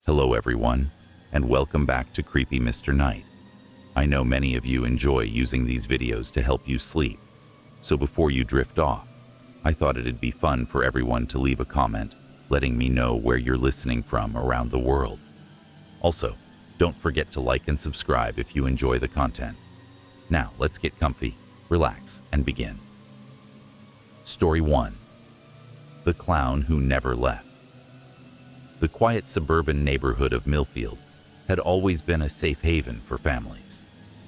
Hello everyone, and welcome back to Creepy Mr. Night. I know many of you enjoy using these videos to help you sleep, so before you drift off, I thought it'd be fun for everyone to leave a comment letting me know where you're listening from around the world. Also, don't forget to like and subscribe if you enjoy the content. Now, let's get comfy, relax, and begin. Story 1. The Clown Who Never Left. The quiet suburban neighborhood of Millfield had always been a safe haven for families.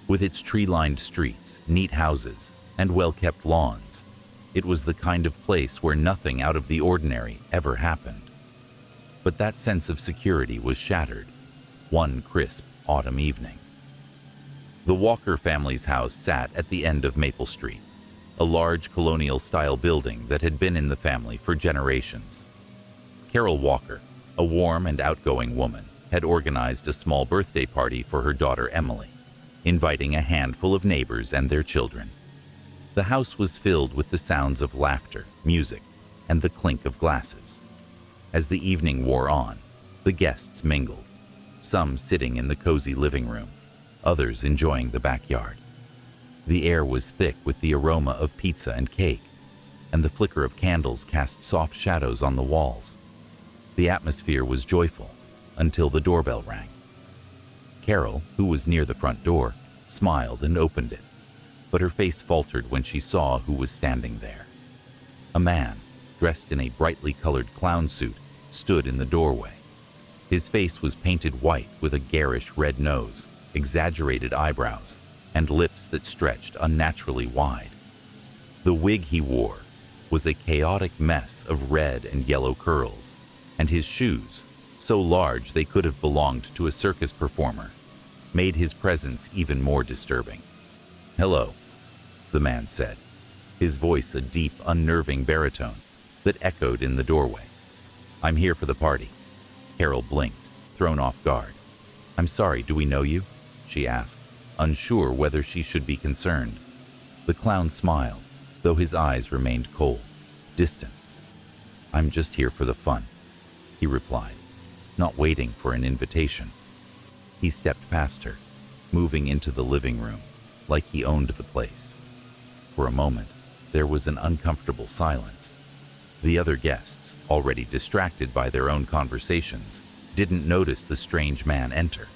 With its tree-lined streets, neat houses, and well-kept lawns, it was the kind of place where nothing out of the ordinary ever happened. But that sense of security was shattered one crisp autumn evening. The Walker family's house sat at the end of Maple Street, a large colonial-style building that had been in the family for generations. Carol Walker, a warm and outgoing woman, had organized a small birthday party for her daughter Emily, inviting a handful of neighbors and their children. The house was filled with the sounds of laughter, music, and the clink of glasses. As the evening wore on, the guests mingled, some sitting in the cozy living room, others enjoying the backyard. The air was thick with the aroma of pizza and cake, and the flicker of candles cast soft shadows on the walls. The atmosphere was joyful until the doorbell rang. Carol, who was near the front door, smiled and opened it, but her face faltered when she saw who was standing there. A man, dressed in a brightly colored clown suit, stood in the doorway. His face was painted white with a garish red nose, exaggerated eyebrows, and lips that stretched unnaturally wide. The wig he wore was a chaotic mess of red and yellow curls, and his shoes, so large they could have belonged to a circus performer, made his presence even more disturbing. "Hello," the man said, his voice a deep, unnerving baritone that echoed in the doorway. "I'm here for the party." Carol blinked, thrown off guard. "I'm sorry, do we know you?" she asked, unsure whether she should be concerned. The clown smiled, though his eyes remained cold, distant. "I'm just here for the fun," he replied, not waiting for an invitation. He stepped past her, moving into the living room, like he owned the place. For a moment, there was an uncomfortable silence. The other guests, already distracted by their own conversations, didn't notice the strange man enter.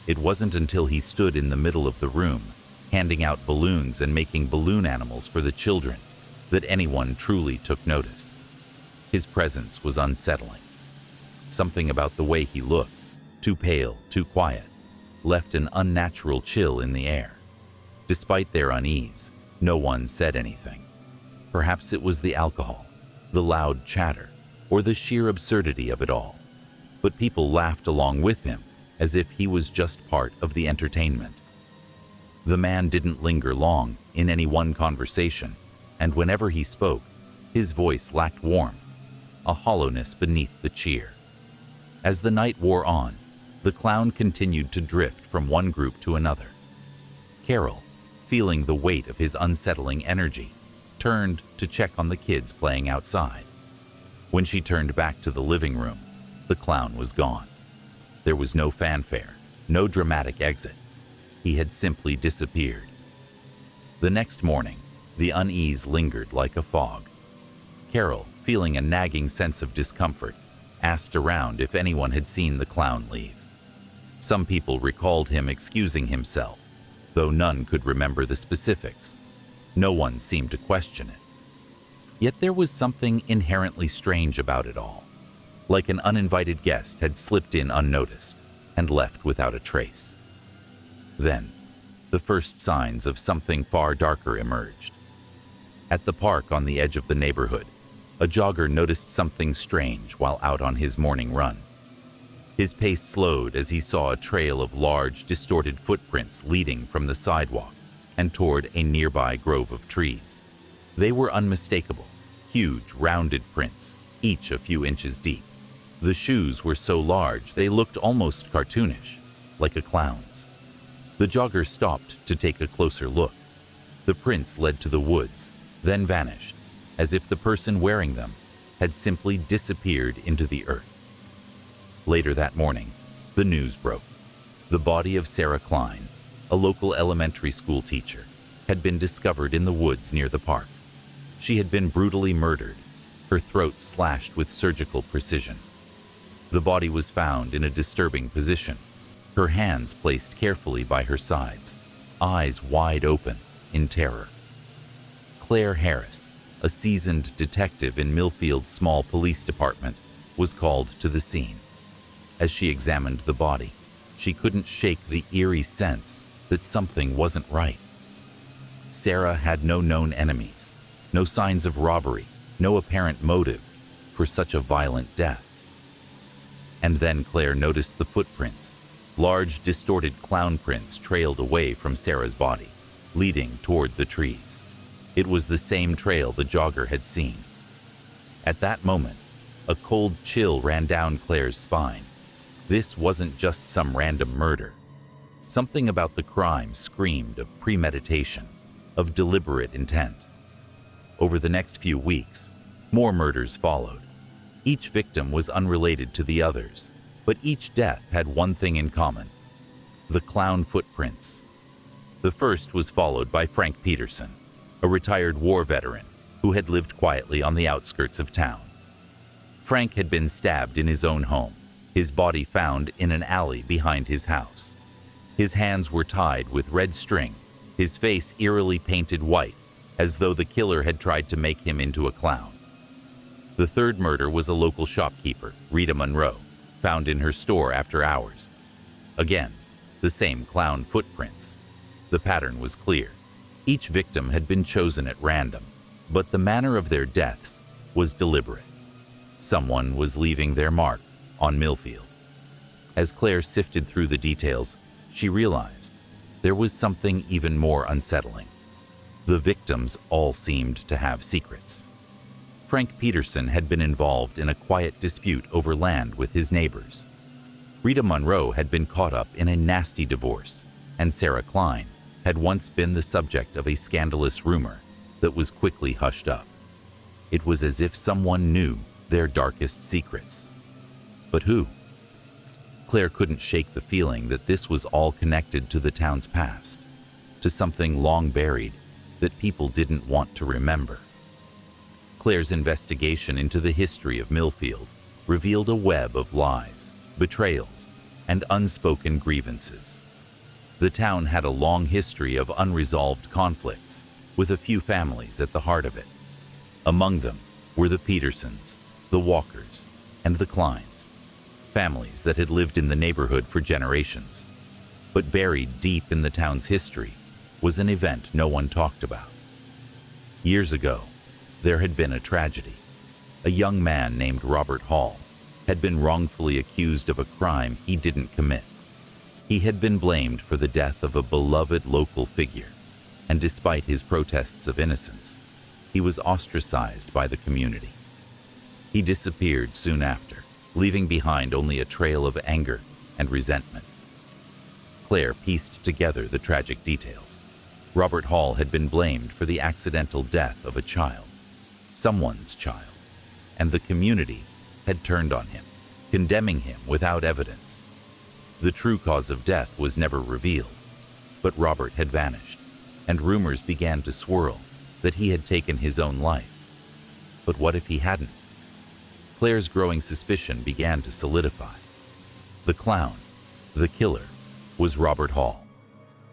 It wasn't until he stood in the middle of the room, handing out balloons and making balloon animals for the children, that anyone truly took notice. His presence was unsettling. Something about the way he looked, too pale, too quiet, left an unnatural chill in the air. Despite their unease, no one said anything. Perhaps it was the alcohol, the loud chatter, or the sheer absurdity of it all. But people laughed along with him, as if he was just part of the entertainment. The man didn't linger long in any one conversation, and whenever he spoke, his voice lacked warmth, a hollowness beneath the cheer. As the night wore on, the clown continued to drift from one group to another. Carol, feeling the weight of his unsettling energy, turned to check on the kids playing outside. When she turned back to the living room, the clown was gone. There was no fanfare, no dramatic exit. He had simply disappeared. The next morning, the unease lingered like a fog. Carol, feeling a nagging sense of discomfort, asked around if anyone had seen the clown leave. Some people recalled him excusing himself, though none could remember the specifics. No one seemed to question it. Yet there was something inherently strange about it all, like an uninvited guest had slipped in unnoticed and left without a trace. Then, the first signs of something far darker emerged. At the park on the edge of the neighborhood, a jogger noticed something strange while out on his morning run. His pace slowed as he saw a trail of large, distorted footprints leading from the sidewalk and toward a nearby grove of trees. They were unmistakable, huge, rounded prints, each a few inches deep. The shoes were so large they looked almost cartoonish, like a clown's. The jogger stopped to take a closer look. The prints led to the woods, then vanished, as if the person wearing them had simply disappeared into the earth. Later that morning, the news broke. The body of Sarah Klein, a local elementary school teacher, had been discovered in the woods near the park. She had been brutally murdered, her throat slashed with surgical precision. The body was found in a disturbing position, her hands placed carefully by her sides, eyes wide open in terror. Claire Harris, a seasoned detective in Millfield's small police department, was called to the scene. As she examined the body, she couldn't shake the eerie sense that something wasn't right. Sarah had no known enemies, no signs of robbery, no apparent motive for such a violent death. And then Claire noticed the footprints. Large, distorted clown prints trailed away from Sarah's body, leading toward the trees. It was the same trail the jogger had seen. At that moment, a cold chill ran down Claire's spine. This wasn't just some random murder. Something about the crime screamed of premeditation, of deliberate intent. Over the next few weeks, more murders followed. Each victim was unrelated to the others, but each death had one thing in common: the clown footprints. The first was followed by Frank Peterson, a retired war veteran who had lived quietly on the outskirts of town. Frank had been stabbed in his own home, his body found in an alley behind his house. His hands were tied with red string, his face eerily painted white, as though the killer had tried to make him into a clown. The third murder was a local shopkeeper, Rita Monroe, found in her store after hours. Again, the same clown footprints. The pattern was clear. Each victim had been chosen at random, but the manner of their deaths was deliberate. Someone was leaving their mark on Millfield. As Claire sifted through the details, she realized there was something even more unsettling. The victims all seemed to have secrets. Frank Peterson had been involved in a quiet dispute over land with his neighbors. Rita Monroe had been caught up in a nasty divorce, and Sarah Klein had once been the subject of a scandalous rumor that was quickly hushed up. It was as if someone knew their darkest secrets. But who? Claire couldn't shake the feeling that this was all connected to the town's past, to something long buried that people didn't want to remember. Claire's investigation into the history of Millfield revealed a web of lies, betrayals, and unspoken grievances. The town had a long history of unresolved conflicts, with a few families at the heart of it. Among them were the Petersons, the Walkers, and the Kleins, families that had lived in the neighborhood for generations. But buried deep in the town's history was an event no one talked about. Years ago, there had been a tragedy. A young man named Robert Hall had been wrongfully accused of a crime he didn't commit. He had been blamed for the death of a beloved local figure, and despite his protests of innocence, he was ostracized by the community. He disappeared soon after, leaving behind only a trail of anger and resentment. Claire pieced together the tragic details. Robert Hall had been blamed for the accidental death of a child, someone's child, and the community had turned on him, condemning him without evidence. The true cause of death was never revealed, but Robert had vanished, and rumors began to swirl that he had taken his own life. But what if he hadn't? Claire's growing suspicion began to solidify. The clown, the killer, was Robert Hall,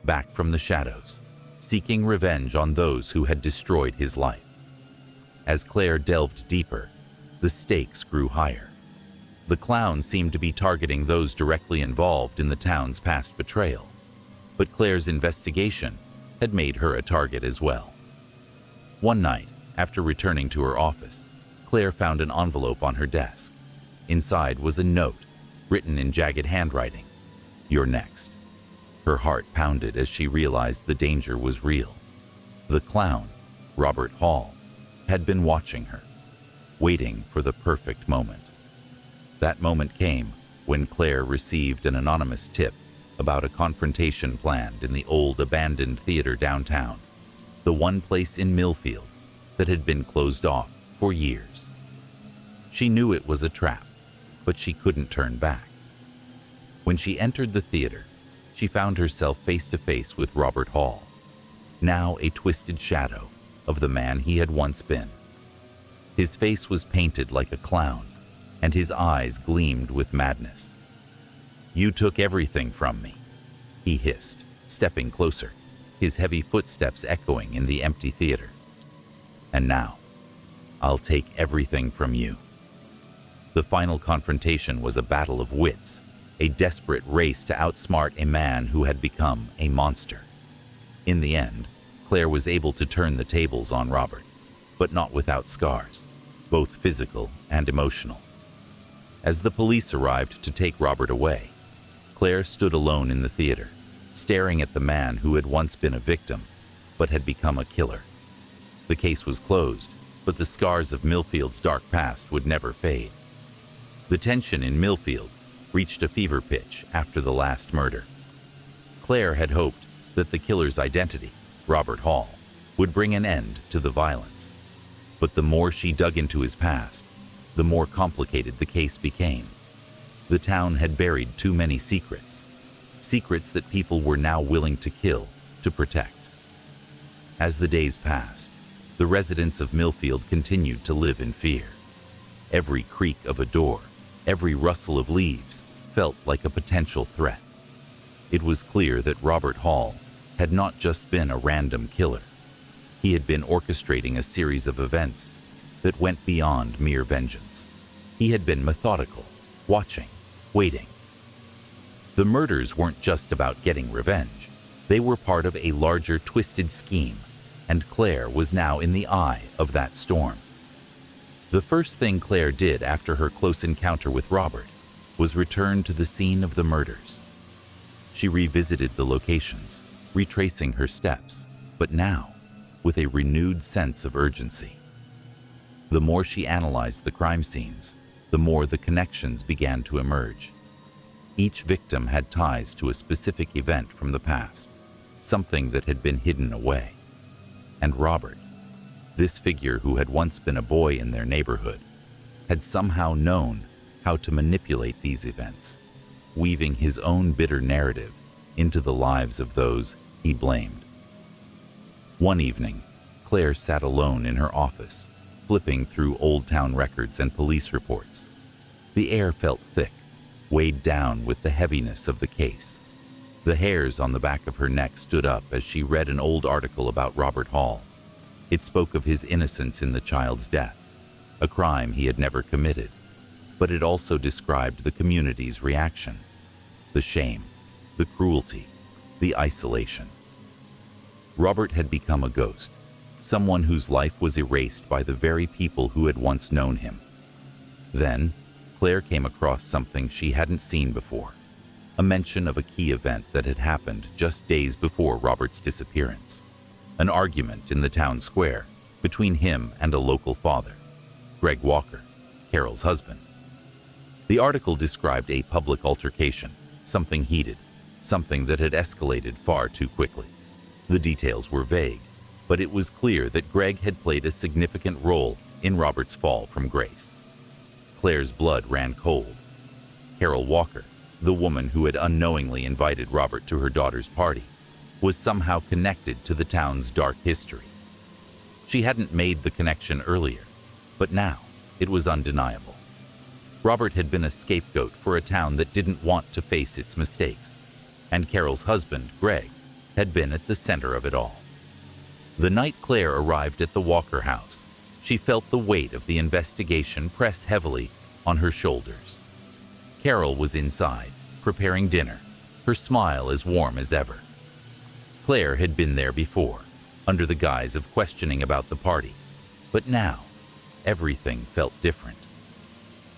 back from the shadows, seeking revenge on those who had destroyed his life. As Claire delved deeper, the stakes grew higher. The clown seemed to be targeting those directly involved in the town's past betrayal, but Claire's investigation had made her a target as well. One night, after returning to her office, Claire found an envelope on her desk. Inside was a note, written in jagged handwriting. "You're next." Her heart pounded as she realized the danger was real. The clown, Robert Hall, had been watching her, waiting for the perfect moment. That moment came when Claire received an anonymous tip about a confrontation planned in the old abandoned theater downtown, the one place in Millfield that had been closed off for years. She knew it was a trap, but she couldn't turn back. When she entered the theater, she found herself face to face with Robert Hall, now a twisted shadow of the man he had once been. His face was painted like a clown, and his eyes gleamed with madness. "You took everything from me," he hissed, stepping closer, his heavy footsteps echoing in the empty theater. "And now, I'll take everything from you." The final confrontation was a battle of wits, a desperate race to outsmart a man who had become a monster. In the end, Claire was able to turn the tables on Robert, but not without scars, both physical and emotional. As the police arrived to take Robert away, Claire stood alone in the theater, staring at the man who had once been a victim, but had become a killer. The case was closed, but the scars of Millfield's dark past would never fade. The tension in Millfield reached a fever pitch after the last murder. Claire had hoped that the killer's identity, Robert Hall, would bring an end to the violence. But the more she dug into his past, the more complicated the case became. The town had buried too many secrets, secrets that people were now willing to kill to protect. As the days passed, the residents of Millfield continued to live in fear. Every creak of a door, every rustle of leaves felt like a potential threat. It was clear that Robert Hall had not just been a random killer. He had been orchestrating a series of events that went beyond mere vengeance. He had been methodical, watching, waiting. The murders weren't just about getting revenge. They were part of a larger, twisted scheme, and Claire was now in the eye of that storm. The first thing Claire did after her close encounter with Robert was return to the scene of the murders. She revisited the locations, retracing her steps, but now with a renewed sense of urgency. The more she analyzed the crime scenes, the more the connections began to emerge. Each victim had ties to a specific event from the past, something that had been hidden away. And Robert, this figure who had once been a boy in their neighborhood, had somehow known how to manipulate these events, weaving his own bitter narrative into the lives of those he blamed. One evening, Claire sat alone in her office, flipping through old town records and police reports. The air felt thick, weighed down with the heaviness of the case. The hairs on the back of her neck stood up as she read an old article about Robert Hall. It spoke of his innocence in the child's death, a crime he had never committed, but it also described the community's reaction, the shame, the cruelty, the isolation. Robert had become a ghost, someone whose life was erased by the very people who had once known him. Then, Claire came across something she hadn't seen before, a mention of a key event that had happened just days before Robert's disappearance. An argument in the town square between him and a local father, Greg Walker, Carol's husband. The article described a public altercation, something heated, something that had escalated far too quickly. The details were vague, but it was clear that Greg had played a significant role in Robert's fall from grace. Claire's blood ran cold. Carol Walker, the woman who had unknowingly invited Robert to her daughter's party, was somehow connected to the town's dark history. She hadn't made the connection earlier, but now it was undeniable. Robert had been a scapegoat for a town that didn't want to face its mistakes, and Carol's husband, Greg, had been at the center of it all. The night Claire arrived at the Walker house, she felt the weight of the investigation press heavily on her shoulders. Carol was inside, preparing dinner, her smile as warm as ever. Claire had been there before, under the guise of questioning about the party, but now everything felt different.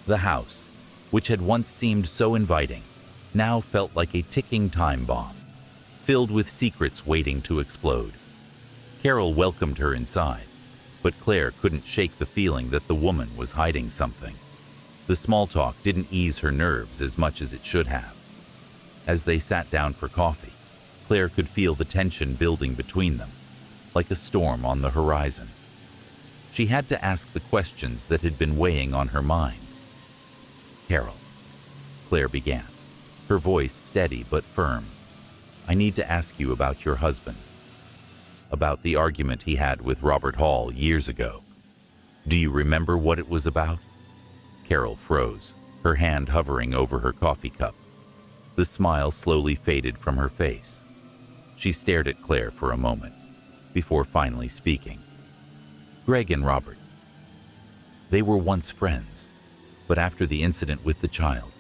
The house, which had once seemed so inviting, now felt like a ticking time bomb, filled with secrets waiting to explode. Carol welcomed her inside, but Claire couldn't shake the feeling that the woman was hiding something. The small talk didn't ease her nerves as much as it should have. As they sat down for coffee, Claire could feel the tension building between them, like a storm on the horizon. She had to ask the questions that had been weighing on her mind. Carol, Claire began, her voice steady but firm. I need to ask you about your husband, about the argument he had with Robert Hall years ago. Do you remember what it was about? Carol froze, her hand hovering over her coffee cup. The smile slowly faded from her face. She stared at Claire for a moment, before finally speaking. Greg and Robert. They were once friends, but after the incident with the child,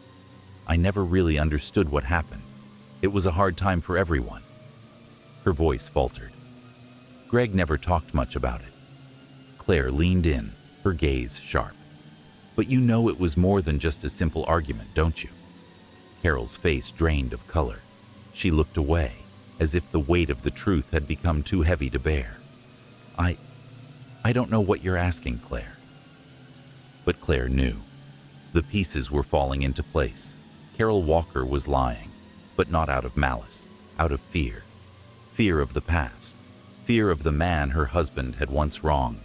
I never really understood what happened. It was a hard time for everyone. Her voice faltered. Greg never talked much about it. Claire leaned in, her gaze sharp. But you know it was more than just a simple argument, don't you? Carol's face drained of color. She looked away, as if the weight of the truth had become too heavy to bear. I don't know what you're asking, Claire. But Claire knew. The pieces were falling into place. Carol Walker was lying, but not out of malice, out of fear. Fear of the past. Fear of the man her husband had once wronged,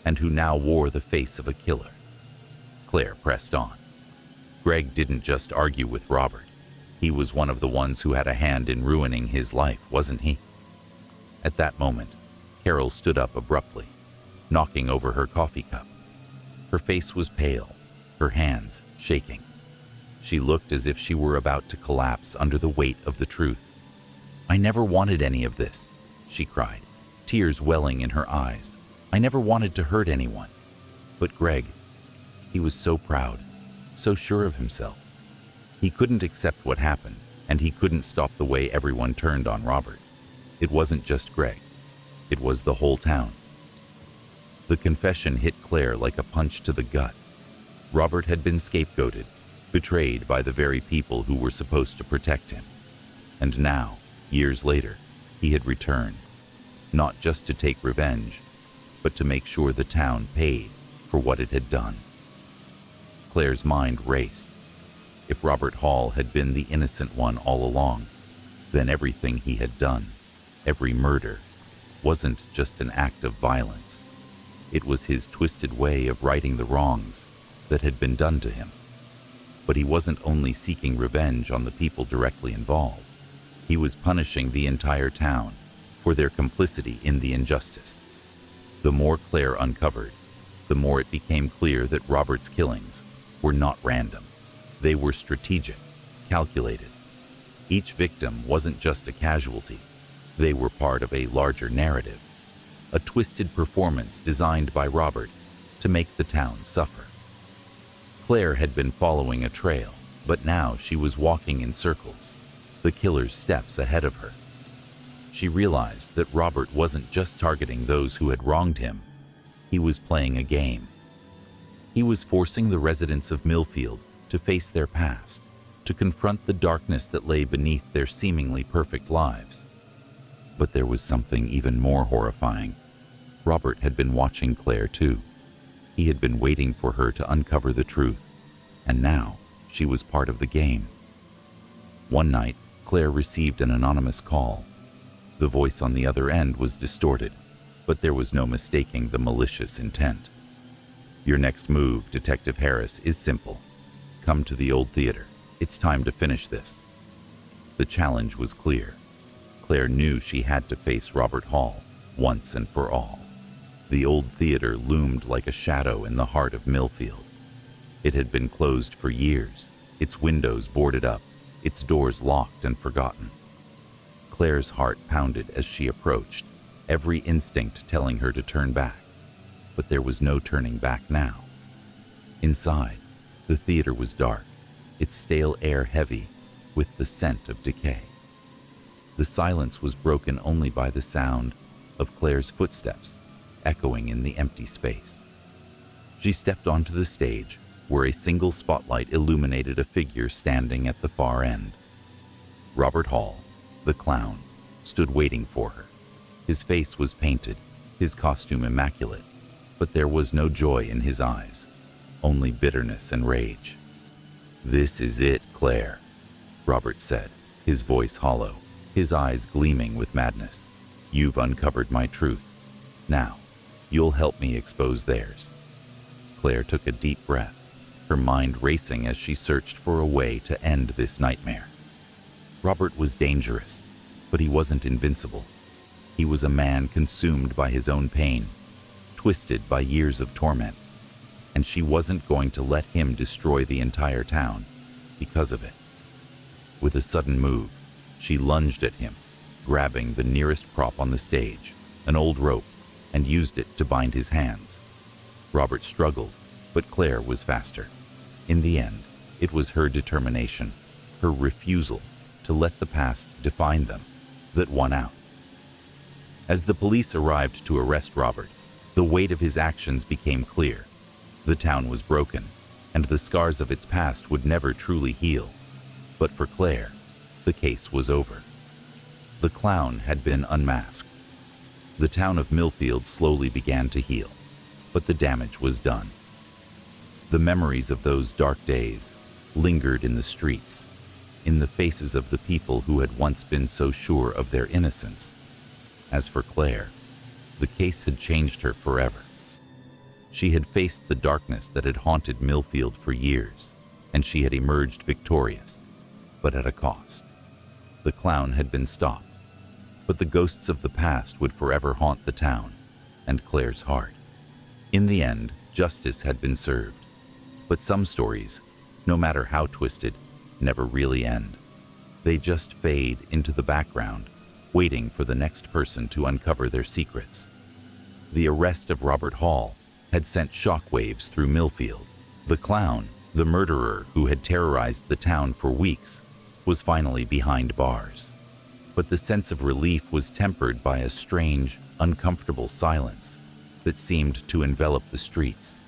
and who now wore the face of a killer. Claire pressed on. Greg didn't just argue with Robert. He was one of the ones who had a hand in ruining his life, wasn't he? At that moment, Carol stood up abruptly, knocking over her coffee cup. Her face was pale, her hands shaking. She looked as if she were about to collapse under the weight of the truth. I never wanted any of this, she cried, tears welling in her eyes. I never wanted to hurt anyone. But Greg, he was so proud, so sure of himself. He couldn't accept what happened, and he couldn't stop the way everyone turned on Robert. It wasn't just Greg. It was the whole town. The confession hit Claire like a punch to the gut. Robert had been scapegoated, betrayed by the very people who were supposed to protect him. And now, years later, he had returned, not just to take revenge, but to make sure the town paid for what it had done. Claire's mind raced. If Robert Hall had been the innocent one all along, then everything he had done, every murder, wasn't just an act of violence. It was his twisted way of righting the wrongs that had been done to him. But he wasn't only seeking revenge on the people directly involved. He was punishing the entire town for their complicity in the injustice. The more Claire uncovered, the more it became clear that Robert's killings were not random. They were strategic, calculated. Each victim wasn't just a casualty. They were part of a larger narrative, a twisted performance designed by Robert to make the town suffer. Claire had been following a trail, but now she was walking in circles, the killer's steps ahead of her. She realized that Robert wasn't just targeting those who had wronged him. He was playing a game. He was forcing the residents of Millfield to face their past, to confront the darkness that lay beneath their seemingly perfect lives. But there was something even more horrifying. Robert had been watching Claire too. He had been waiting for her to uncover the truth, and now she was part of the game. One night, Claire received an anonymous call. The voice on the other end was distorted, but there was no mistaking the malicious intent. Your next move, Detective Harris, is simple. Come to the old theater. It's time to finish this. The challenge was clear. Claire knew she had to face Robert Hall once and for all. The old theater loomed like a shadow in the heart of Millfield. It had been closed for years, its windows boarded up, its doors locked and forgotten. Claire's heart pounded as she approached, every instinct telling her to turn back. But there was no turning back now. Inside, the theater was dark, its stale air heavy with the scent of decay. The silence was broken only by the sound of Claire's footsteps echoing in the empty space. She stepped onto the stage, where a single spotlight illuminated a figure standing at the far end. Robert Hall, the clown, stood waiting for her. His face was painted, his costume immaculate, but there was no joy in his eyes, only bitterness and rage. "This is it, Claire," Robert said, his voice hollow, his eyes gleaming with madness. "You've uncovered my truth. Now, you'll help me expose theirs." Claire took a deep breath. her mind racing as she searched for a way to end this nightmare. Robert was dangerous, but he wasn't invincible. He was a man consumed by his own pain, twisted by years of torment, and she wasn't going to let him destroy the entire town because of it. With a sudden move, she lunged at him, grabbing the nearest prop on the stage, an old rope, and used it to bind his hands. Robert struggled, but Claire was faster. In the end, it was her determination, her refusal to let the past define them, that won out. As the police arrived to arrest Robert, the weight of his actions became clear. The town was broken, and the scars of its past would never truly heal. But for Claire, the case was over. The clown had been unmasked. The town of Millfield slowly began to heal, but the damage was done. The memories of those dark days lingered in the streets, in the faces of the people who had once been so sure of their innocence. As for Claire, the case had changed her forever. She had faced the darkness that had haunted Millfield for years, and she had emerged victorious, but at a cost. The clown had been stopped, but the ghosts of the past would forever haunt the town and Claire's heart. In the end, justice had been served, but some stories, no matter how twisted, never really end. They just fade into the background, waiting for the next person to uncover their secrets. The arrest of Robert Hall had sent shockwaves through Millfield. The clown, the murderer who had terrorized the town for weeks, was finally behind bars. But the sense of relief was tempered by a strange, uncomfortable silence that seemed to envelop the streets.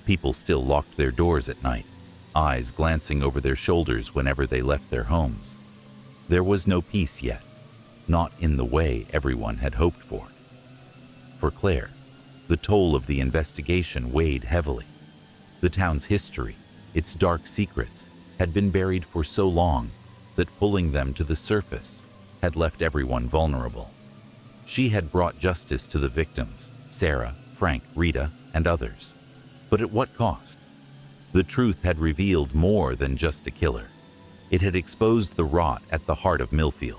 People still locked their doors at night, eyes glancing over their shoulders whenever they left their homes. There was no peace yet, not in the way everyone had hoped for. For Claire, the toll of the investigation weighed heavily. The town's history, its dark secrets, had been buried for so long that pulling them to the surface had left everyone vulnerable. She had brought justice to the victims, Sarah, Frank, Rita, and others. But at what cost? The truth had revealed more than just a killer. It had exposed the rot at the heart of Millfield,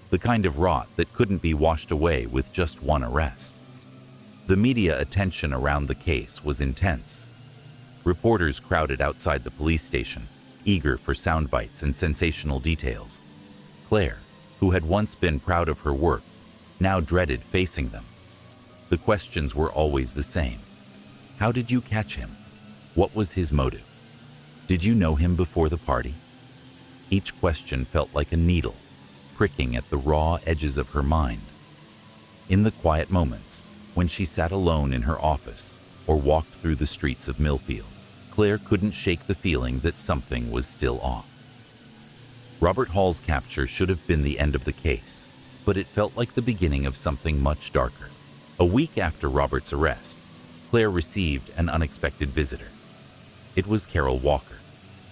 the kind of rot that couldn't be washed away with just one arrest. The media attention around the case was intense. Reporters crowded outside the police station, eager for sound bites and sensational details. Claire, who had once been proud of her work, now dreaded facing them. The questions were always the same. How did you catch him? What was his motive? Did you know him before the party? Each question felt like a needle, pricking at the raw edges of her mind. In the quiet moments, when she sat alone in her office or walked through the streets of Millfield, Claire couldn't shake the feeling that something was still off. Robert Hall's capture should have been the end of the case, but it felt like the beginning of something much darker. A week after Robert's arrest, Claire received an unexpected visitor. It was Carol Walker,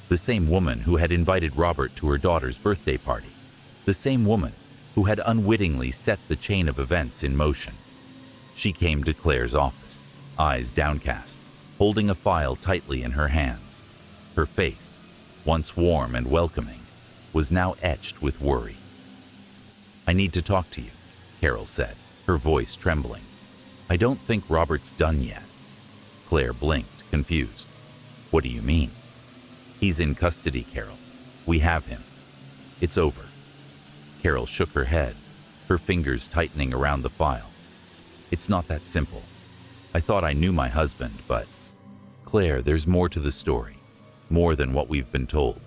the same woman who had invited Robert to her daughter's birthday party, the same woman who had unwittingly set the chain of events in motion. She came to Claire's office, eyes downcast, holding a file tightly in her hands. Her face, once warm and welcoming, was now etched with worry. "I need to talk to you," Carol said, her voice trembling. "I don't think Robert's done yet." Claire blinked, confused. "What do you mean?" "He's in custody, Carol. We have him. It's over." Carol shook her head, her fingers tightening around the file. "It's not that simple. I thought I knew my husband, but..." "Claire, there's more to the story, more than what we've been told.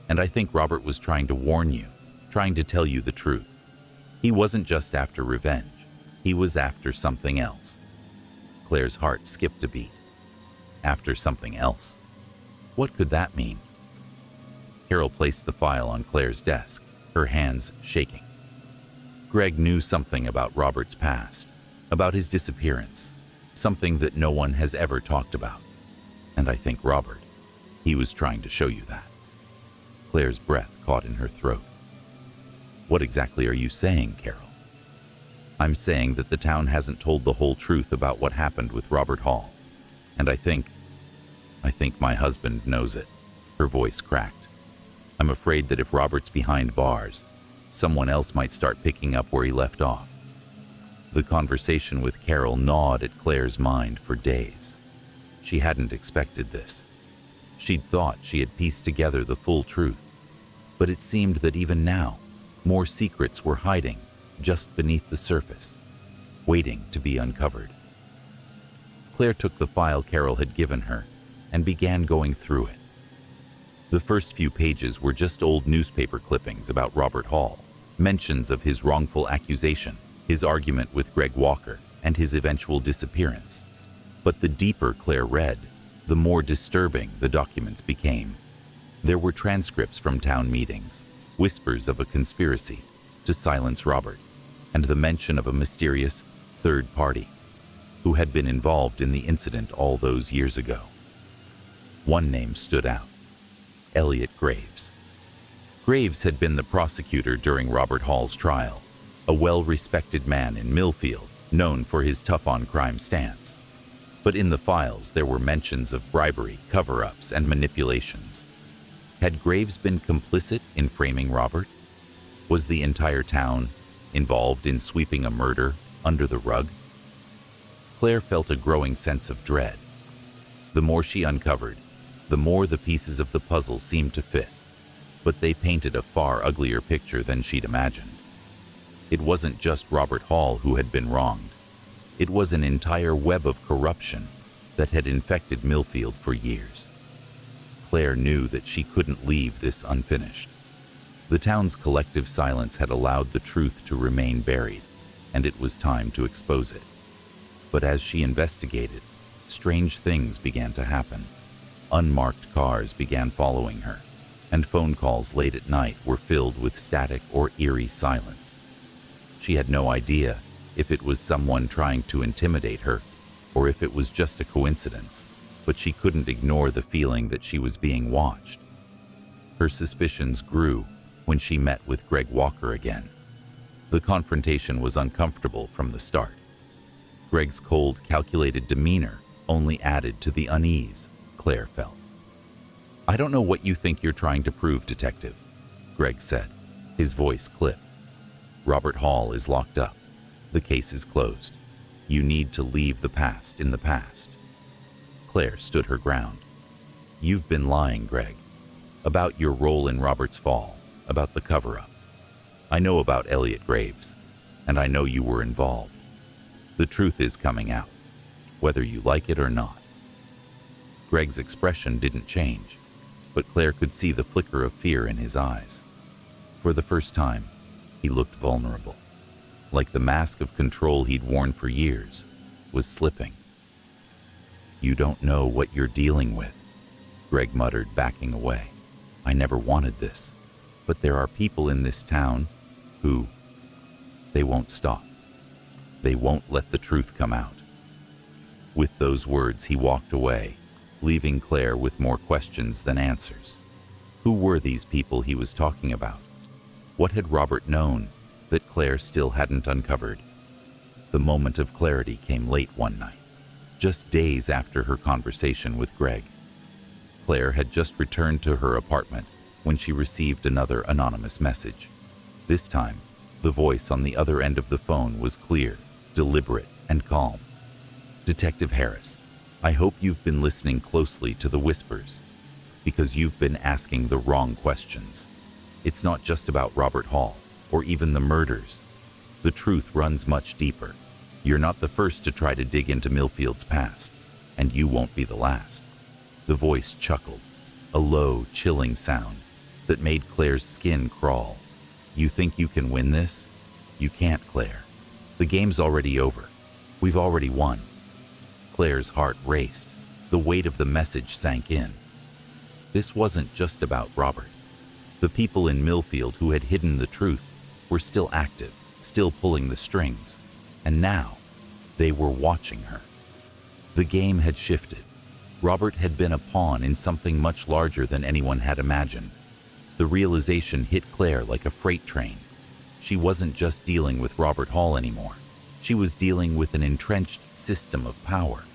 And I think Robert was trying to warn you, trying to tell you the truth. He wasn't just after revenge. He was after something else." Claire's heart skipped a beat. After something else? What could that mean? Carol placed the file on Claire's desk, her hands shaking. Greg knew something about Robert's past, about his disappearance, something that no one has ever talked about. And I think Robert, he was trying to show you that. Claire's breath caught in her throat. "What exactly are you saying, Carol?" "I'm saying that the town hasn't told the whole truth about what happened with Robert Hall. And I think I think my husband knows it. Her voice cracked. I'm afraid that if Robert's behind bars, someone else might start picking up where he left off. The conversation with Carol gnawed at Claire's mind for days. She hadn't expected this. She'd thought she had pieced together the full truth, but it seemed that even now, more secrets were hiding just beneath the surface, waiting to be uncovered. Claire took the file Carol had given her and began going through it. The first few pages were just old newspaper clippings about Robert Hall, mentions of his wrongful accusation, his argument with Greg Walker, and his eventual disappearance. But the deeper Claire read, the more disturbing the documents became. There were transcripts from town meetings, whispers of a conspiracy to silence Robert, and the mention of a mysterious third party who had been involved in the incident all those years ago. One name stood out: Elliot Graves. Graves had been the prosecutor during Robert Hall's trial, a well-respected man in Millfield, known for his tough-on-crime stance. But in the files there were mentions of bribery, cover-ups, and manipulations. Had Graves been complicit in framing Robert? Was the entire town involved in sweeping a murder under the rug? Claire felt a growing sense of dread. The more she uncovered, the more the pieces of the puzzle seemed to fit, but they painted a far uglier picture than she'd imagined. It wasn't just Robert Hall who had been wronged. It was an entire web of corruption that had infected Millfield for years. Claire knew that she couldn't leave this unfinished. The town's collective silence had allowed the truth to remain buried, and it was time to expose it. But as she investigated, strange things began to happen. Unmarked cars began following her, and phone calls late at night were filled with static or eerie silence. She had no idea if it was someone trying to intimidate her or if it was just a coincidence, but she couldn't ignore the feeling that she was being watched. Her suspicions grew when she met with Greg Walker again. The confrontation was uncomfortable from the start. Greg's cold, calculated demeanor only added to the unease Claire felt. "I don't know what you think you're trying to prove, Detective," Greg said, his voice clipped. "Robert Hall is locked up. The case is closed. You need to leave the past in the past." Claire stood her ground. "You've been lying, Greg, about your role in Robert's fall, about the cover-up. I know about Elliot Graves, and I know you were involved. The truth is coming out, whether you like it or not." Greg's expression didn't change, but Claire could see the flicker of fear in his eyes. For the first time, he looked vulnerable, like the mask of control he'd worn for years was slipping. "You don't know what you're dealing with," Greg muttered, backing away. "I never wanted this, but there are people in this town who, they won't stop. They won't let the truth come out." With those words, he walked away, leaving Claire with more questions than answers. Who were these people he was talking about? What had Robert known that Claire still hadn't uncovered? The moment of clarity came late one night, just days after her conversation with Greg. Claire had just returned to her apartment when she received another anonymous message. This time, the voice on the other end of the phone was clear, deliberate, and calm. "Detective Harris, I hope you've been listening closely to the whispers, because you've been asking the wrong questions. It's not just about Robert Hall, or even the murders. The truth runs much deeper. You're not the first to try to dig into Millfield's past, and you won't be the last." The voice chuckled, a low, chilling sound that made Claire's skin crawl. "You think you can win this? You can't, Claire. The game's already over. We've already won." Claire's heart raced. The weight of the message sank in. This wasn't just about Robert. The people in Millfield who had hidden the truth were still active, still pulling the strings, and now they were watching her. The game had shifted. Robert had been a pawn in something much larger than anyone had imagined. The realization hit Claire like a freight train. She wasn't just dealing with Robert Hall anymore. She was dealing with an entrenched system of power,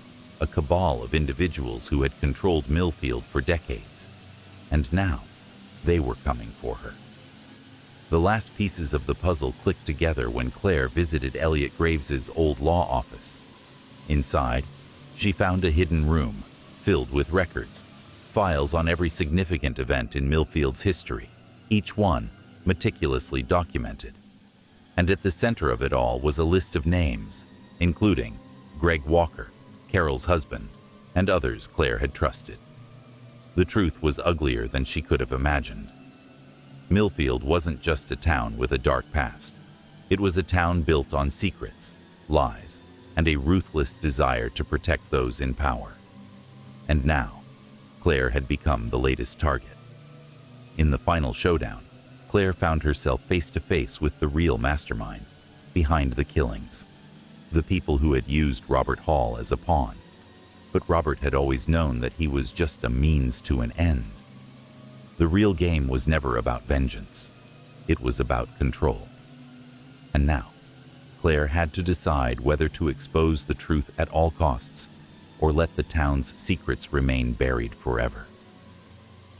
a cabal of individuals who had controlled Millfield for decades. And now, they were coming for her. The last pieces of the puzzle clicked together when Claire visited Elliot Graves's old law office. Inside, she found a hidden room filled with records, files on every significant event in Millfield's history, each one meticulously documented. And at the center of it all was a list of names, including Greg Walker, Carol's husband, and others Claire had trusted. The truth was uglier than she could have imagined. Millfield wasn't just a town with a dark past. It was a town built on secrets, lies, and a ruthless desire to protect those in power. And now, Claire had become the latest target. In the final showdown, Claire found herself face to face with the real mastermind behind the killings, the people who had used Robert Hall as a pawn. But Robert had always known that he was just a means to an end. The real game was never about vengeance. It was about control. And now, Claire had to decide whether to expose the truth at all costs or let the town's secrets remain buried forever.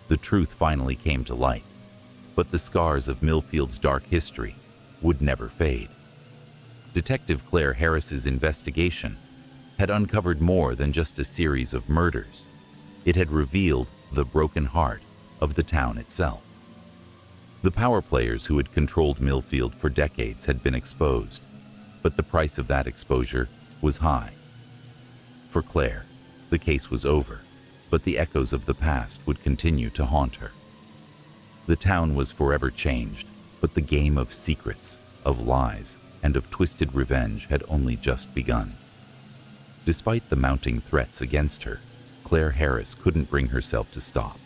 The truth finally came to light, but the scars of Millfield's dark history would never fade. Detective Claire Harris's investigation had uncovered more than just a series of murders. It had revealed the broken heart of the town itself. The power players who had controlled Millfield for decades had been exposed, but the price of that exposure was high. For Claire, the case was over, but the echoes of the past would continue to haunt her. The town was forever changed, but the game of secrets, of lies, and of twisted revenge had only just begun. Despite the mounting threats against her, Claire Harris couldn't bring herself to stop.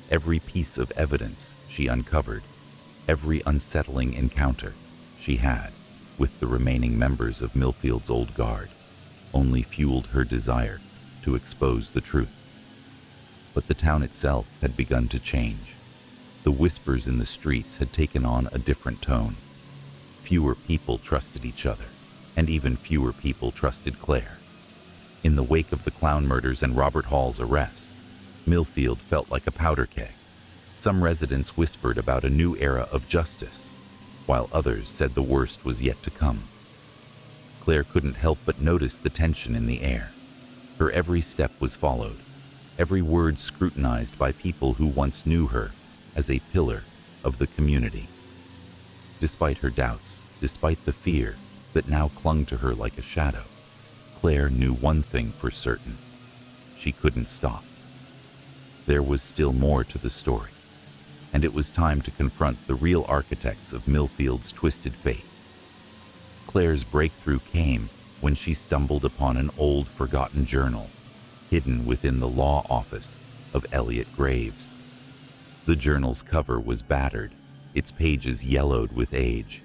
Every piece of evidence she uncovered, every unsettling encounter she had with the remaining members of Millfield's old guard, only fueled her desire to expose the truth. But the town itself had begun to change. The whispers in the streets had taken on a different tone. Fewer people trusted each other, and even fewer people trusted Claire. In the wake of the clown murders and Robert Hall's arrest, Millfield felt like a powder keg. Some residents whispered about a new era of justice, while others said the worst was yet to come. Claire couldn't help but notice the tension in the air. Her every step was followed, every word scrutinized by people who once knew her as a pillar of the community. Despite her doubts, despite the fear that now clung to her like a shadow, Claire knew one thing for certain: she couldn't stop. There was still more to the story, and it was time to confront the real architects of Millfield's twisted fate. Claire's breakthrough came when she stumbled upon an old, forgotten journal hidden within the law office of Elliot Graves. The journal's cover was battered, its pages yellowed with age.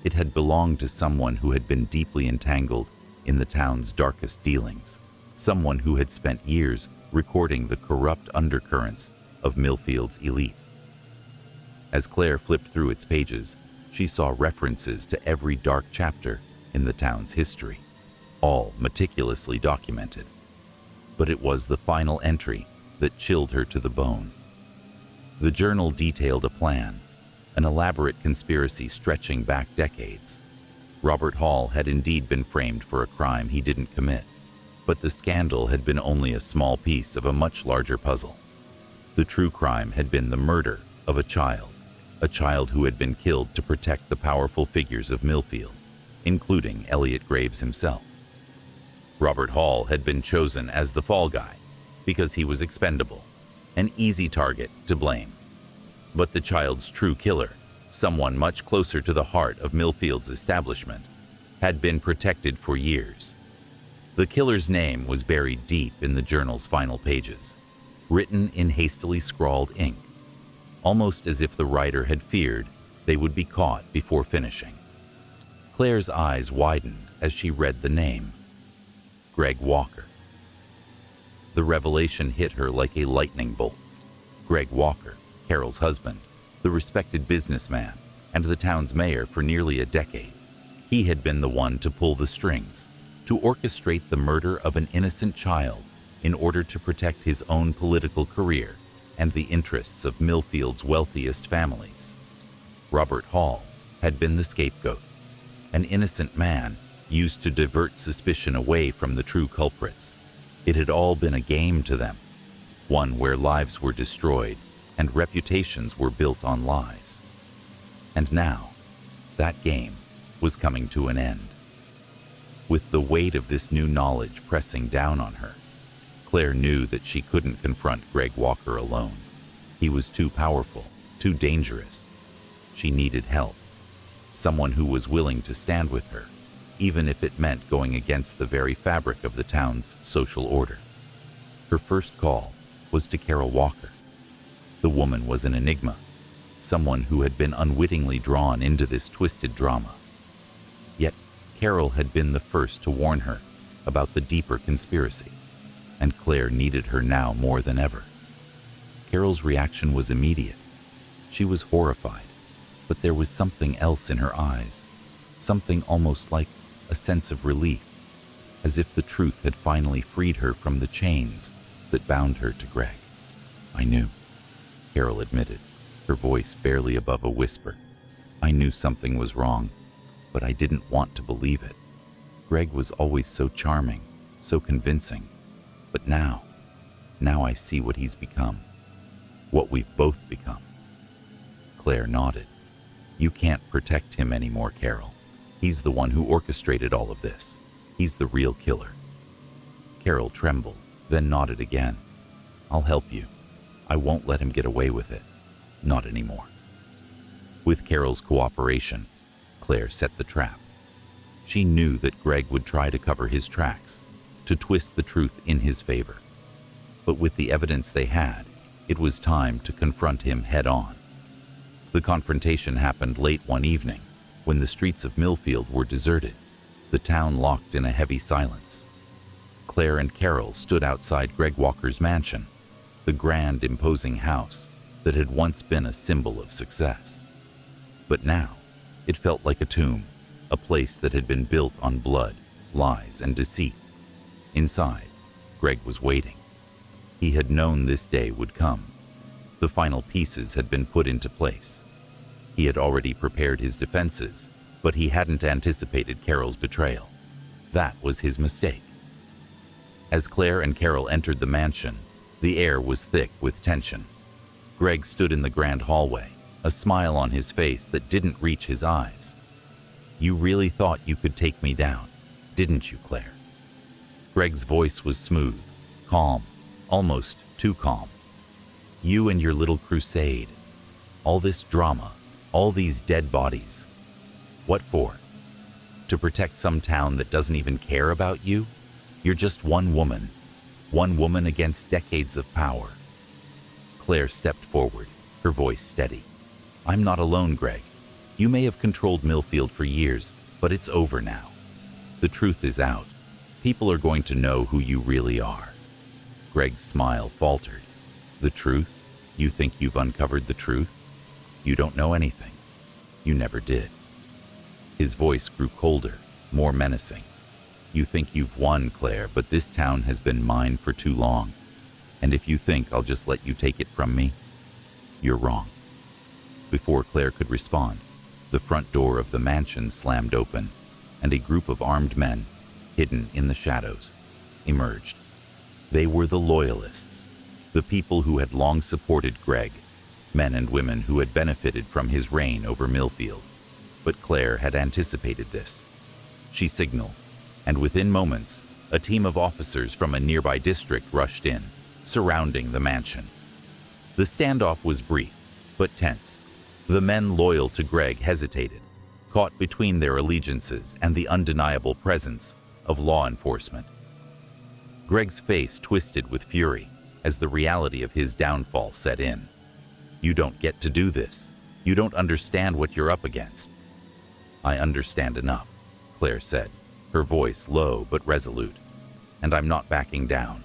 It had belonged to someone who had been deeply entangled in the town's darkest dealings, someone who had spent years recording the corrupt undercurrents of Millfield's elite. As Claire flipped through its pages, she saw references to every dark chapter in the town's history, all meticulously documented. But it was the final entry that chilled her to the bone. The journal detailed a plan, an elaborate conspiracy stretching back decades. Robert Hall had indeed been framed for a crime he didn't commit, but the scandal had been only a small piece of a much larger puzzle. The true crime had been the murder of a child who had been killed to protect the powerful figures of Millfield, including Elliot Graves himself. Robert Hall had been chosen as the fall guy because he was expendable, an easy target to blame. But the child's true killer, someone much closer to the heart of Millfield's establishment, had been protected for years. The killer's name was buried deep in the journal's final pages, written in hastily scrawled ink, almost as if the writer had feared they would be caught before finishing. Claire's eyes widened as she read the name: Greg Walker. The revelation hit her like a lightning bolt. Greg Walker, Carol's husband, the respected businessman, and the town's mayor for nearly a decade. He had been the one to pull the strings, to orchestrate the murder of an innocent child in order to protect his own political career and the interests of Millfield's wealthiest families. Robert Hall had been the scapegoat, an innocent man used to divert suspicion away from the true culprits. It had all been a game to them, one where lives were destroyed and reputations were built on lies. And now, that game was coming to an end. With the weight of this new knowledge pressing down on her, Claire knew that she couldn't confront Greg Walker alone. He was too powerful, too dangerous. She needed help, someone who was willing to stand with her, even if it meant going against the very fabric of the town's social order. Her first call was to Carol Walker. The woman was an enigma, someone who had been unwittingly drawn into this twisted drama. Yet Carol had been the first to warn her about the deeper conspiracy, and Claire needed her now more than ever. Carol's reaction was immediate. She was horrified, but there was something else in her eyes, something almost like a sense of relief, as if the truth had finally freed her from the chains that bound her to Greg. "I knew," Carol admitted, her voice barely above a whisper. "I knew something was wrong, but I didn't want to believe it. Greg was always so charming, so convincing. But now I see what he's become, what we've both become." Claire nodded. "You can't protect him anymore, Carol. He's the one who orchestrated all of this. He's the real killer." Carol trembled, then nodded again. "I'll help you. I won't let him get away with it. Not anymore." With Carol's cooperation, Claire set the trap. She knew that Greg would try to cover his tracks, to twist the truth in his favor. But with the evidence they had, it was time to confront him head-on. The confrontation happened late one evening, when the streets of Millfield were deserted, the town locked in a heavy silence. Claire and Carol stood outside Greg Walker's mansion, the grand, imposing house that had once been a symbol of success. But now, it felt like a tomb, a place that had been built on blood, lies, and deceit. Inside, Greg was waiting. He had known this day would come. The final pieces had been put into place. He had already prepared his defenses, but he hadn't anticipated Carol's betrayal. That was his mistake. As Claire and Carol entered the mansion, the air was thick with tension. Greg stood in the grand hallway, a smile on his face that didn't reach his eyes. "You really thought you could take me down, didn't you, Claire?" Greg's voice was smooth, calm, almost too calm. "You and your little crusade. All this drama, all these dead bodies. What for? To protect some town that doesn't even care about you? You're just one woman against decades of power." Claire stepped forward, her voice steady. "I'm not alone, Greg. You may have controlled Millfield for years, but it's over now. The truth is out. People are going to know who you really are." Greg's smile faltered. "The truth? You think you've uncovered the truth? You don't know anything. You never did." His voice grew colder, more menacing. "You think you've won, Claire, but this town has been mine for too long. And if you think I'll just let you take it from me, you're wrong." Before Claire could respond, the front door of the mansion slammed open, and a group of armed men, hidden in the shadows, emerged. They were the Loyalists, the people who had long supported Greg, men and women who had benefited from his reign over Millfield. But Claire had anticipated this. She signaled, and within moments, a team of officers from a nearby district rushed in, surrounding the mansion. The standoff was brief, but tense. The men loyal to Greg hesitated, caught between their allegiances and the undeniable presence of law enforcement. Greg's face twisted with fury as the reality of his downfall set in. "You don't get to do this. You don't understand what you're up against." "I understand enough," Claire said, her voice low but resolute, "and I'm not backing down."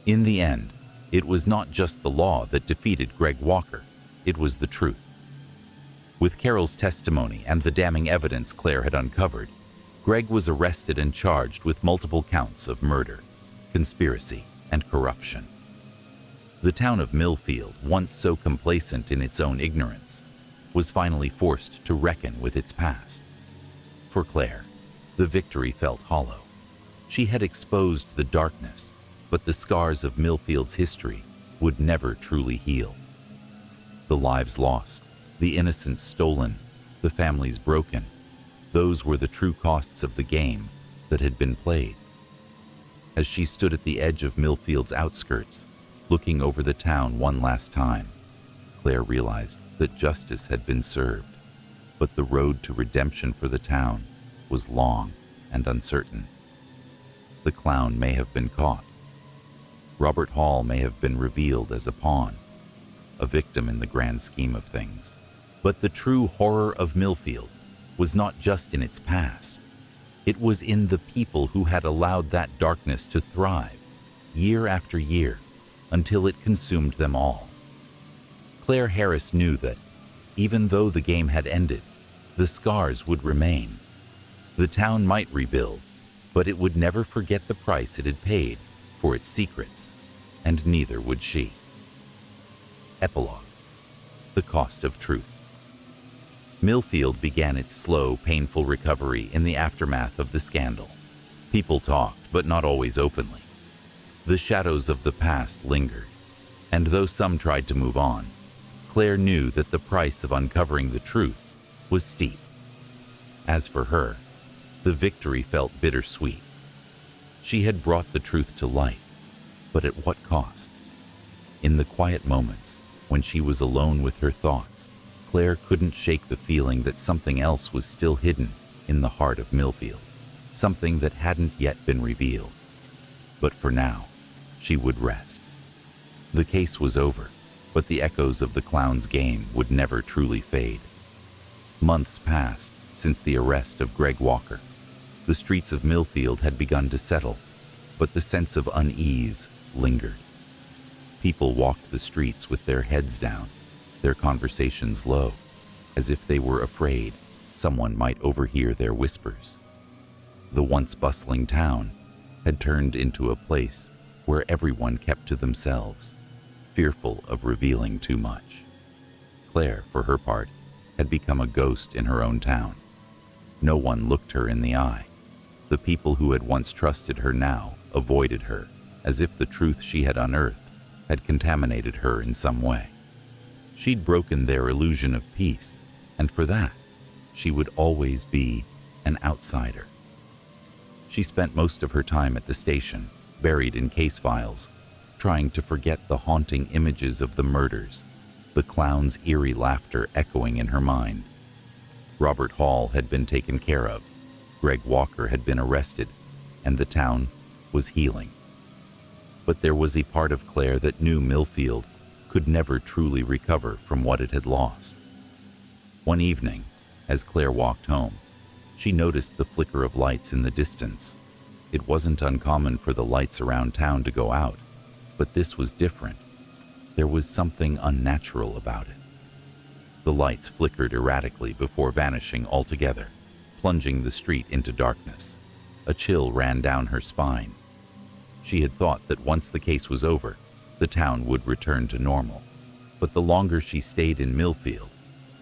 In the end, it was not just the law that defeated Greg Walker, it was the truth. With Carol's testimony and the damning evidence Claire had uncovered, Greg was arrested and charged with multiple counts of murder, conspiracy, and corruption. The town of Millfield, once so complacent in its own ignorance, was finally forced to reckon with its past. For Claire, the victory felt hollow. She had exposed the darkness, but the scars of Millfield's history would never truly heal. The lives lost, the innocence stolen, the families broken, those were the true costs of the game that had been played. As she stood at the edge of Millfield's outskirts, looking over the town one last time, Claire realized that justice had been served, but the road to redemption for the town was long and uncertain. The clown may have been caught. Robert Hall may have been revealed as a pawn, a victim in the grand scheme of things. But the true horror of Millfield was not just in its past. It was in the people who had allowed that darkness to thrive, year after year, until it consumed them all. Claire Harris knew that, even though the game had ended, the scars would remain. The town might rebuild, but it would never forget the price it had paid for its secrets, and neither would she. Epilogue: The Cost of Truth. Millfield began its slow, painful recovery in the aftermath of the scandal. People talked, but not always openly. The shadows of the past lingered, and though some tried to move on, Claire knew that the price of uncovering the truth was steep. As for her, the victory felt bittersweet. She had brought the truth to light, but at what cost? In the quiet moments, when she was alone with her thoughts, Claire couldn't shake the feeling that something else was still hidden in the heart of Millfield, something that hadn't yet been revealed. But for now, she would rest. The case was over, but the echoes of the clown's game would never truly fade. Months passed since the arrest of Greg Walker. The streets of Millfield had begun to settle, but the sense of unease lingered. People walked the streets with their heads down, their conversations low, as if they were afraid someone might overhear their whispers. The once bustling town had turned into a place where everyone kept to themselves, fearful of revealing too much. Claire, for her part, had become a ghost in her own town. No one looked her in the eye. The people who had once trusted her now avoided her, as if the truth she had unearthed had contaminated her in some way. She'd broken their illusion of peace, and for that, she would always be an outsider. She spent most of her time at the station, buried in case files, trying to forget the haunting images of the murders, the clown's eerie laughter echoing in her mind. Robert Hall had been taken care of, Greg Walker had been arrested, and the town was healing. But there was a part of Claire that knew Millfield could never truly recover from what it had lost. One evening, as Claire walked home, she noticed the flicker of lights in the distance. It wasn't uncommon for the lights around town to go out, but this was different. There was something unnatural about it. The lights flickered erratically before vanishing altogether, plunging the street into darkness. A chill ran down her spine. She had thought that once the case was over, the town would return to normal. But the longer she stayed in Millfield,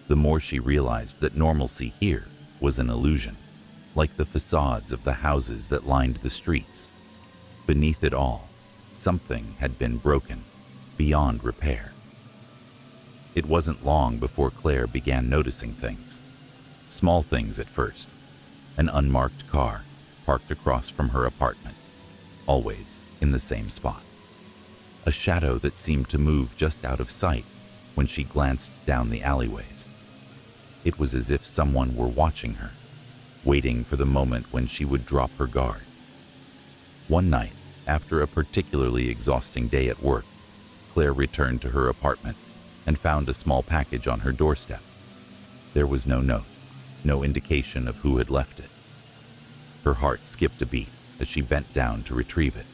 the more she realized that normalcy here was an illusion, like the facades of the houses that lined the streets. Beneath it all, something had been broken, beyond repair. It wasn't long before Claire began noticing things. Small things at first. An unmarked car parked across from her apartment, always in the same spot. A shadow that seemed to move just out of sight when she glanced down the alleyways. It was as if someone were watching her, waiting for the moment when she would drop her guard. One night, after a particularly exhausting day at work, Claire returned to her apartment and found a small package on her doorstep. There was no note, no indication of who had left it. Her heart skipped a beat as she bent down to retrieve it.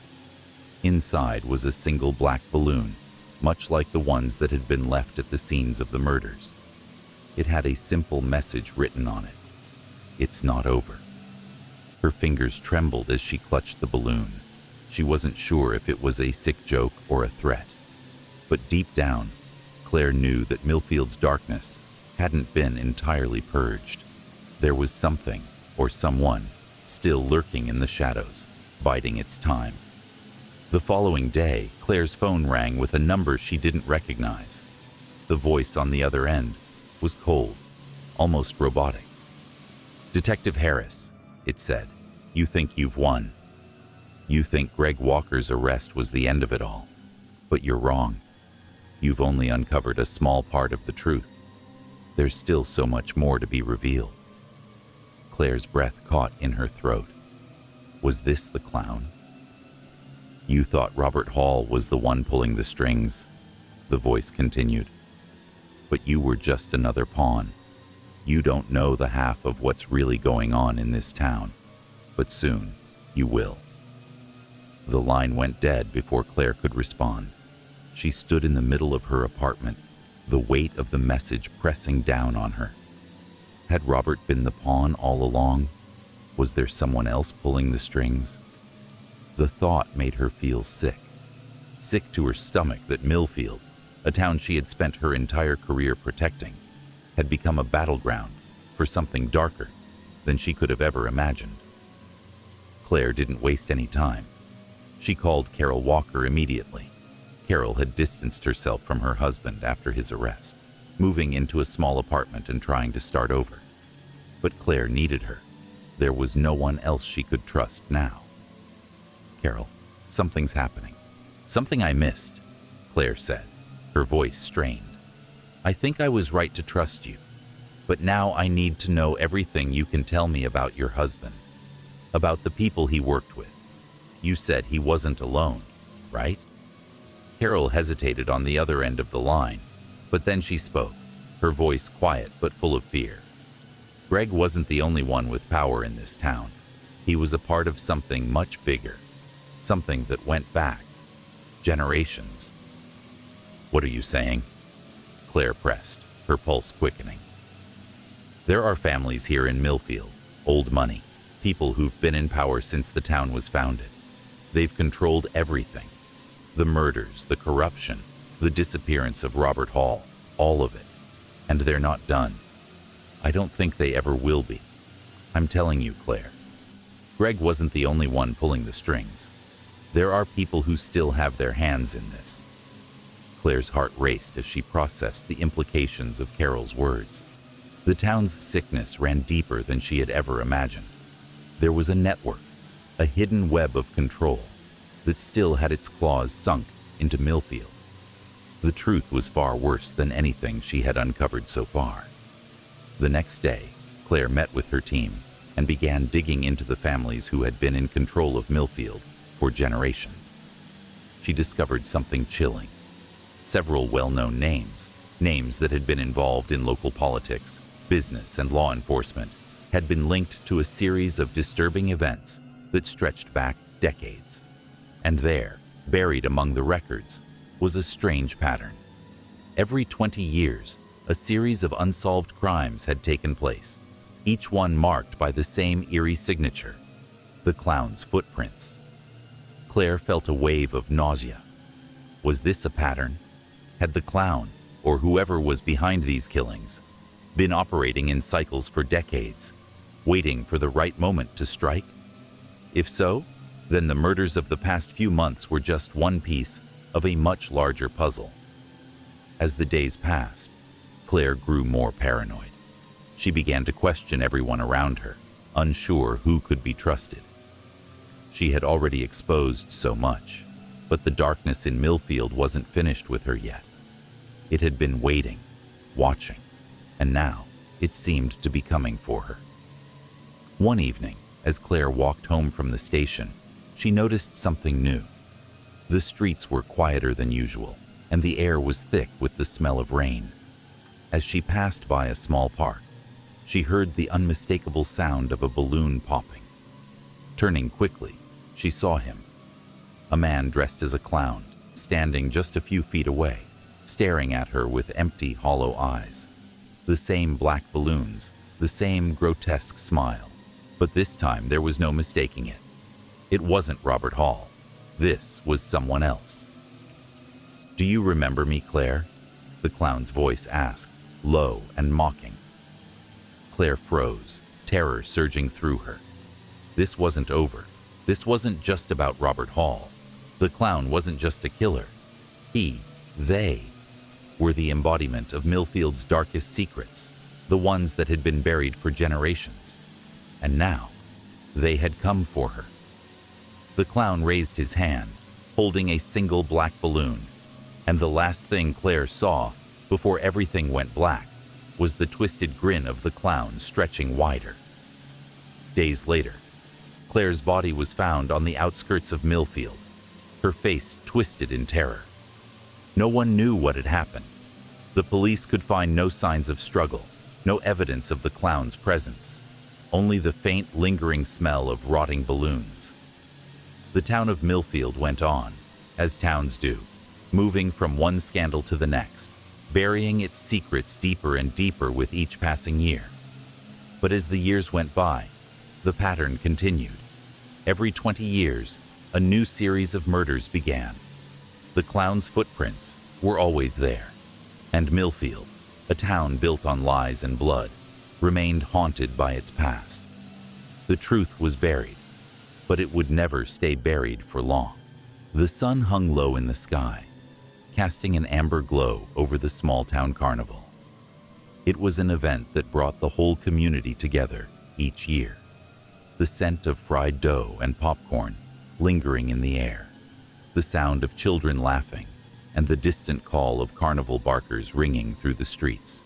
Inside was a single black balloon, much like the ones that had been left at the scenes of the murders. It had a simple message written on it: "It's not over." Her fingers trembled as she clutched the balloon. She wasn't sure if it was a sick joke or a threat. But deep down, Claire knew that Millfield's darkness hadn't been entirely purged. There was something, or someone, still lurking in the shadows, biding its time. The following day, Claire's phone rang with a number she didn't recognize. The voice on the other end was cold, almost robotic. "Detective Harris," it said, "you think you've won. You think Greg Walker's arrest was the end of it all. But you're wrong. You've only uncovered a small part of the truth. There's still so much more to be revealed." Claire's breath caught in her throat. Was this the clown? "You thought Robert Hall was the one pulling the strings," the voice continued. "But you were just another pawn. You don't know the half of what's really going on in this town. But soon, you will." The line went dead before Claire could respond. She stood in the middle of her apartment, the weight of the message pressing down on her. Had Robert been the pawn all along? Was there someone else pulling the strings? The thought made her feel sick. Sick to her stomach that Millfield, a town she had spent her entire career protecting, had become a battleground for something darker than she could have ever imagined. Claire didn't waste any time. She called Carol Walker immediately. Carol had distanced herself from her husband after his arrest, moving into a small apartment and trying to start over. But Claire needed her. There was no one else she could trust now. "Carol, something's happening. Something I missed," Claire said, her voice strained. "I think I was right to trust you, but now I need to know everything you can tell me about your husband, about the people he worked with. You said he wasn't alone, right?" Carol hesitated on the other end of the line, but then she spoke, her voice quiet but full of fear. "Greg wasn't the only one with power in this town. He was a part of something much bigger, something that went back generations." "What are you saying?" Claire pressed, her pulse quickening. "There are families here in Millfield, old money, people who've been in power since the town was founded. They've controlled everything. The murders, the corruption, the disappearance of Robert Hall, all of it. And they're not done. I don't think they ever will be. I'm telling you, Claire. Greg wasn't the only one pulling the strings. There are people who still have their hands in this." Claire's heart raced as she processed the implications of Carol's words. The town's sickness ran deeper than she had ever imagined. There was a network, a hidden web of control, that still had its claws sunk into Millfield. The truth was far worse than anything she had uncovered so far. The next day, Claire met with her team and began digging into the families who had been in control of Millfield for generations. She discovered something chilling. Several well-known names, names that had been involved in local politics, business, and law enforcement, had been linked to a series of disturbing events that stretched back decades. And there, buried among the records, was a strange pattern. Every 20 years, a series of unsolved crimes had taken place, each one marked by the same eerie signature, the clown's footprints. Claire felt a wave of nausea. Was this a pattern? Had the clown, or whoever was behind these killings, been operating in cycles for decades, waiting for the right moment to strike? If so, then the murders of the past few months were just one piece of a much larger puzzle. As the days passed, Claire grew more paranoid. She began to question everyone around her, unsure who could be trusted. She had already exposed so much, but the darkness in Millfield wasn't finished with her yet. It had been waiting, watching, and now it seemed to be coming for her. One evening, as Claire walked home from the station, she noticed something new. The streets were quieter than usual, and the air was thick with the smell of rain. As she passed by a small park, she heard the unmistakable sound of a balloon popping. Turning quickly, she saw him. A man dressed as a clown, standing just a few feet away, staring at her with empty, hollow eyes. The same black balloons, the same grotesque smile. But this time there was no mistaking it. It wasn't Robert Hall. This was someone else. "Do you remember me, Claire?" the clown's voice asked, low and mocking. Claire froze, terror surging through her. This wasn't over. This wasn't just about Robert Hall. The clown wasn't just a killer. They were the embodiment of Millfield's darkest secrets, the ones that had been buried for generations. And now, they had come for her. The clown raised his hand, holding a single black balloon, and the last thing Claire saw, before everything went black, was the twisted grin of the clown stretching wider. Days later, Claire's body was found on the outskirts of Millfield, her face twisted in terror. No one knew what had happened. The police could find no signs of struggle, no evidence of the clown's presence, only the faint, lingering smell of rotting balloons. The town of Millfield went on, as towns do, moving from one scandal to the next, burying its secrets deeper and deeper with each passing year. But as the years went by, the pattern continued. Every 20 years, a new series of murders began. The clown's footprints were always there, and Millfield, a town built on lies and blood, remained haunted by its past. The truth was buried, but it would never stay buried for long. The sun hung low in the sky, casting an amber glow over the small-town carnival. It was an event that brought the whole community together each year. The scent of fried dough and popcorn lingering in the air, the sound of children laughing, and the distant call of carnival barkers ringing through the streets.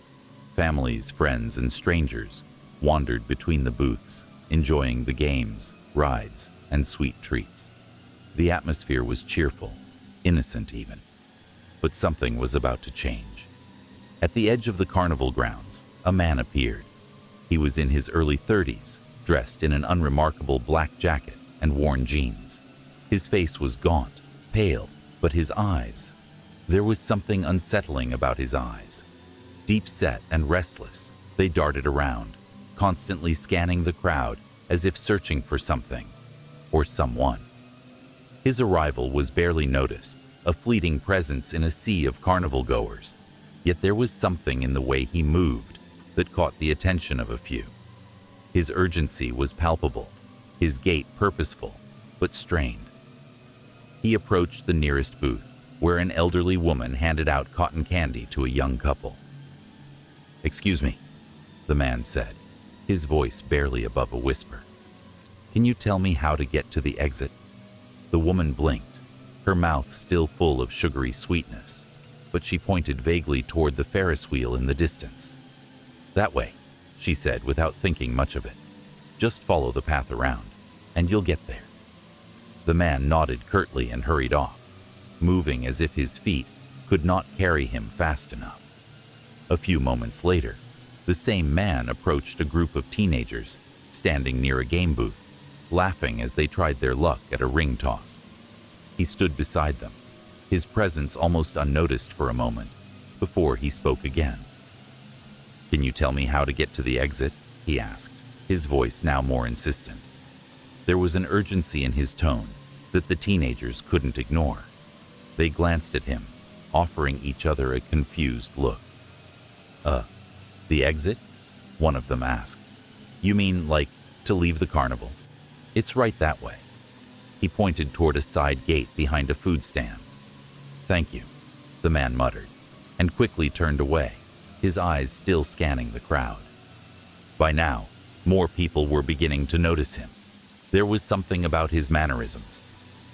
Families, friends, and strangers wandered between the booths, enjoying the games, rides, and sweet treats. The atmosphere was cheerful, innocent even. But something was about to change. At the edge of the carnival grounds, a man appeared. He was in his early 30s, dressed in an unremarkable black jacket and worn jeans. His face was gaunt, pale, but his eyes— there was something unsettling about his eyes. Deep-set and restless, they darted around, constantly scanning the crowd as if searching for something or someone. His arrival was barely noticed, a fleeting presence in a sea of carnival goers. Yet there was something in the way he moved that caught the attention of a few. His urgency was palpable, his gait purposeful, but strained. He approached the nearest booth, where an elderly woman handed out cotton candy to a young couple. "Excuse me," the man said, his voice barely above a whisper. "Can you tell me how to get to the exit?" The woman blinked, her mouth still full of sugary sweetness, but she pointed vaguely toward the Ferris wheel in the distance. "That way," she said without thinking much of it. "Just follow the path around, and you'll get there." The man nodded curtly and hurried off, moving as if his feet could not carry him fast enough. A few moments later, the same man approached a group of teenagers standing near a game booth, laughing as they tried their luck at a ring toss. He stood beside them, his presence almost unnoticed for a moment, before he spoke again. "Can you tell me how to get to the exit?" he asked, his voice now more insistent. There was an urgency in his tone that the teenagers couldn't ignore. They glanced at him, offering each other a confused look. The exit?" one of them asked. "You mean, like, to leave the carnival? It's right that way." He pointed toward a side gate behind a food stand. "Thank you," the man muttered, and quickly turned away, his eyes still scanning the crowd. By now, more people were beginning to notice him. There was something about his mannerisms,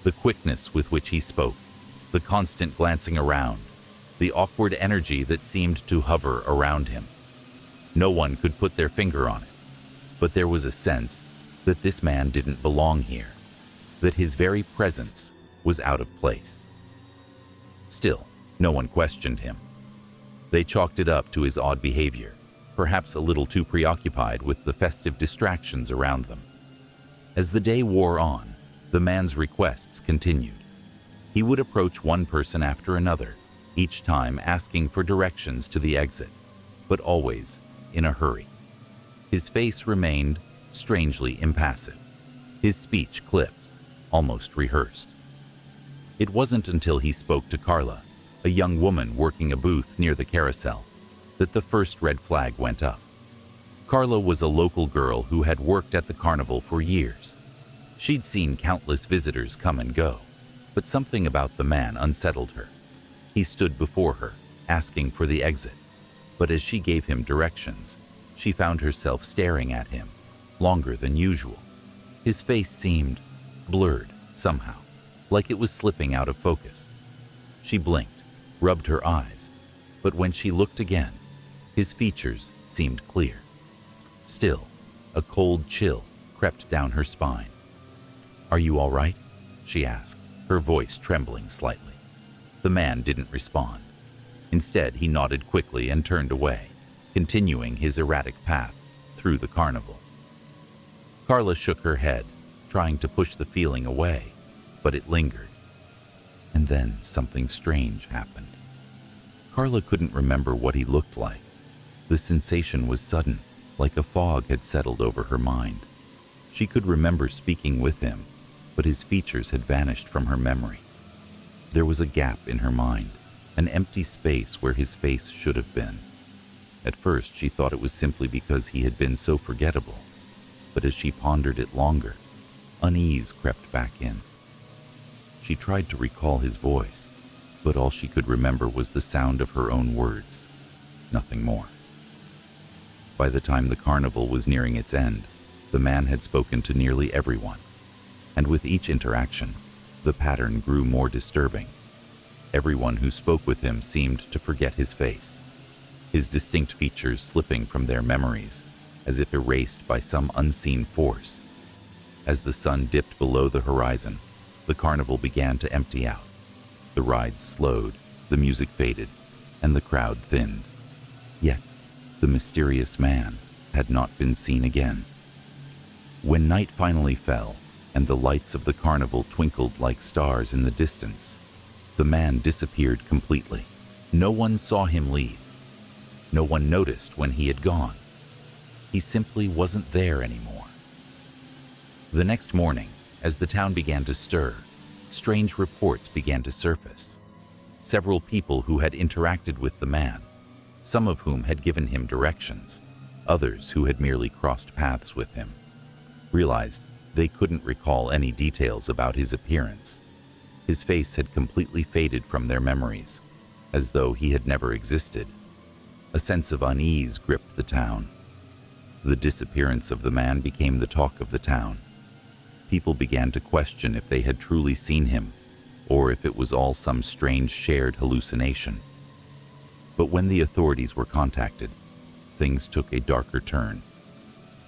the quickness with which he spoke, the constant glancing around, the awkward energy that seemed to hover around him. No one could put their finger on it, but there was a sense that this man didn't belong here, that his very presence was out of place. Still, no one questioned him. They chalked it up to his odd behavior, perhaps a little too preoccupied with the festive distractions around them. As the day wore on, the man's requests continued. He would approach one person after another, each time asking for directions to the exit, but always in a hurry. His face remained strangely impassive. His speech clipped, almost rehearsed. It wasn't until he spoke to Carla, a young woman working a booth near the carousel, that the first red flag went up. Carla was a local girl who had worked at the carnival for years. She'd seen countless visitors come and go, but something about the man unsettled her. He stood before her, asking for the exit, but as she gave him directions, she found herself staring at him, longer than usual. His face seemed blurred somehow, like it was slipping out of focus. She blinked, rubbed her eyes, but when she looked again, his features seemed clear. Still, a cold chill crept down her spine. "Are you all right?" she asked, her voice trembling slightly. The man didn't respond. Instead, he nodded quickly and turned away, continuing his erratic path through the carnival. Carla shook her head, trying to push the feeling away, but it lingered. And then something strange happened. Carla couldn't remember what he looked like. The sensation was sudden, like a fog had settled over her mind. She could remember speaking with him, but his features had vanished from her memory. There was a gap in her mind, an empty space where his face should have been. At first, she thought it was simply because he had been so forgettable, but as she pondered it longer, unease crept back in. She tried to recall his voice, but all she could remember was the sound of her own words, nothing more. By the time the carnival was nearing its end, the man had spoken to nearly everyone, and with each interaction, the pattern grew more disturbing. Everyone who spoke with him seemed to forget his face, his distinct features slipping from their memories, as if erased by some unseen force. As the sun dipped below the horizon, the carnival began to empty out. The rides slowed, the music faded, and the crowd thinned. Yet, the mysterious man had not been seen again. When night finally fell, and the lights of the carnival twinkled like stars in the distance, the man disappeared completely. No one saw him leave. No one noticed when he had gone. He simply wasn't there anymore. The next morning, as the town began to stir, strange reports began to surface. Several people who had interacted with the man, some of whom had given him directions, others who had merely crossed paths with him, realized they couldn't recall any details about his appearance. His face had completely faded from their memories, as though he had never existed. A sense of unease gripped the town. The disappearance of the man became the talk of the town. People began to question if they had truly seen him, or if it was all some strange shared hallucination. But when the authorities were contacted, things took a darker turn.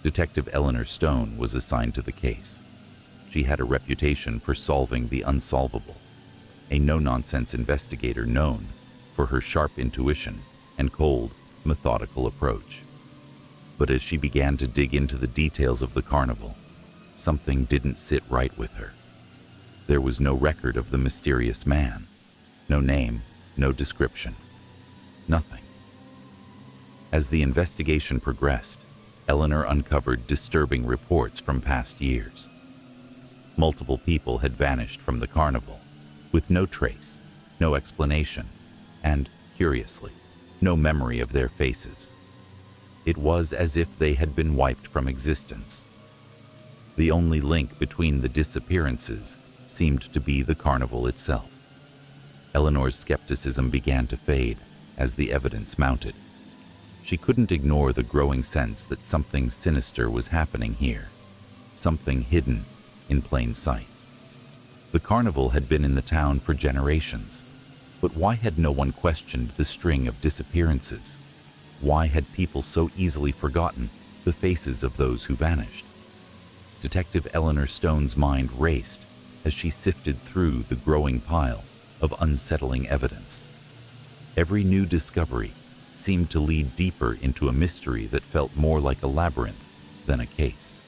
Detective Eleanor Stone was assigned to the case. She had a reputation for solving the unsolvable, a no-nonsense investigator known for her sharp intuition and cold, methodical approach. But as she began to dig into the details of the carnival, something didn't sit right with her. There was no record of the mysterious man, no name, no description, nothing. As the investigation progressed, Eleanor uncovered disturbing reports from past years. Multiple people had vanished from the carnival, with no trace, no explanation, and, curiously, no memory of their faces. It was as if they had been wiped from existence. The only link between the disappearances seemed to be the carnival itself. Eleanor's skepticism began to fade as the evidence mounted. She couldn't ignore the growing sense that something sinister was happening here, something hidden in plain sight. The carnival had been in the town for generations, but why had no one questioned the string of disappearances? Why had people so easily forgotten the faces of those who vanished? Detective Eleanor Stone's mind raced as she sifted through the growing pile of unsettling evidence. Every new discovery seemed to lead deeper into a mystery that felt more like a labyrinth than a case.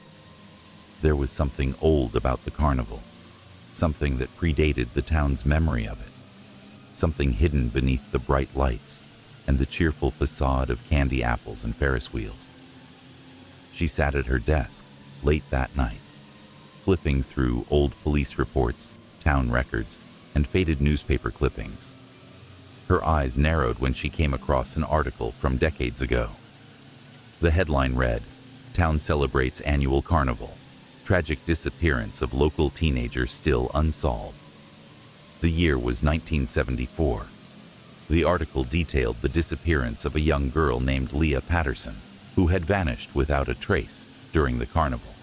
There was something old about the carnival, something that predated the town's memory of it, something hidden beneath the bright lights and the cheerful facade of candy apples and Ferris wheels. She sat at her desk, late that night, flipping through old police reports, town records, and faded newspaper clippings. Her eyes narrowed when she came across an article from decades ago. The headline read, "Town celebrates annual carnival. Tragic disappearance of local teenager still unsolved." The year was 1974. The article detailed the disappearance of a young girl named Leah Patterson, who had vanished without a trace during the carnival.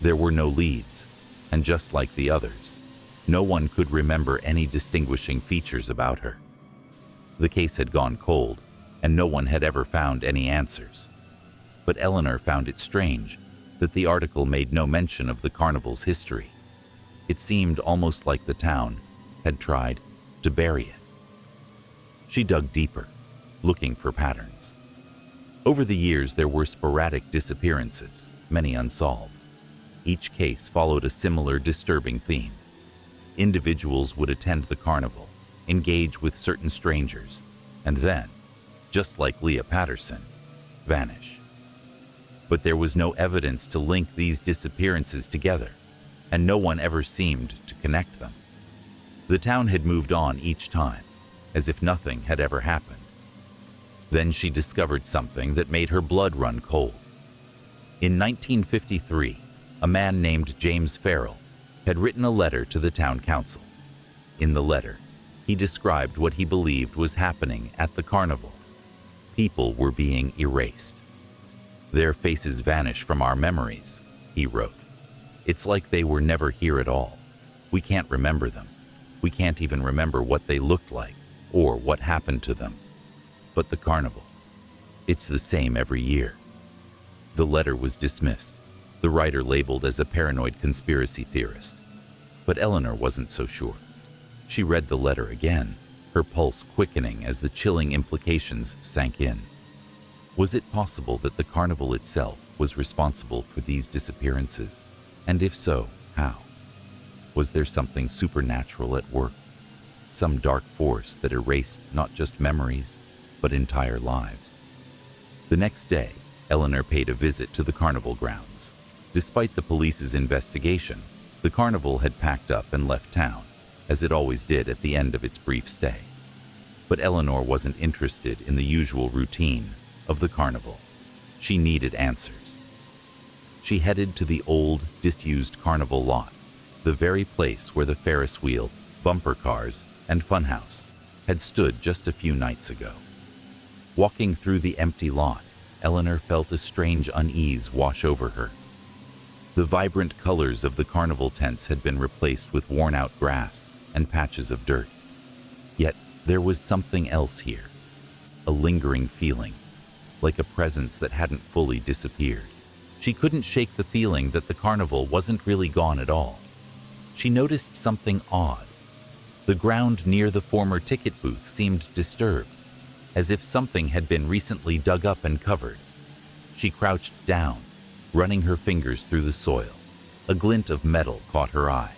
There were no leads, and just like the others, no one could remember any distinguishing features about her. The case had gone cold, and no one had ever found any answers. But Eleanor found it strange that the article made no mention of the carnival's history. It seemed almost like the town had tried to bury it. She dug deeper, looking for patterns. Over the years, there were sporadic disappearances, many unsolved. Each case followed a similar disturbing theme. Individuals would attend the carnival, engage with certain strangers, and then, just like Leah Patterson, vanish. But there was no evidence to link these disappearances together, and no one ever seemed to connect them. The town had moved on each time, as if nothing had ever happened. Then she discovered something that made her blood run cold. In 1953, a man named James Farrell had written a letter to the town council. In the letter, he described what he believed was happening at the carnival. People were being erased. "Their faces vanish from our memories," he wrote. "It's like they were never here at all. We can't remember them. We can't even remember what they looked like or what happened to them. But the carnival, it's the same every year." The letter was dismissed, the writer labeled as a paranoid conspiracy theorist. But Eleanor wasn't so sure. She read the letter again, her pulse quickening as the chilling implications sank in. Was it possible that the carnival itself was responsible for these disappearances? And if so, how? Was there something supernatural at work? Some dark force that erased not just memories, but entire lives? The next day, Eleanor paid a visit to the carnival grounds. Despite the police's investigation, the carnival had packed up and left town, as it always did at the end of its brief stay. But Eleanor wasn't interested in the usual routine of the carnival. She needed answers. She headed to the old, disused carnival lot, the very place where the Ferris wheel, bumper cars, and funhouse had stood just a few nights ago. Walking through the empty lot, Eleanor felt a strange unease wash over her. The vibrant colors of the carnival tents had been replaced with worn-out grass and patches of dirt. Yet there was something else here, a lingering feeling, like a presence that hadn't fully disappeared. She couldn't shake the feeling that the carnival wasn't really gone at all. She noticed something odd. The ground near the former ticket booth seemed disturbed, as if something had been recently dug up and covered. She crouched down, running her fingers through the soil. A glint of metal caught her eye.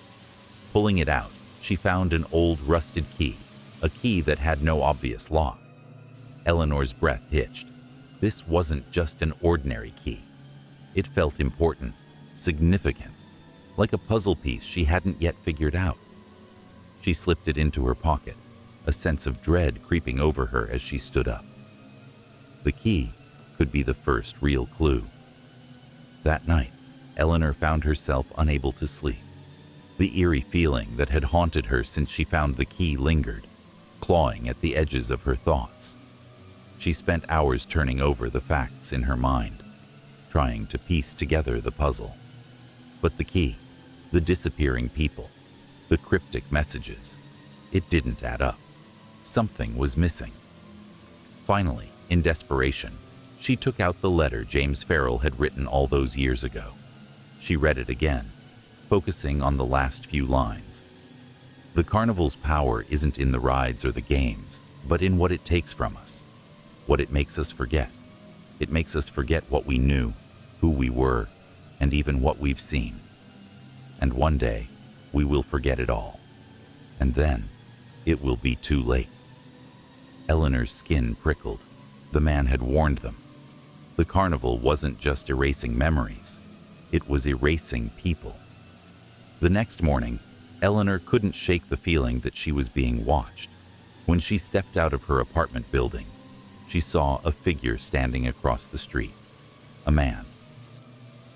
Pulling it out, she found an old rusted key, a key that had no obvious lock. Eleanor's breath hitched. This wasn't just an ordinary key. It felt important, significant, like a puzzle piece she hadn't yet figured out. She slipped it into her pocket, a sense of dread creeping over her as she stood up. The key could be the first real clue. That night, Eleanor found herself unable to sleep. The eerie feeling that had haunted her since she found the key lingered, clawing at the edges of her thoughts. She spent hours turning over the facts in her mind, trying to piece together the puzzle. But the key, the disappearing people, the cryptic messages, it didn't add up. Something was missing. Finally, in desperation, she took out the letter James Farrell had written all those years ago. She read it again, focusing on the last few lines. "The carnival's power isn't in the rides or the games, but in what it takes from us, what it makes us forget. It makes us forget what we knew, who we were, and even what we've seen. And one day, we will forget it all. And then, it will be too late." Eleanor's skin prickled. The man had warned them. The carnival wasn't just erasing memories. It was erasing people. The next morning, Eleanor couldn't shake the feeling that she was being watched. When she stepped out of her apartment building, she saw a figure standing across the street. A man.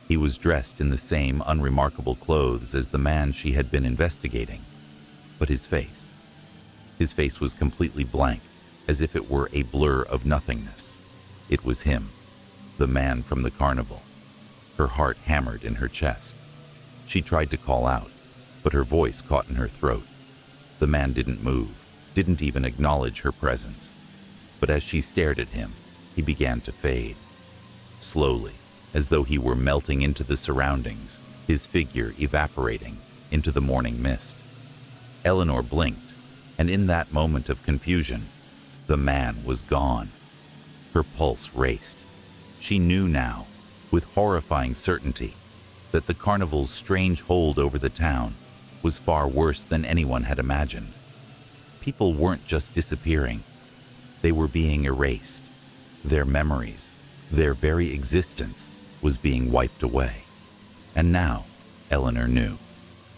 He was dressed in the same unremarkable clothes as the man she had been investigating. But his face was completely blank, as if it were a blur of nothingness. It was him, the man from the carnival. Her heart hammered in her chest. She tried to call out, but her voice caught in her throat. The man didn't move, didn't even acknowledge her presence. But as she stared at him, he began to fade. Slowly, as though he were melting into the surroundings, his figure evaporating into the morning mist. Eleanor blinked, and in that moment of confusion, the man was gone. Her pulse raced. She knew now, with horrifying certainty, that the carnival's strange hold over the town was far worse than anyone had imagined. People weren't just disappearing. They were being erased. Their memories, their very existence, was being wiped away. And now, Eleanor knew.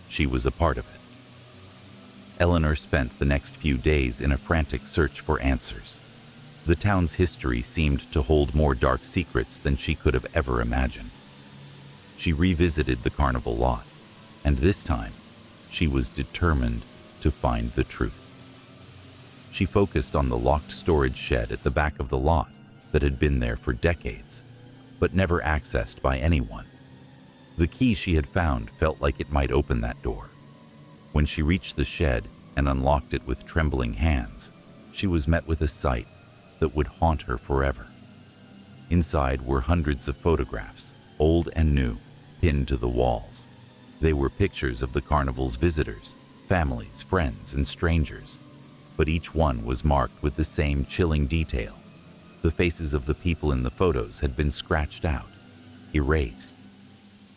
She was a part of it. Eleanor spent the next few days in a frantic search for answers. The town's history seemed to hold more dark secrets than she could have ever imagined. She revisited the carnival lot, and this time, she was determined to find the truth. She focused on the locked storage shed at the back of the lot that had been there for decades, but never accessed by anyone. The key she had found felt like it might open that door. When she reached the shed and unlocked it with trembling hands, she was met with a sight that would haunt her forever. Inside were hundreds of photographs, old and new, pinned to the walls. They were pictures of the carnival's visitors, families, friends, and strangers. But each one was marked with the same chilling detail. The faces of the people in the photos had been scratched out, erased.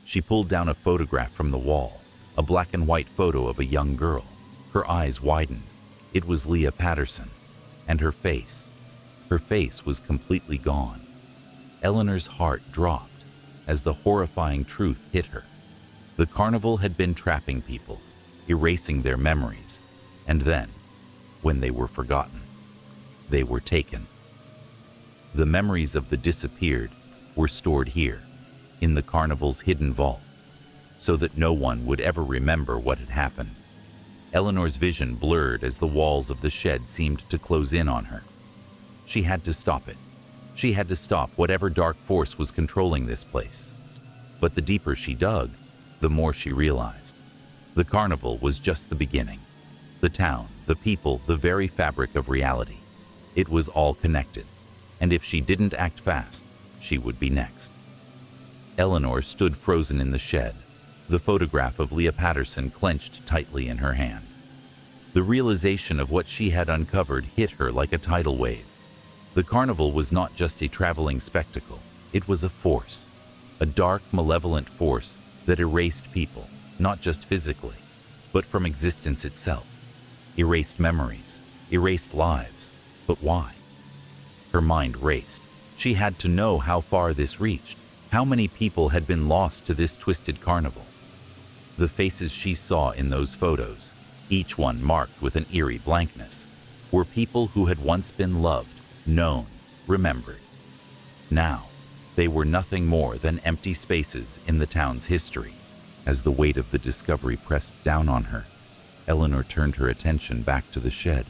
She pulled down a photograph from the wall, a black and white photo of a young girl. Her eyes widened. It was Leah Patterson, and her face was completely gone. Eleanor's heart dropped as the horrifying truth hit her. The carnival had been trapping people, erasing their memories, and then, when they were forgotten, they were taken. The memories of the disappeared were stored here, in the carnival's hidden vault, so that no one would ever remember what had happened. Eleanor's vision blurred as the walls of the shed seemed to close in on her. She had to stop it. She had to stop whatever dark force was controlling this place. But the deeper she dug, the more she realized. The carnival was just the beginning. The town, the people, the very fabric of reality. It was all connected, and if she didn't act fast, she would be next. Eleanor stood frozen in the shed, the photograph of Leah Patterson clenched tightly in her hand. The realization of what she had uncovered hit her like a tidal wave. The carnival was not just a traveling spectacle. It was a force, a dark, malevolent force that erased people, not just physically, but from existence itself. Erased memories, erased lives. But why? Her mind raced. She had to know how far this reached, how many people had been lost to this twisted carnival. The faces she saw in those photos, each one marked with an eerie blankness, were people who had once been loved, known, remembered. Now, they were nothing more than empty spaces in the town's history. As the weight of the discovery pressed down on her, Eleanor turned her attention back to the shed.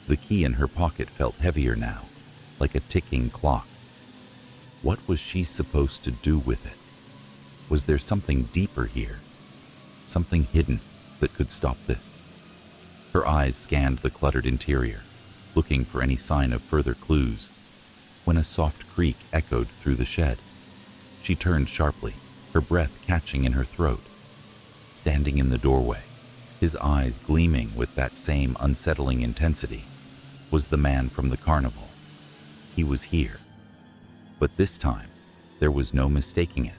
The key in her pocket felt heavier now, like a ticking clock. What was she supposed to do with it? Was there something deeper here? Something hidden that could stop this? Her eyes scanned the cluttered interior, looking for any sign of further clues, when a soft creak echoed through the shed. She turned sharply, her breath catching in her throat. Standing in the doorway, his eyes gleaming with that same unsettling intensity, was the man from the carnival. He was here. But this time, there was no mistaking it.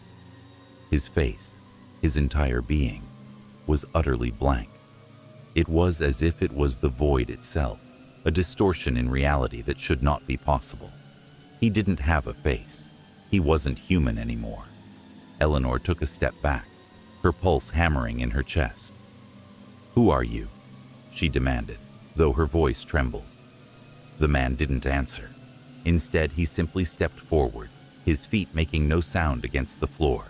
His face, his entire being, was utterly blank. It was as if it was the void itself, a distortion in reality that should not be possible. He didn't have a face. He wasn't human anymore. Eleanor took a step back, her pulse hammering in her chest. "Who are you?" she demanded, though her voice trembled. The man didn't answer. Instead, he simply stepped forward, his feet making no sound against the floor.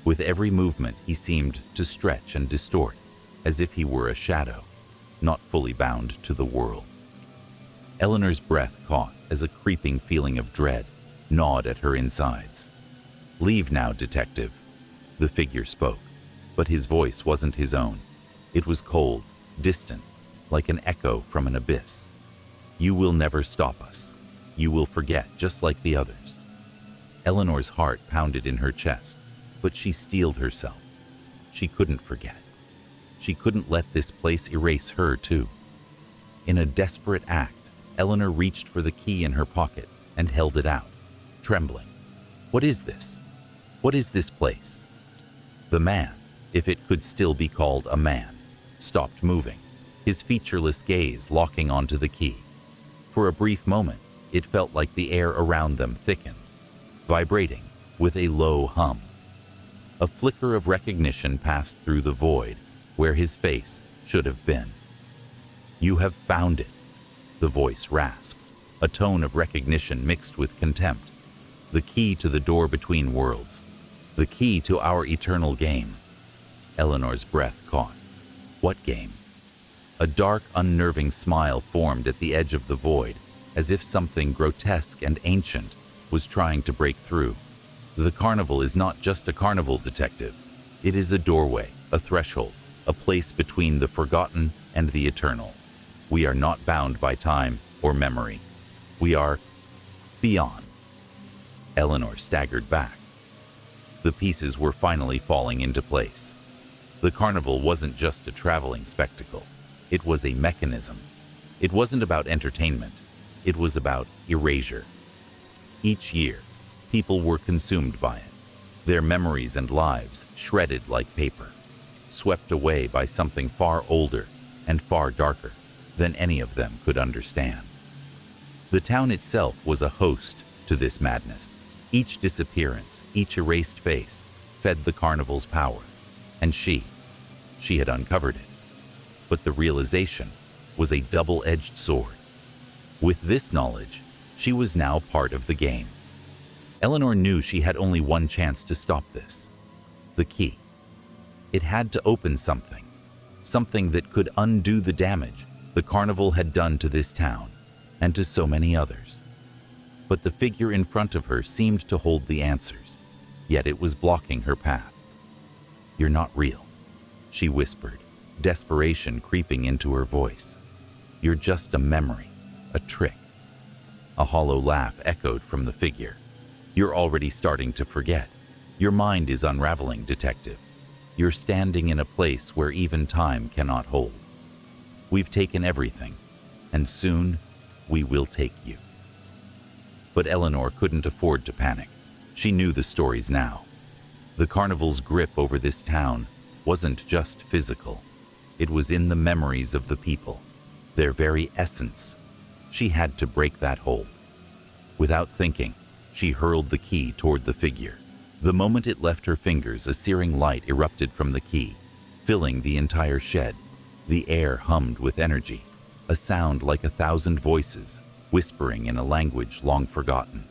With every movement, he seemed to stretch and distort, as if he were a shadow, not fully bound to the world. Eleanor's breath caught as a creeping feeling of dread gnawed at her insides. "Leave now, detective," the figure spoke, but his voice wasn't his own. It was cold, distant, like an echo from an abyss. "You will never stop us. You will forget just like the others." Eleanor's heart pounded in her chest, but she steeled herself. She couldn't forget. She couldn't let this place erase her too. In a desperate act, Eleanor reached for the key in her pocket and held it out, trembling. "What is this? What is this place?" The man, if it could still be called a man, stopped moving, his featureless gaze locking onto the key. For a brief moment, it felt like the air around them thickened, vibrating with a low hum. A flicker of recognition passed through the void where his face should have been. "You have found it," the voice rasped, a tone of recognition mixed with contempt. "The key to the door between worlds. The key to our eternal game." Eleanor's breath caught. What game? A dark, unnerving smile formed at the edge of the void, as if something grotesque and ancient was trying to break through. "The carnival is not just a carnival, detective. It is a doorway, a threshold, a place between the forgotten and the eternal. We are not bound by time or memory. We are beyond." Eleanor staggered back. The pieces were finally falling into place. The carnival wasn't just a traveling spectacle. It was a mechanism. It wasn't about entertainment. It was about erasure. Each year, people were consumed by it, their memories and lives shredded like paper, swept away by something far older and far darker than any of them could understand. The town itself was a host to this madness. Each disappearance, each erased face, fed the carnival's power, and she had uncovered it. But the realization was a double-edged sword. With this knowledge, she was now part of the game. Eleanor knew she had only one chance to stop this: the key. It had to open something that could undo the damage the carnival had done to this town and to so many others. But the figure in front of her seemed to hold the answers, yet it was blocking her path. "You're not real," she whispered, desperation creeping into her voice. "You're just a memory, a trick." A hollow laugh echoed from the figure. "You're already starting to forget. Your mind is unraveling, detective. You're standing in a place where even time cannot hold. We've taken everything, and soon we will take you." But Eleanor couldn't afford to panic. She knew the stories now. The carnival's grip over this town wasn't just physical. It was in the memories of the people, their very essence. She had to break that hold. Without thinking, she hurled the key toward the figure. The moment it left her fingers, a searing light erupted from the key, filling the entire shed. The air hummed with energy, a sound like 1,000 voices, whispering in a language long forgotten.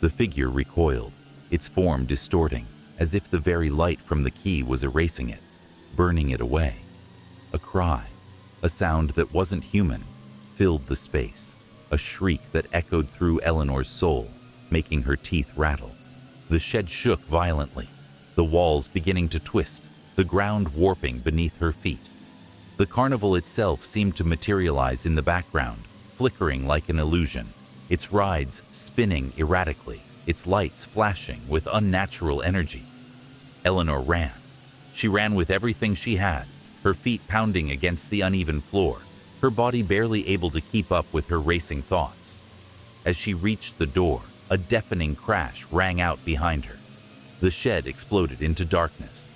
The figure recoiled, its form distorting, as if the very light from the key was erasing it, burning it away. A cry, a sound that wasn't human, filled the space, a shriek that echoed through Eleanor's soul, making her teeth rattle. The shed shook violently, the walls beginning to twist, the ground warping beneath her feet. The carnival itself seemed to materialize in the background, flickering like an illusion, its rides spinning erratically, its lights flashing with unnatural energy. Eleanor ran. She ran with everything she had, her feet pounding against the uneven floor, her body barely able to keep up with her racing thoughts. As she reached the door, a deafening crash rang out behind her. The shed exploded into darkness.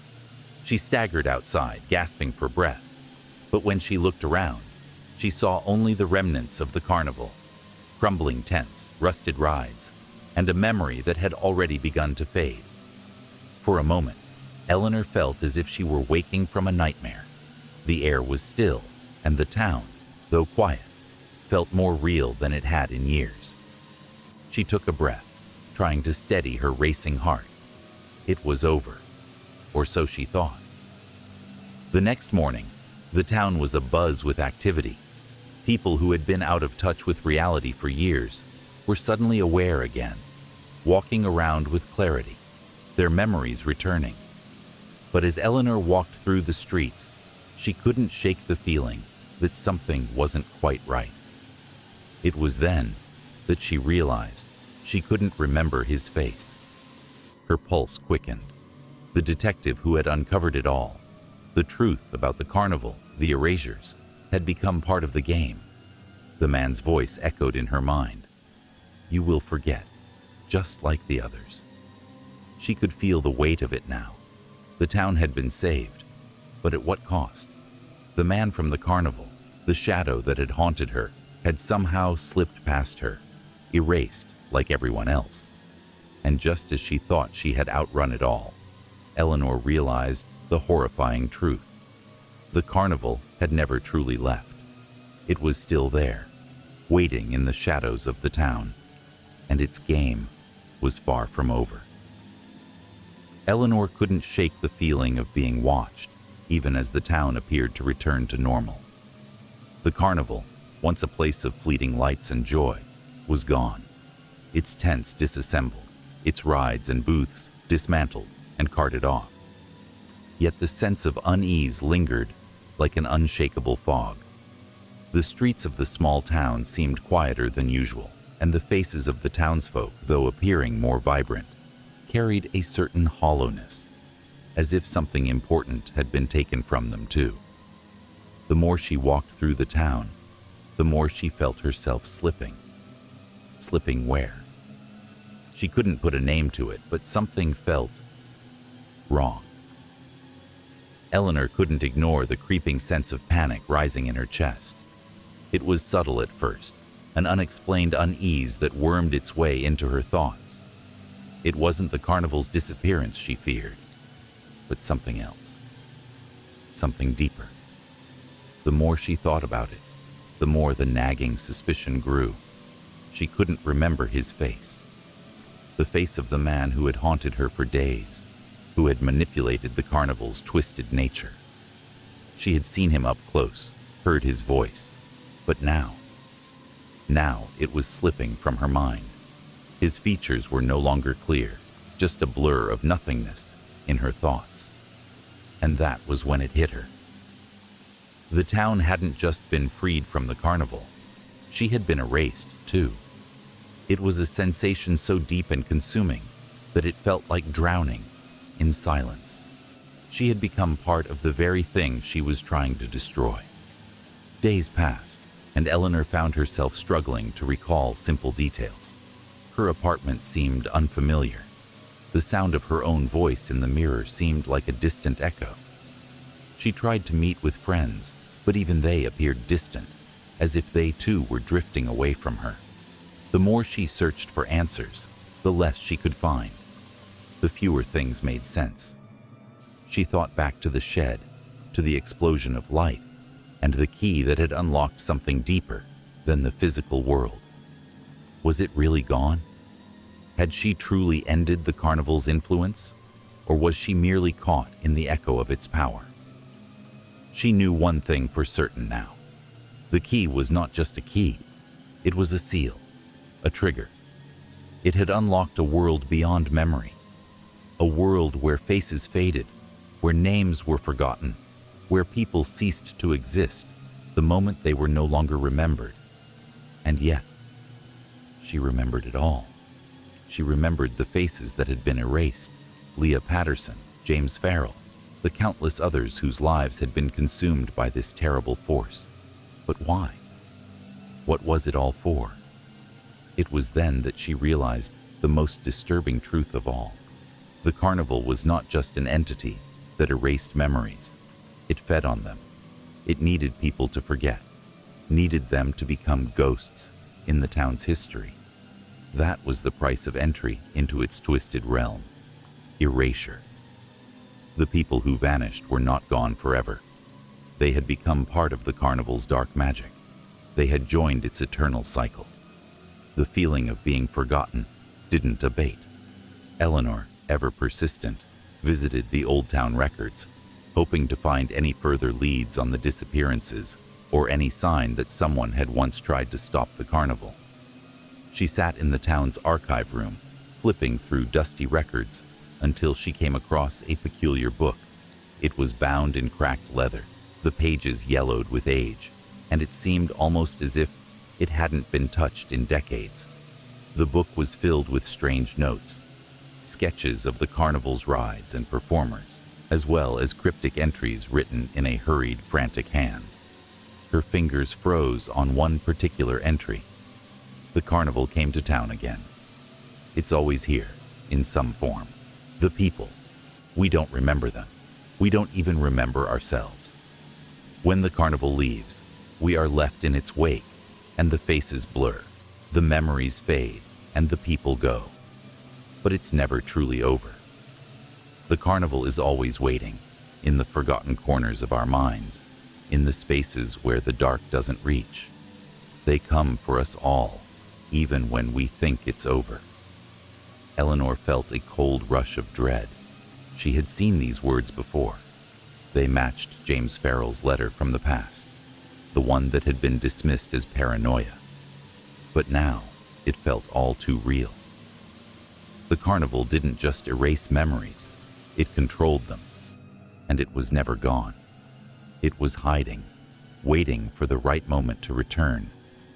She staggered outside, gasping for breath. But when she looked around, she saw only the remnants of the carnival, crumbling tents, rusted rides, and a memory that had already begun to fade. For a moment, Eleanor felt as if she were waking from a nightmare. The air was still, and the town, though quiet, felt more real than it had in years. She took a breath, trying to steady her racing heart. It was over, or so she thought. The next morning, the town was abuzz with activity. People who had been out of touch with reality for years were suddenly aware again, walking around with clarity, their memories returning. But as Eleanor walked through the streets, she couldn't shake the feeling that something wasn't quite right. It was then that she realized she couldn't remember his face. Her pulse quickened. The detective who had uncovered it all, the truth about the carnival, the erasures, had become part of the game. The man's voice echoed in her mind. "You will forget, just like the others." She could feel the weight of it now. The town had been saved, but at what cost? The man from the carnival, the shadow that had haunted her, had somehow slipped past her, erased like everyone else. And just as she thought she had outrun it all, Eleanor realized the horrifying truth. The carnival had never truly left. It was still there, waiting in the shadows of the town, and its game was far from over. Eleanor couldn't shake the feeling of being watched, even as the town appeared to return to normal. The carnival, once a place of fleeting lights and joy, was gone. Its tents disassembled, its rides and booths dismantled and carted off. Yet the sense of unease lingered like an unshakable fog. The streets of the small town seemed quieter than usual, and the faces of the townsfolk, though appearing more vibrant, carried a certain hollowness, as if something important had been taken from them too. The more she walked through the town, the more she felt herself slipping. Slipping where? She couldn't put a name to it, but something felt wrong. Eleanor couldn't ignore the creeping sense of panic rising in her chest. It was subtle at first, an unexplained unease that wormed its way into her thoughts. It wasn't the carnival's disappearance she feared, but something else. Something deeper. The more she thought about it, the more the nagging suspicion grew. She couldn't remember his face. The face of the man who had haunted her for days, who had manipulated the carnival's twisted nature. She had seen him up close, heard his voice, but now it was slipping from her mind. His features were no longer clear, just a blur of nothingness in her thoughts. And that was when it hit her. The town hadn't just been freed from the carnival. She had been erased, too. It was a sensation so deep and consuming that it felt like drowning in silence. She had become part of the very thing she was trying to destroy. Days passed, and Eleanor found herself struggling to recall simple details. Her apartment seemed unfamiliar. The sound of her own voice in the mirror seemed like a distant echo. She tried to meet with friends, but even they appeared distant, as if they too were drifting away from her. The more she searched for answers, the less she could find. The fewer things made sense. She thought back to the shed, to the explosion of light, and the key that had unlocked something deeper than the physical world. Was it really gone? Had she truly ended the carnival's influence, or was she merely caught in the echo of its power? She knew one thing for certain now. The key was not just a key. It was a seal, a trigger. It had unlocked a world beyond memory, a world where faces faded, where names were forgotten, where people ceased to exist the moment they were no longer remembered. And yet, she remembered it all. She remembered the faces that had been erased, Leah Patterson, James Farrell, the countless others whose lives had been consumed by this terrible force. But why? What was it all for? It was then that she realized the most disturbing truth of all. The carnival was not just an entity that erased memories. It fed on them. It needed people to forget, needed them to become ghosts in the town's history. That was the price of entry into its twisted realm. Erasure. The people who vanished were not gone forever. They had become part of the carnival's dark magic. They had joined its eternal cycle. The feeling of being forgotten didn't abate. Eleanor, ever persistent, visited the Old Town records, hoping to find any further leads on the disappearances or any sign that someone had once tried to stop the carnival. She sat in the town's archive room, flipping through dusty records until she came across a peculiar book. It was bound in cracked leather, the pages yellowed with age, and it seemed almost as if it hadn't been touched in decades. The book was filled with strange notes, sketches of the carnival's rides and performers, as well as cryptic entries written in a hurried, frantic hand. Her fingers froze on one particular entry. The carnival came to town again. It's always here, in some form. The people. We don't remember them. We don't even remember ourselves. When the carnival leaves, we are left in its wake, and the faces blur, the memories fade, and the people go. But it's never truly over. The carnival is always waiting, in the forgotten corners of our minds, in the spaces where the dark doesn't reach. They come for us all, even when we think it's over. Eleanor felt a cold rush of dread. She had seen these words before. They matched James Farrell's letter from the past, the one that had been dismissed as paranoia. But now, it felt all too real. The carnival didn't just erase memories, it controlled them. And it was never gone. It was hiding, waiting for the right moment to return,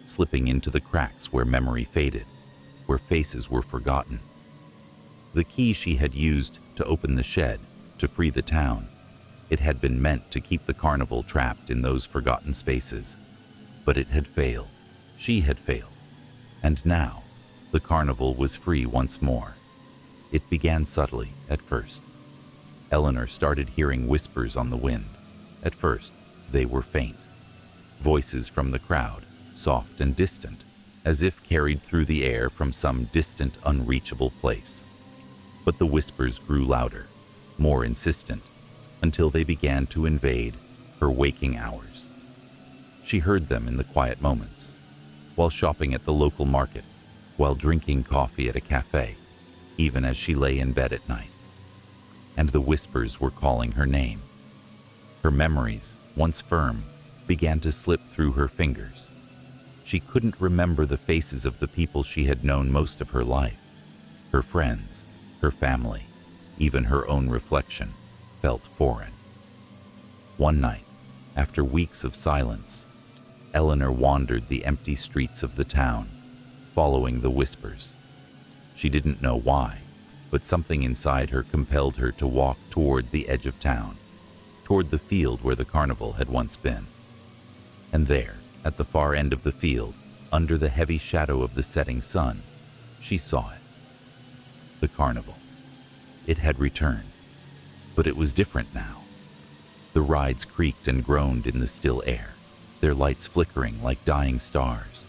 slipping into the cracks where memory faded, where faces were forgotten. The key she had used to open the shed, to free the town, it had been meant to keep the carnival trapped in those forgotten spaces. But it had failed. She had failed. And now, the carnival was free once more. It began subtly at first. Eleanor started hearing whispers on the wind. At first, they were faint. Voices from the crowd, soft and distant, as if carried through the air from some distant, unreachable place. But the whispers grew louder, more insistent, until they began to invade her waking hours. She heard them in the quiet moments, while shopping at the local market, while drinking coffee at a cafe, even as she lay in bed at night. And the whispers were calling her name. Her memories, once firm, began to slip through her fingers. She couldn't remember the faces of the people she had known most of her life. Her friends, her family, even her own reflection, felt foreign. One night, after weeks of silence, Eleanor wandered the empty streets of the town, following the whispers. She didn't know why, but something inside her compelled her to walk toward the edge of town, toward the field where the carnival had once been. And there, at the far end of the field, under the heavy shadow of the setting sun, she saw it. The carnival. It had returned. But it was different now. The rides creaked and groaned in the still air, their lights flickering like dying stars.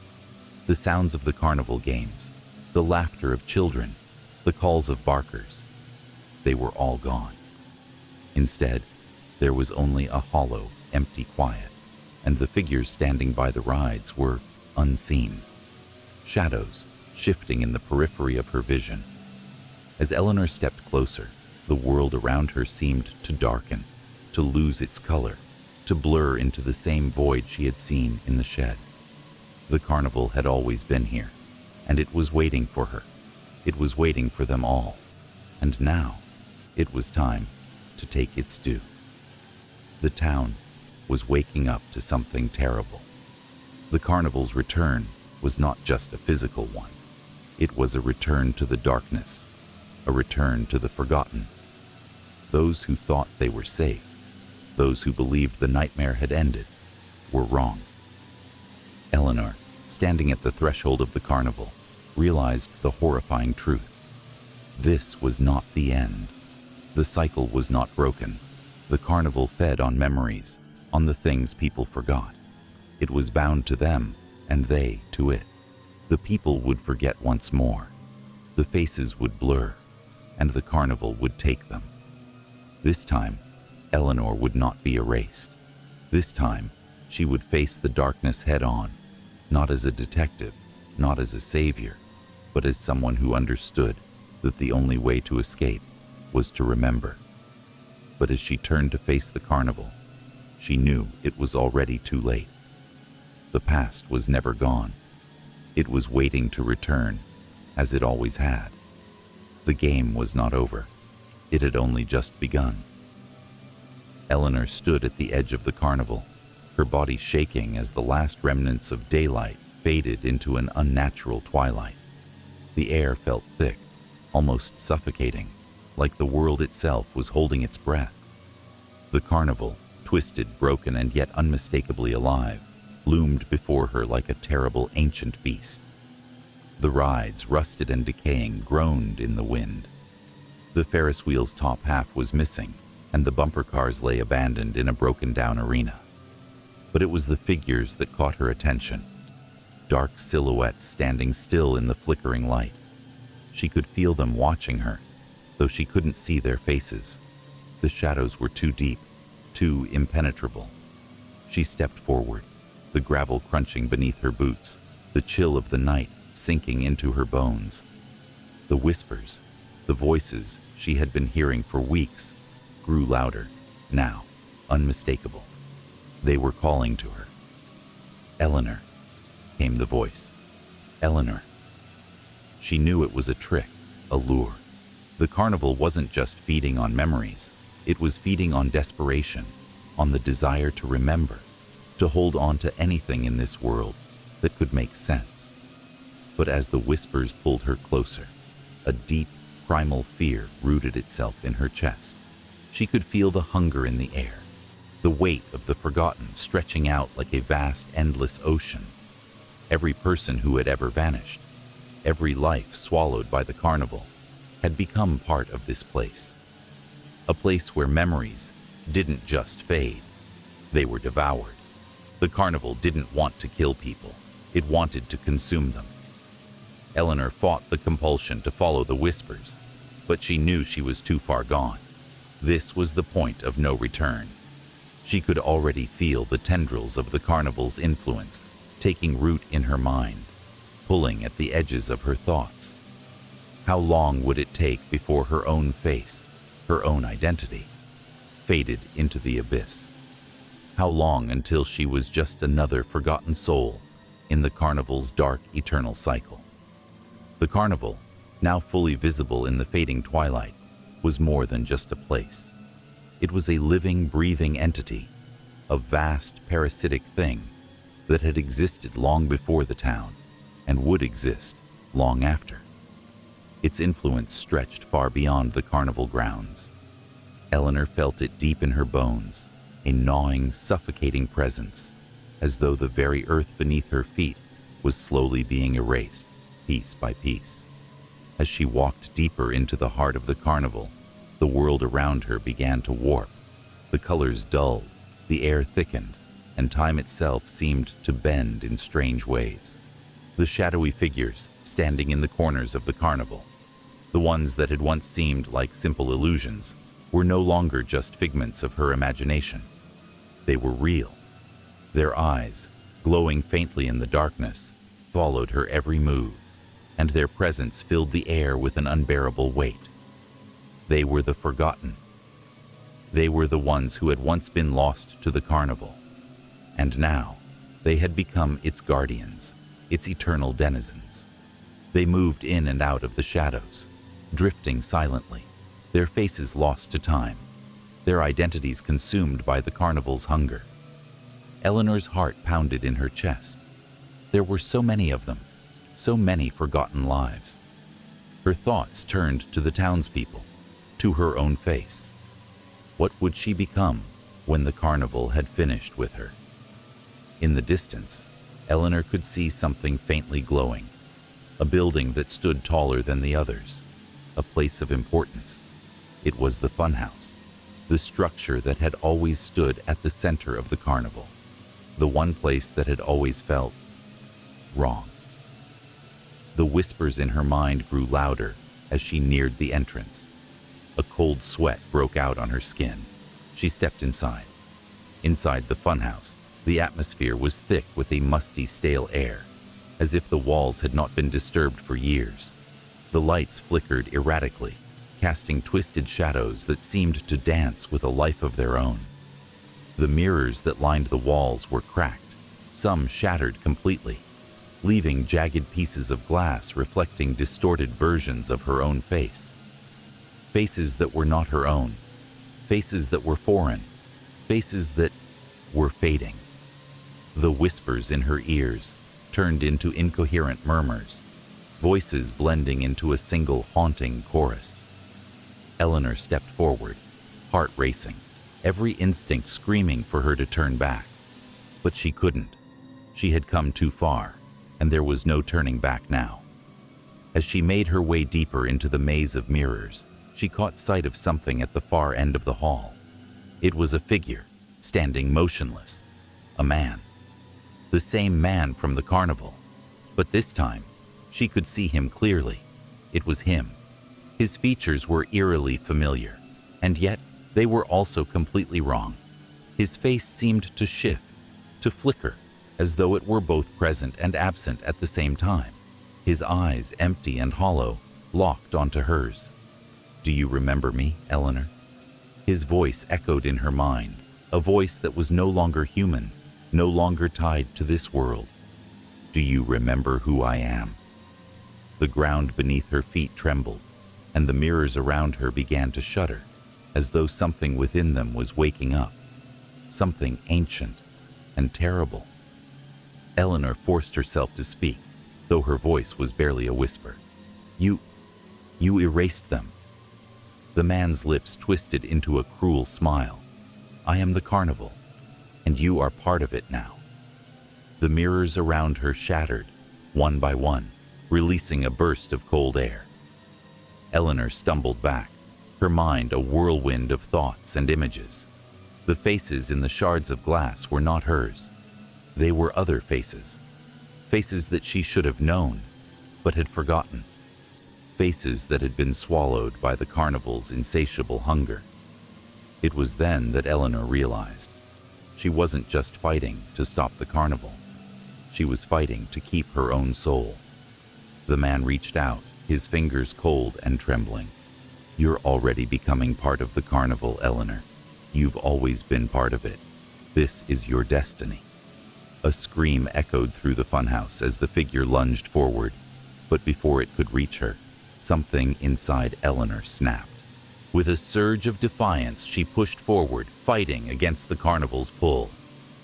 The sounds of the carnival games, the laughter of children, the calls of barkers, they were all gone. Instead, there was only a hollow, empty quiet, and the figures standing by the rides were unseen. Shadows shifting in the periphery of her vision. As Eleanor stepped closer, the world around her seemed to darken, to lose its color, to blur into the same void she had seen in the shed. The carnival had always been here, and it was waiting for her. It was waiting for them all. And now, it was time to take its due. The town was waking up to something terrible. The carnival's return was not just a physical one. It was a return to the darkness, a return to the forgotten. Those who thought they were safe, those who believed the nightmare had ended, were wrong. Eleanor, standing at the threshold of the carnival, realized the horrifying truth. This was not the end. The cycle was not broken. The carnival fed on memories, on the things people forgot. It was bound to them, and they to it. The people would forget once more. The faces would blur, and the carnival would take them. This time, Eleanor would not be erased. This time, she would face the darkness head-on, not as a detective, not as a savior, but as someone who understood that the only way to escape was to remember. But as she turned to face the carnival, she knew it was already too late. The past was never gone. It was waiting to return, as it always had. The game was not over. It had only just begun. Eleanor stood at the edge of the carnival, her body shaking as the last remnants of daylight faded into an unnatural twilight. The air felt thick, almost suffocating, like the world itself was holding its breath. The carnival, twisted, broken, and yet unmistakably alive, loomed before her like a terrible ancient beast. The rides, rusted and decaying, groaned in the wind. The Ferris wheel's top half was missing, and the bumper cars lay abandoned in a broken-down arena. But it was the figures that caught her attention. Dark silhouettes standing still in the flickering light. She could feel them watching her, though she couldn't see their faces. The shadows were too deep, too impenetrable. She stepped forward, the gravel crunching beneath her boots, the chill of the night sinking into her bones. The whispers, the voices she had been hearing for weeks, grew louder, now unmistakable. They were calling to her. "Eleanor," came the voice. "Eleanor." She knew it was a trick, a lure. The carnival wasn't just feeding on memories. It was feeding on desperation, on the desire to remember, to hold on to anything in this world that could make sense. But as the whispers pulled her closer, a deep, primal fear rooted itself in her chest. She could feel the hunger in the air, the weight of the forgotten stretching out like a vast, endless ocean. Every person who had ever vanished, every life swallowed by the carnival, had become part of this place. A place where memories didn't just fade, they were devoured. The carnival didn't want to kill people, it wanted to consume them. Eleanor fought the compulsion to follow the whispers, but she knew she was too far gone. This was the point of no return. She could already feel the tendrils of the carnival's influence taking root in her mind, pulling at the edges of her thoughts. How long would it take before her own face, her own identity, faded into the abyss? How long until she was just another forgotten soul in the carnival's dark, eternal cycle? The carnival, now fully visible in the fading twilight, was more than just a place. It was a living, breathing entity, a vast, parasitic thing that had existed long before the town and would exist long after. Its influence stretched far beyond the carnival grounds. Eleanor felt it deep in her bones, a gnawing, suffocating presence, as though the very earth beneath her feet was slowly being erased, piece by piece. As she walked deeper into the heart of the carnival, the world around her began to warp. The colors dulled, the air thickened, and time itself seemed to bend in strange ways. The shadowy figures standing in the corners of the carnival, the ones that had once seemed like simple illusions, were no longer just figments of her imagination. They were real. Their eyes, glowing faintly in the darkness, followed her every move, and their presence filled the air with an unbearable weight. They were the forgotten. They were the ones who had once been lost to the carnival, and now they had become its guardians, its eternal denizens. They moved in and out of the shadows, drifting silently, their faces lost to time, their identities consumed by the carnival's hunger. Eleanor's heart pounded in her chest. There were so many of them, so many forgotten lives. Her thoughts turned to the townspeople, to her own face. What would she become when the carnival had finished with her? In the distance, Eleanor could see something faintly glowing, a building that stood taller than the others, a place of importance. It was the funhouse, the structure that had always stood at the center of the carnival, the one place that had always felt wrong. The whispers in her mind grew louder as she neared the entrance. A cold sweat broke out on her skin. She stepped inside. Inside the funhouse, the atmosphere was thick with a musty, stale air, as if the walls had not been disturbed for years. The lights flickered erratically, casting twisted shadows that seemed to dance with a life of their own. The mirrors that lined the walls were cracked, some shattered completely, leaving jagged pieces of glass reflecting distorted versions of her own face. Faces that were not her own, faces that were foreign, faces that were fading. The whispers in her ears turned into incoherent murmurs, voices blending into a single haunting chorus. Eleanor stepped forward, heart racing, every instinct screaming for her to turn back. But she couldn't. She had come too far, and there was no turning back now. As she made her way deeper into the maze of mirrors, she caught sight of something at the far end of the hall. It was a figure, standing motionless. A man. The same man from the carnival. But this time, she could see him clearly. It was him. His features were eerily familiar, and yet they were also completely wrong. His face seemed to shift, to flicker, as though it were both present and absent at the same time. His eyes, empty and hollow, locked onto hers. "Do you remember me, Eleanor?" His voice echoed in her mind, a voice that was no longer human, no longer tied to this world. "Do you remember who I am?" The ground beneath her feet trembled, and the mirrors around her began to shudder, as though something within them was waking up, something ancient and terrible. Eleanor forced herself to speak, though her voice was barely a whisper. You erased them." The man's lips twisted into a cruel smile. "I am the carnival, and you are part of it now." The mirrors around her shattered, one by one, releasing a burst of cold air. Eleanor stumbled back, her mind a whirlwind of thoughts and images. The faces in the shards of glass were not hers. They were other faces. Faces that she should have known, but had forgotten. Faces that had been swallowed by the carnival's insatiable hunger. It was then that Eleanor realized she wasn't just fighting to stop the carnival. She was fighting to keep her own soul. The man reached out, his fingers cold and trembling. "You're already becoming part of the carnival, Eleanor. You've always been part of it. This is your destiny." A scream echoed through the funhouse as the figure lunged forward, but before it could reach her, something inside Eleanor snapped. With a surge of defiance, she pushed forward, fighting against the carnival's pull.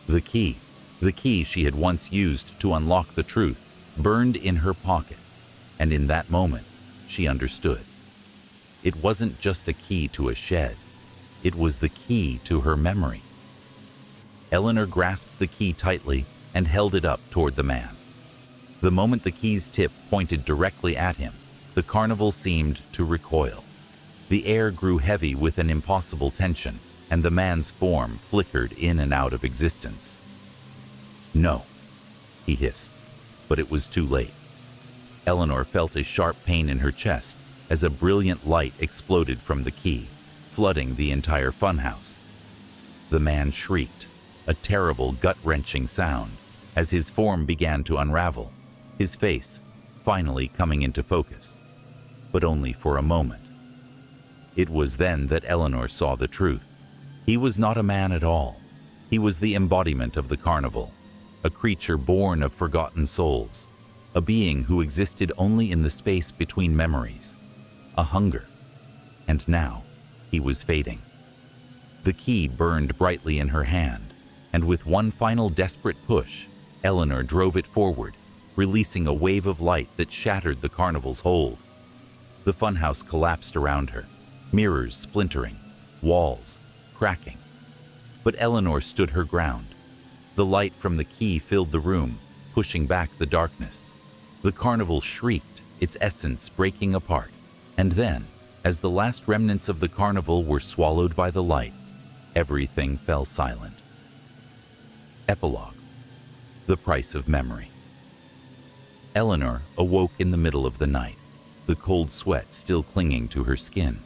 The key she had once used to unlock the truth, burned in her pocket, and in that moment, she understood. It wasn't just a key to a shed. It was the key to her memory. Eleanor grasped the key tightly and held it up toward the man. The moment the key's tip pointed directly at him, the carnival seemed to recoil. The air grew heavy with an impossible tension, and the man's form flickered in and out of existence. "No," he hissed, but it was too late. Eleanor felt a sharp pain in her chest as a brilliant light exploded from the key, flooding the entire funhouse. The man shrieked, a terrible, gut-wrenching sound, as his form began to unravel, his face finally coming into focus, but only for a moment. It was then that Eleanor saw the truth. He was not a man at all. He was the embodiment of the carnival, a creature born of forgotten souls, a being who existed only in the space between memories, a hunger. And now, he was fading. The key burned brightly in her hand, and with one final desperate push, Eleanor drove it forward, releasing a wave of light that shattered the carnival's hold. The funhouse collapsed around her, mirrors splintering, walls cracking. But Eleanor stood her ground. The light from the key filled the room, pushing back the darkness. The carnival shrieked, its essence breaking apart. And then, as the last remnants of the carnival were swallowed by the light, everything fell silent. Epilogue: The Price of Memory. Eleanor awoke in the middle of the night, the cold sweat still clinging to her skin.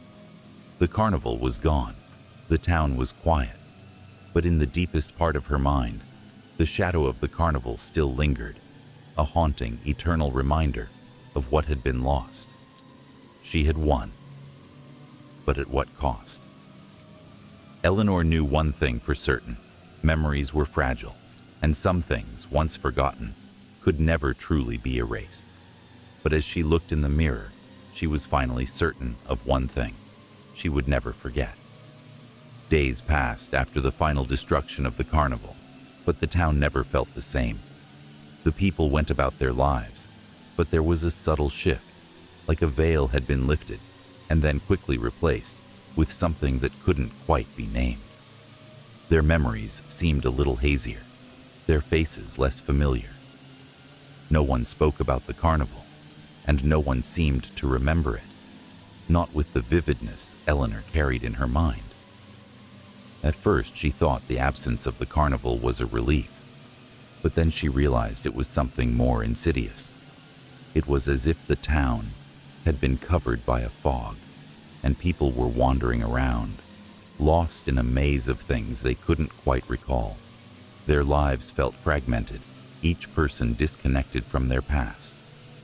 The carnival was gone. The town was quiet. But in the deepest part of her mind, the shadow of the carnival still lingered, a haunting, eternal reminder of what had been lost. She had won. But at what cost? Eleanor knew one thing for certain. Memories were fragile, and some things, once forgotten, could never truly be erased. But as she looked in the mirror, she was finally certain of one thing: she would never forget. Days passed after the final destruction of the carnival, but the town never felt the same. The people went about their lives, but there was a subtle shift, like a veil had been lifted and then quickly replaced with something that couldn't quite be named. Their memories seemed a little hazier, their faces less familiar. No one spoke about the carnival, and no one seemed to remember it, not with the vividness Eleanor carried in her mind. At first, she thought the absence of the carnival was a relief, but then she realized it was something more insidious. It was as if the town had been covered by a fog, and people were wandering around, lost in a maze of things they couldn't quite recall. Their lives felt fragmented, each person disconnected from their past,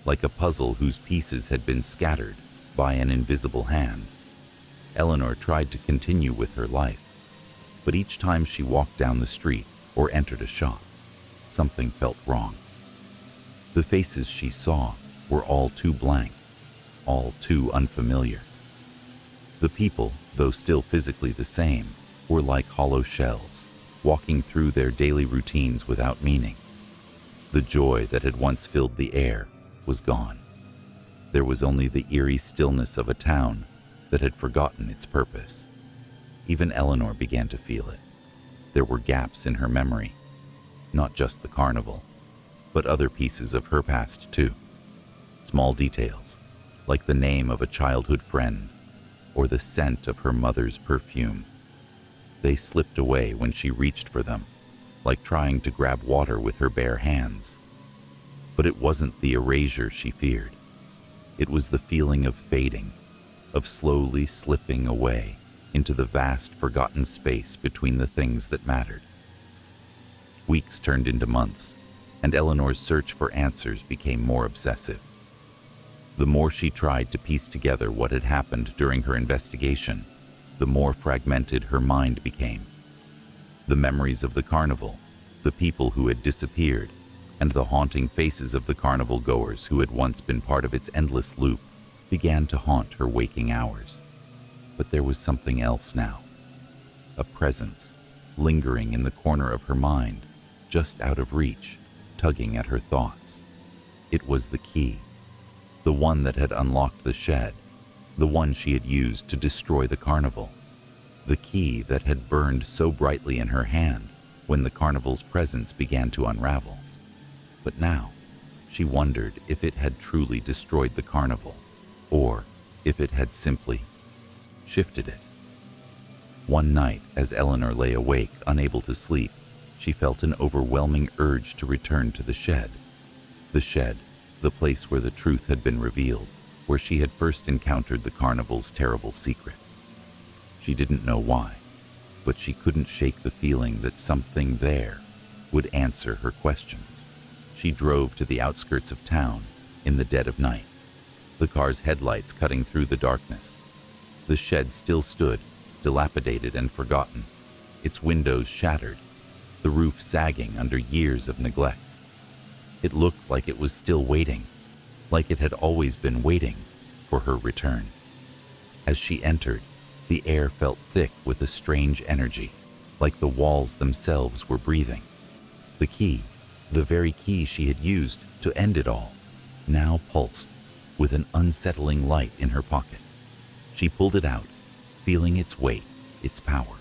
like a puzzle whose pieces had been scattered by an invisible hand. Eleanor tried to continue with her life, but each time she walked down the street or entered a shop, something felt wrong. The faces she saw were all too blank, all too unfamiliar. The people, though still physically the same, were like hollow shells, walking through their daily routines without meaning. The joy that had once filled the air was gone. There was only the eerie stillness of a town that had forgotten its purpose. Even Eleanor began to feel it. There were gaps in her memory, not just the carnival, but other pieces of her past too. Small details, like the name of a childhood friend or the scent of her mother's perfume. They slipped away when she reached for them, like trying to grab water with her bare hands. But it wasn't the erasure she feared. It was the feeling of fading, of slowly slipping away into the vast forgotten space between the things that mattered. Weeks turned into months, and Eleanor's search for answers became more obsessive. The more she tried to piece together what had happened during her investigation, the more fragmented her mind became. The memories of the carnival, the people who had disappeared, and the haunting faces of the carnival goers who had once been part of its endless loop began to haunt her waking hours. But there was something else now. A presence, lingering in the corner of her mind, just out of reach, tugging at her thoughts. It was the key. The one that had unlocked the shed, the one she had used to destroy the carnival, the key that had burned so brightly in her hand when the carnival's presence began to unravel. But now, she wondered if it had truly destroyed the carnival, or if it had simply shifted it. One night, as Eleanor lay awake, unable to sleep, she felt an overwhelming urge to return to the shed. The shed, the place where the truth had been revealed, where she had first encountered the carnival's terrible secret. She didn't know why, but she couldn't shake the feeling that something there would answer her questions. She drove to the outskirts of town in the dead of night, the car's headlights cutting through the darkness. The shed still stood, dilapidated and forgotten, its windows shattered, the roof sagging under years of neglect. It looked like it was still waiting, like it had always been waiting for her return. As she entered, the air felt thick with a strange energy, like the walls themselves were breathing. The key, the very key she had used to end it all, now pulsed with an unsettling light in her pocket. She pulled it out, feeling its weight, its power.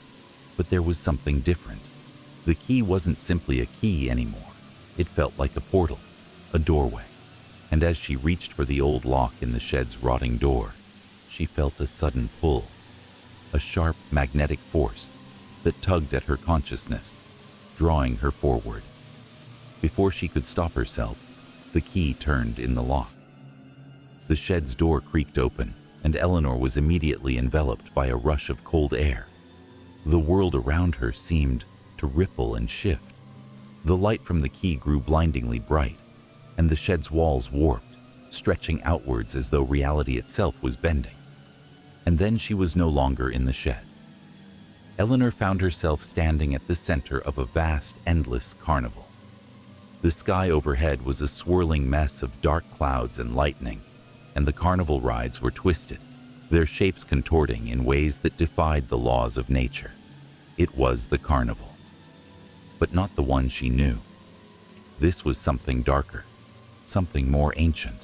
But there was something different. The key wasn't simply a key anymore. It felt like a portal, a doorway. And as she reached for the old lock in the shed's rotting door, she felt a sudden pull, a sharp magnetic force that tugged at her consciousness, drawing her forward. Before she could stop herself, the key turned in the lock. The shed's door creaked open, and Eleanor was immediately enveloped by a rush of cold air. The world around her seemed to ripple and shift. The light from the key grew blindingly bright, and the shed's walls warped, stretching outwards as though reality itself was bending. And then she was no longer in the shed. Eleanor found herself standing at the center of a vast, endless carnival. The sky overhead was a swirling mess of dark clouds and lightning, and the carnival rides were twisted, their shapes contorting in ways that defied the laws of nature. It was the carnival, but not the one she knew. This was something darker, something more ancient.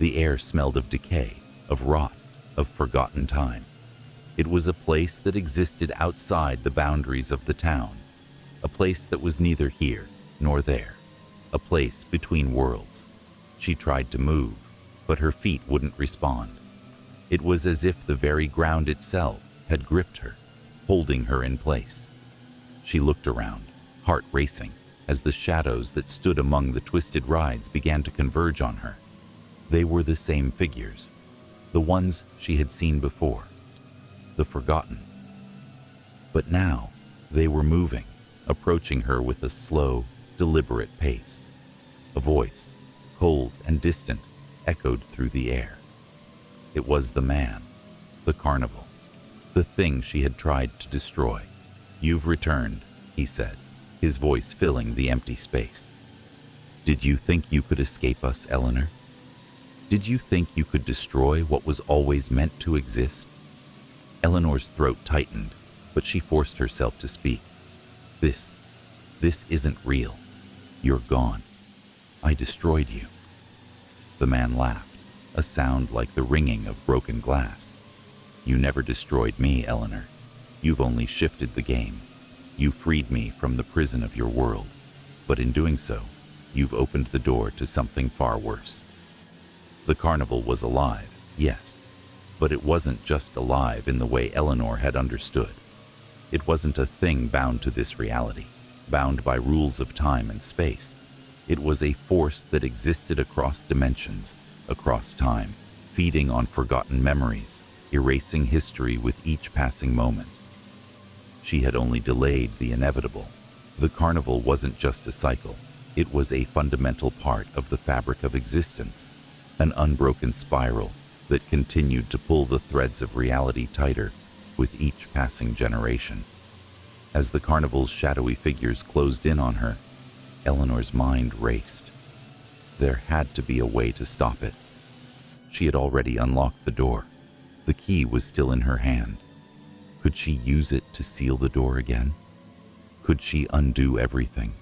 The air smelled of decay, of rot, of forgotten time. It was a place that existed outside the boundaries of the town, a place that was neither here nor there, a place between worlds. She tried to move, but her feet wouldn't respond. It was as if the very ground itself had gripped her, holding her in place. She looked around, heart racing, as the shadows that stood among the twisted rides began to converge on her. They were the same figures, the ones she had seen before, the forgotten. But now, they were moving, approaching her with a slow, deliberate pace. A voice, cold and distant, echoed through the air. It was the man, the carnival, the thing she had tried to destroy. "You've returned," he said, his voice filling the empty space. "Did you think you could escape us, Eleanor? Did you think you could destroy what was always meant to exist?" Eleanor's throat tightened, but she forced herself to speak. This isn't real. You're gone. I destroyed you." The man laughed, a sound like the ringing of broken glass. "You never destroyed me, Eleanor. You've only shifted the game. You freed me from the prison of your world, but in doing so, you've opened the door to something far worse." The carnival was alive, yes, but it wasn't just alive in the way Eleanor had understood. It wasn't a thing bound to this reality, bound by rules of time and space. It was a force that existed across dimensions, across time, feeding on forgotten memories, erasing history with each passing moment. She had only delayed the inevitable. The carnival wasn't just a cycle. It was a fundamental part of the fabric of existence, an unbroken spiral that continued to pull the threads of reality tighter with each passing generation. As the carnival's shadowy figures closed in on her, Eleanor's mind raced. There had to be a way to stop it. She had already unlocked the door. The key was still in her hand. Could she use it to seal the door again? Could she undo everything?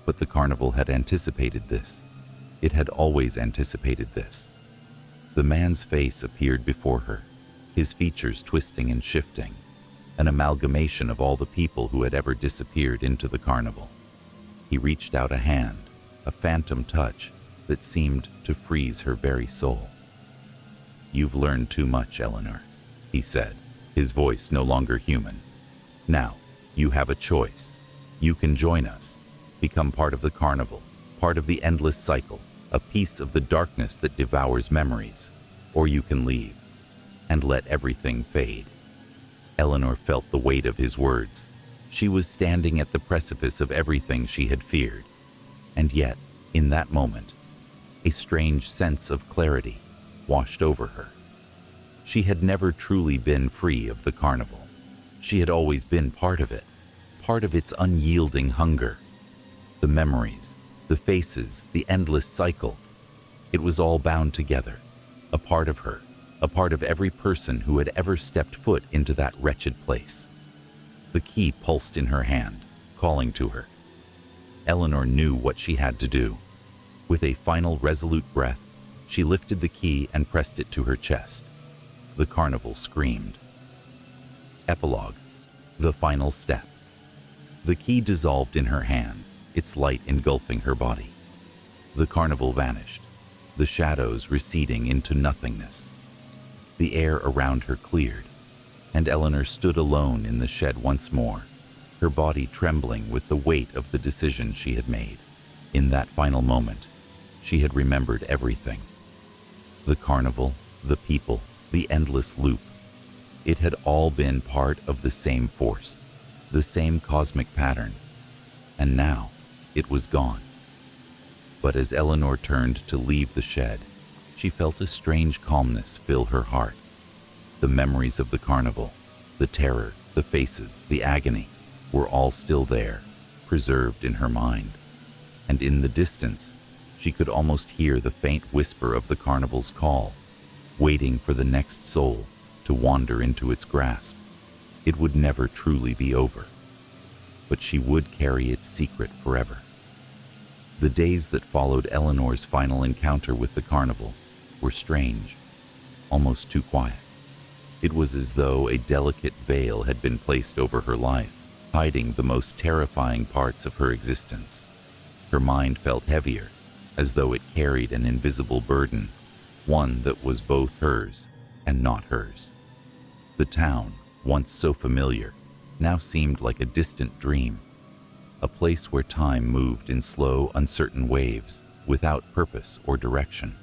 But the carnival had anticipated this. It had always anticipated this. The man's face appeared before her, his features twisting and shifting, an amalgamation of all the people who had ever disappeared into the carnival. He reached out a hand, a phantom touch that seemed to freeze her very soul. "You've learned too much, Eleanor," he said, his voice no longer human. "Now, you have a choice. You can join us, become part of the carnival, part of the endless cycle, a piece of the darkness that devours memories, or you can leave and let everything fade." Eleanor felt the weight of his words. She was standing at the precipice of everything she had feared. And yet, in that moment, a strange sense of clarity washed over her. She had never truly been free of the carnival. She had always been part of it, part of its unyielding hunger. The memories, the faces, the endless cycle. It was all bound together, a part of her, a part of every person who had ever stepped foot into that wretched place. The key pulsed in her hand, calling to her. Eleanor knew what she had to do. With a final resolute breath, she lifted the key and pressed it to her chest. The carnival screamed. Epilogue. The final step. The key dissolved in her hand, its light engulfing her body. The carnival vanished, the shadows receding into nothingness. The air around her cleared, and Eleanor stood alone in the shed once more, her body trembling with the weight of the decision she had made. In that final moment, she had remembered everything. The carnival, the people, the endless loop. It had all been part of the same force, the same cosmic pattern, and now it was gone. But as Eleanor turned to leave the shed, she felt a strange calmness fill her heart. The memories of the carnival, the terror, the faces, the agony, were all still there, preserved in her mind. And in the distance, she could almost hear the faint whisper of the carnival's call, waiting for the next soul to wander into its grasp. It would never truly be over, but she would carry its secret forever. The days that followed Eleanor's final encounter with the carnival were strange, almost too quiet. It was as though a delicate veil had been placed over her life, hiding the most terrifying parts of her existence. Her mind felt heavier, as though it carried an invisible burden, one that was both hers and not hers. The town, once so familiar, now seemed like a distant dream, a place where time moved in slow, uncertain waves, without purpose or direction.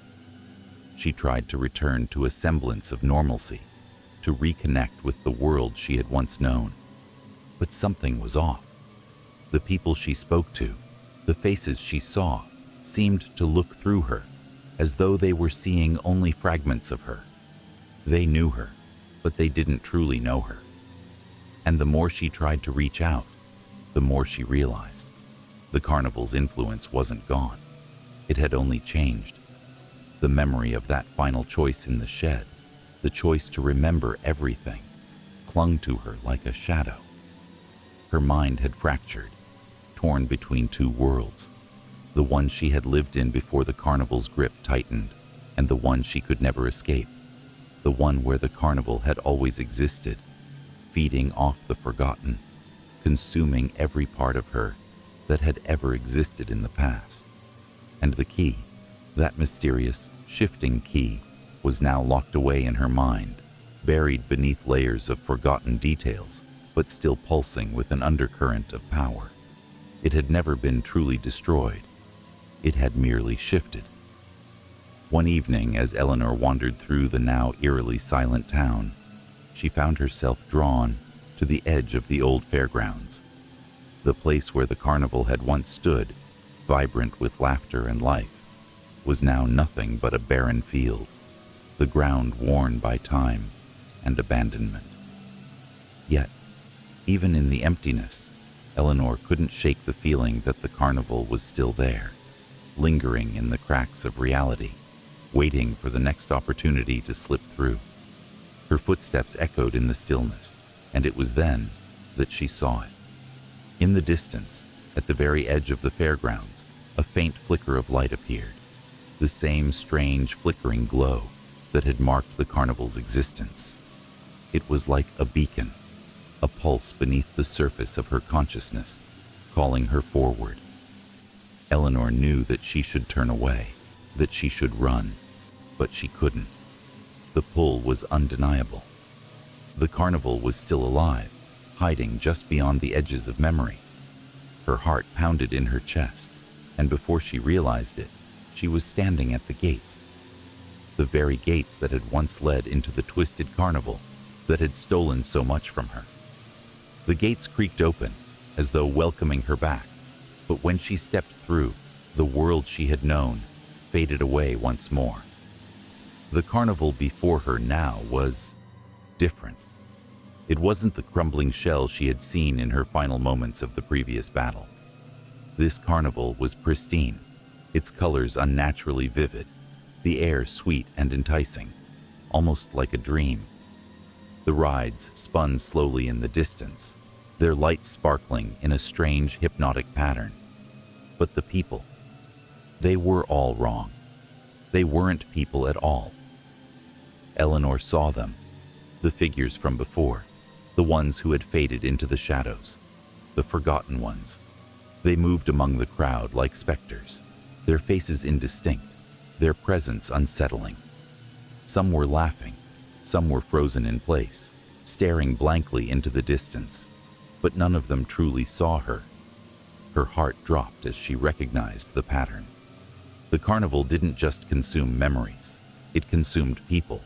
She tried to return to a semblance of normalcy, to reconnect with the world she had once known. But something was off. The people she spoke to, the faces she saw, seemed to look through her, as though they were seeing only fragments of her. They knew her, but they didn't truly know her. And the more she tried to reach out, the more she realized the carnival's influence wasn't gone. It had only changed. The memory of that final choice in the shed, the choice to remember everything, clung to her like a shadow. Her mind had fractured, torn between two worlds, the one she had lived in before the carnival's grip tightened, and the one she could never escape, the one where the carnival had always existed, feeding off the forgotten, consuming every part of her that had ever existed in the past. And the key, that mysterious, shifting key, was now locked away in her mind, buried beneath layers of forgotten details, but still pulsing with an undercurrent of power. It had never been truly destroyed. It had merely shifted. One evening, as Eleanor wandered through the now eerily silent town, she found herself drawn to the edge of the old fairgrounds. The place where the carnival had once stood, vibrant with laughter and life, was now nothing but a barren field, the ground worn by time and abandonment. Yet, even in the emptiness, Eleanor couldn't shake the feeling that the carnival was still there, lingering in the cracks of reality, waiting for the next opportunity to slip through. Her footsteps echoed in the stillness, and it was then that she saw it. In the distance, at the very edge of the fairgrounds, a faint flicker of light appeared, the same strange flickering glow that had marked the carnival's existence. It was like a beacon, a pulse beneath the surface of her consciousness, calling her forward. Eleanor knew that she should turn away, that she should run, but she couldn't. The pull was undeniable. The carnival was still alive, hiding just beyond the edges of memory. Her heart pounded in her chest, and before she realized it, she was standing at the gates. The very gates that had once led into the twisted carnival that had stolen so much from her. The gates creaked open, as though welcoming her back, but when she stepped through, the world she had known faded away once more. The carnival before her now was different. It wasn't the crumbling shell she had seen in her final moments of the previous battle. This carnival was pristine, its colors unnaturally vivid, the air sweet and enticing, almost like a dream. The rides spun slowly in the distance, their lights sparkling in a strange hypnotic pattern. But the people, they were all wrong. They weren't people at all. Eleanor saw them, the figures from before, the ones who had faded into the shadows, the forgotten ones. They moved among the crowd like specters, their faces indistinct, their presence unsettling. Some were laughing, some were frozen in place, staring blankly into the distance, but none of them truly saw her. Her heart dropped as she recognized the pattern. The carnival didn't just consume memories, it consumed people,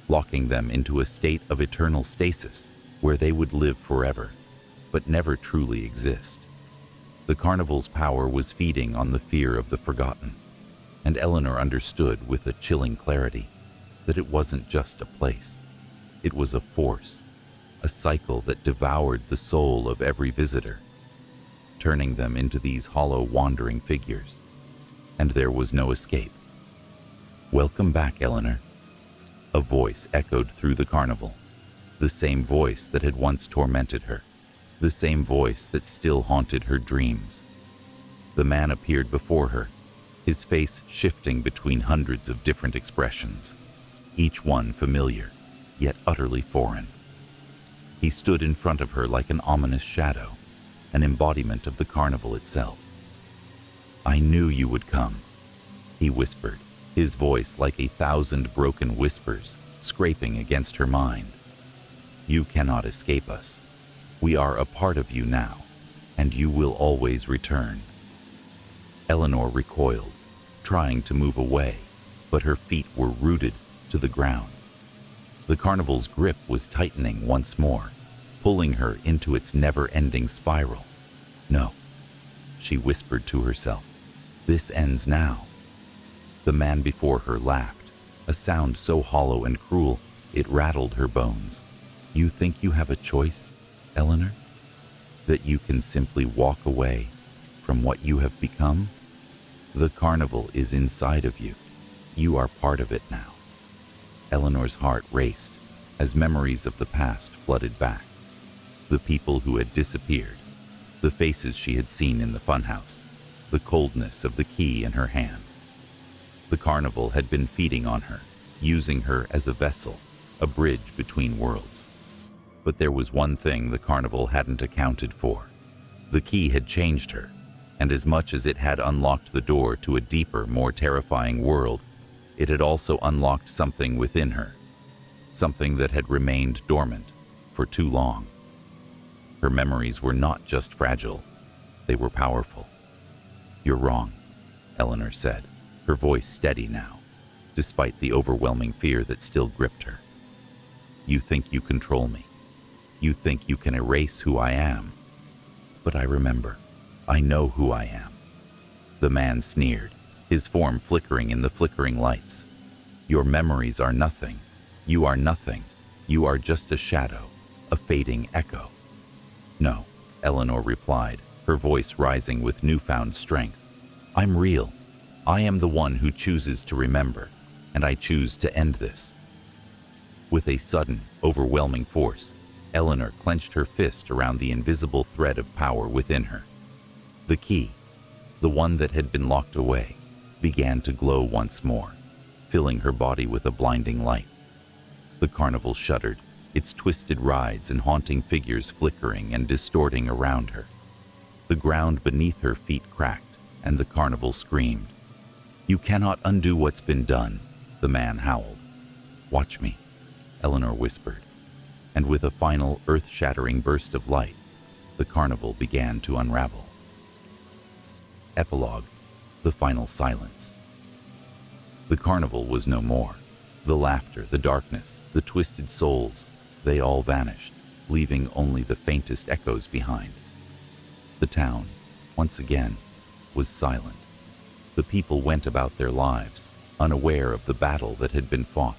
locking them into a state of eternal stasis where they would live forever, but never truly exist. The carnival's power was feeding on the fear of the forgotten, and Eleanor understood with a chilling clarity that it wasn't just a place. It was a force, a cycle that devoured the soul of every visitor, turning them into these hollow, wandering figures. And there was no escape. "Welcome back, Eleanor." A voice echoed through the carnival, the same voice that had once tormented her, the same voice that still haunted her dreams. The man appeared before her, his face shifting between hundreds of different expressions, each one familiar, yet utterly foreign. He stood in front of her like an ominous shadow, an embodiment of the carnival itself. "I knew you would come," he whispered, his voice like 1,000 broken whispers scraping against her mind. "You cannot escape us. We are a part of you now, and you will always return." Eleanor recoiled, trying to move away, but her feet were rooted to the ground. The carnival's grip was tightening once more, pulling her into its never-ending spiral. "No," she whispered to herself. "This ends now." The man before her laughed, a sound so hollow and cruel it rattled her bones. "You think you have a choice, Eleanor? That you can simply walk away from what you have become? The carnival is inside of you. You are part of it now." Eleanor's heart raced as memories of the past flooded back. The people who had disappeared, the faces she had seen in the funhouse, the coldness of the key in her hand. The carnival had been feeding on her, using her as a vessel, a bridge between worlds. But there was one thing the carnival hadn't accounted for. The key had changed her, and as much as it had unlocked the door to a deeper, more terrifying world, it had also unlocked something within her, something that had remained dormant for too long. Her memories were not just fragile, they were powerful. "You're wrong," Eleanor said, her voice steady now, despite the overwhelming fear that still gripped her. "You think you control me. You think you can erase who I am. But I remember. I know who I am." The man sneered, his form flickering in the flickering lights. "Your memories are nothing. You are nothing. You are just a shadow, a fading echo." "No," Eleanor replied, her voice rising with newfound strength. "I'm real. I am the one who chooses to remember, and I choose to end this." With a sudden, overwhelming force, Eleanor clenched her fist around the invisible thread of power within her. The key, the one that had been locked away, began to glow once more, filling her body with a blinding light. The carnival shuddered, its twisted rides and haunting figures flickering and distorting around her. The ground beneath her feet cracked, and the carnival screamed. "You cannot undo what's been done," the man howled. "Watch me," Eleanor whispered, and with a final earth-shattering burst of light, the carnival began to unravel. Epilogue: the final silence. The carnival was no more. The laughter, the darkness, the twisted souls, they all vanished, leaving only the faintest echoes behind. The town, once again, was silent. The people went about their lives, unaware of the battle that had been fought,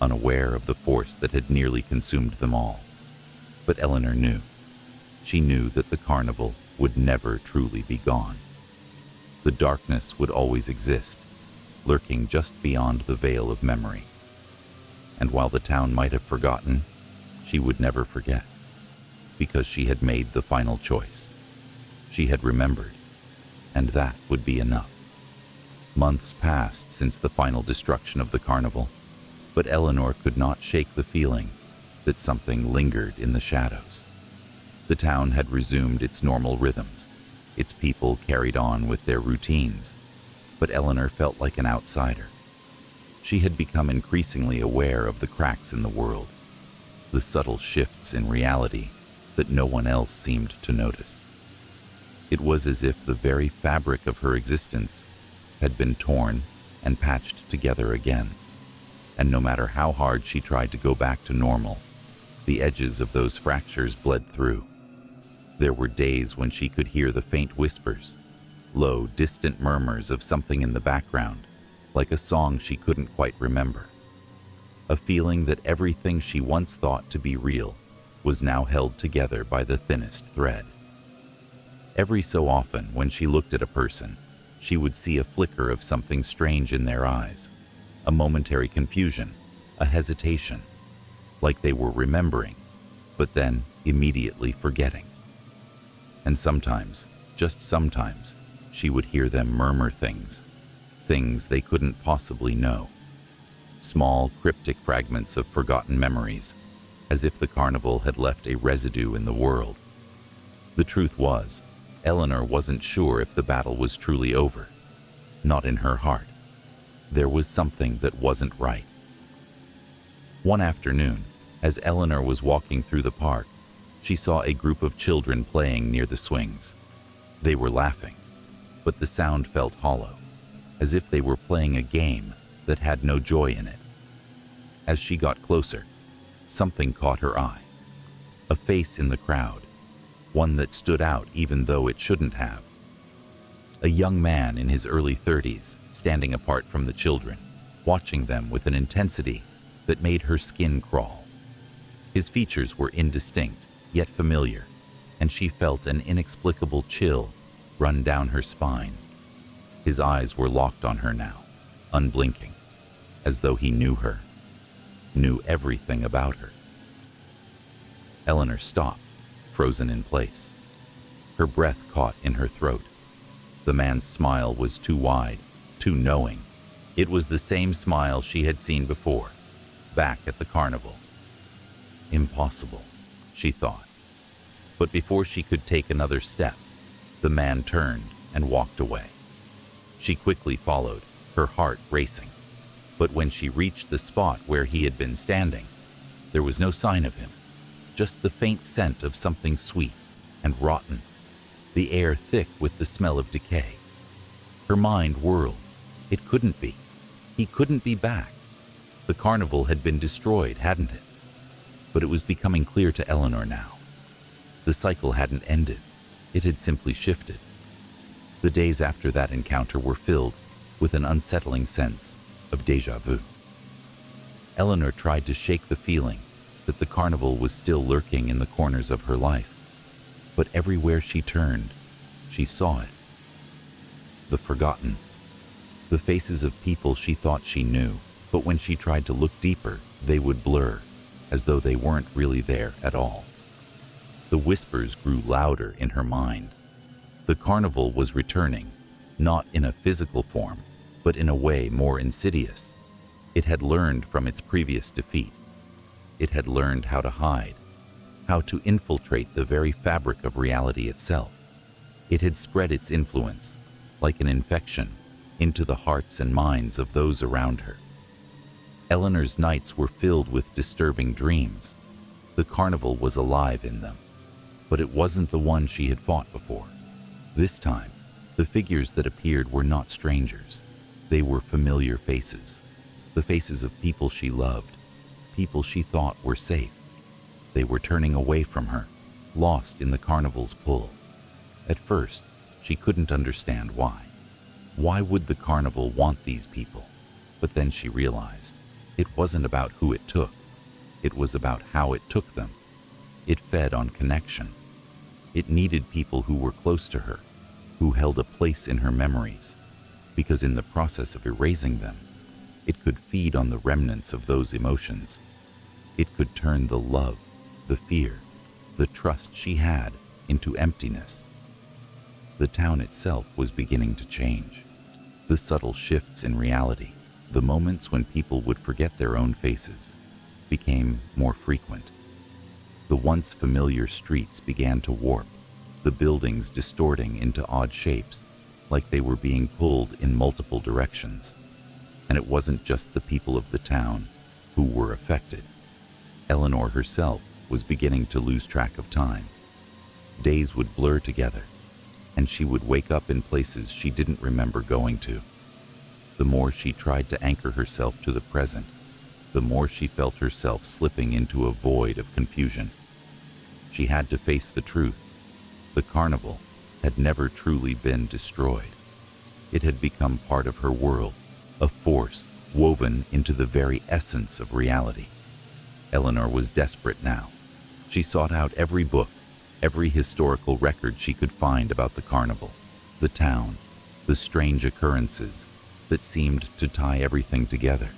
unaware of the force that had nearly consumed them all. But Eleanor knew. She knew that the carnival would never truly be gone. The darkness would always exist, lurking just beyond the veil of memory. And while the town might have forgotten, she would never forget, because she had made the final choice. She had remembered, and that would be enough. Months passed since the final destruction of the carnival, but Eleanor could not shake the feeling that something lingered in the shadows. The town had resumed its normal rhythms. Its people carried on with their routines, but Eleanor felt like an outsider. She had become increasingly aware of the cracks in the world, the subtle shifts in reality that no one else seemed to notice. It was as if the very fabric of her existence had been torn and patched together again. and no matter how hard she tried to go back to normal, the edges of those fractures bled through. There were days when she could hear the faint whispers, low, distant murmurs of something in the background, like a song she couldn't quite remember. A feeling that everything she once thought to be real was now held together by the thinnest thread. Every so often, when she looked at a person, she would see a flicker of something strange in their eyes, a momentary confusion, a hesitation, like they were remembering, but then immediately forgetting. And sometimes, just sometimes, she would hear them murmur things they couldn't possibly know. Small, cryptic fragments of forgotten memories, as if the carnival had left a residue in the world. The truth was, Eleanor wasn't sure if the battle was truly over. Not in her heart. There was something that wasn't right. One afternoon, as Eleanor was walking through the park, she saw a group of children playing near the swings. They were laughing, but the sound felt hollow, as if they were playing a game that had no joy in it. As she got closer, something caught her eye. A face in the crowd, one that stood out even though it shouldn't have. A young man in his early 30s, standing apart from the children, watching them with an intensity that made her skin crawl. His features were indistinct, yet familiar, and she felt an inexplicable chill run down her spine. His eyes were locked on her now, unblinking, as though he knew her, knew everything about her. Eleanor stopped, frozen in place. Her breath caught in her throat. The man's smile was too wide, too knowing. It was the same smile she had seen before, back at the carnival. Impossible, she thought. But before she could take another step, the man turned and walked away. She quickly followed, her heart racing. But when she reached the spot where he had been standing, there was no sign of him, just the faint scent of something sweet and rotten, the air thick with the smell of decay. Her mind whirled. It couldn't be. He couldn't be back. The carnival had been destroyed, hadn't it? But it was becoming clear to Eleanor now. The cycle hadn't ended. It had simply shifted. The days after that encounter were filled with an unsettling sense of déjà vu. Eleanor tried to shake the feeling that the carnival was still lurking in the corners of her life. But everywhere she turned, she saw it. The forgotten. The faces of people she thought she knew, but when she tried to look deeper, they would blur, as though they weren't really there at all. The whispers grew louder in her mind. The carnival was returning, not in a physical form, but in a way more insidious. It had learned from its previous defeat. It had learned how to hide, how to infiltrate the very fabric of reality itself. It had spread its influence, like an infection, into the hearts and minds of those around her. Eleanor's nights were filled with disturbing dreams. The carnival was alive in them, but it wasn't the one she had fought before. This time, the figures that appeared were not strangers. They were familiar faces, the faces of people she loved, people she thought were safe. They were turning away from her, lost in the carnival's pull. At first, she couldn't understand why. Why would the carnival want these people? But then she realized it wasn't about who it took. It was about how it took them. It fed on connection. It needed people who were close to her, who held a place in her memories, because in the process of erasing them, it could feed on the remnants of those emotions. It could turn the love, the fear, the trust she had into emptiness. The town itself was beginning to change. The subtle shifts in reality, the moments when people would forget their own faces, became more frequent. The once familiar streets began to warp, the buildings distorting into odd shapes, like they were being pulled in multiple directions. And it wasn't just the people of the town who were affected. Eleanor herself was beginning to lose track of time. Days would blur together, and she would wake up in places she didn't remember going to. The more she tried to anchor herself to the present, the more she felt herself slipping into a void of confusion. She had to face the truth. The carnival had never truly been destroyed. It had become part of her world, a force woven into the very essence of reality. Eleanor was desperate now. She sought out every book, every historical record she could find about the carnival, the town, the strange occurrences that seemed to tie everything together.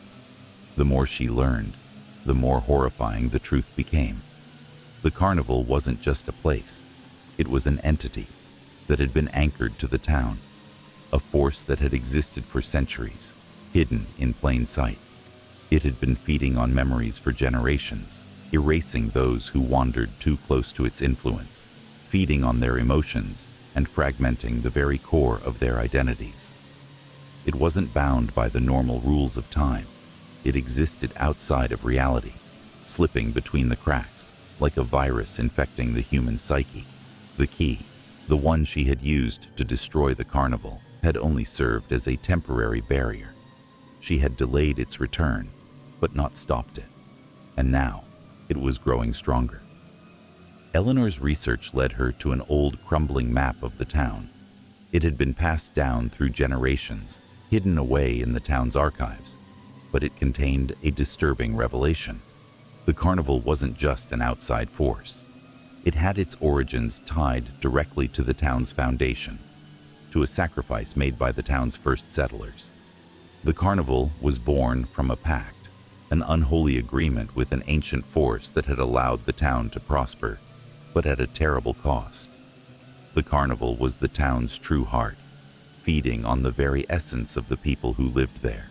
The more she learned, the more horrifying the truth became. The carnival wasn't just a place. It was an entity that had been anchored to the town, a force that had existed for centuries, hidden in plain sight. It had been feeding on memories for generations, erasing those who wandered too close to its influence, feeding on their emotions and fragmenting the very core of their identities. It wasn't bound by the normal rules of time. It existed outside of reality, slipping between the cracks, like a virus infecting the human psyche. The key, the one she had used to destroy the carnival, had only served as a temporary barrier. She had delayed its return, but not stopped it. And now, it was growing stronger. Eleanor's research led her to an old, crumbling map of the town. It had been passed down through generations, hidden away in the town's archives, but it contained a disturbing revelation. The carnival wasn't just an outside force. It had its origins tied directly to the town's foundation, to a sacrifice made by the town's first settlers. The carnival was born from a pact, an unholy agreement with an ancient force that had allowed the town to prosper, but at a terrible cost. The carnival was the town's true heart, feeding on the very essence of the people who lived there.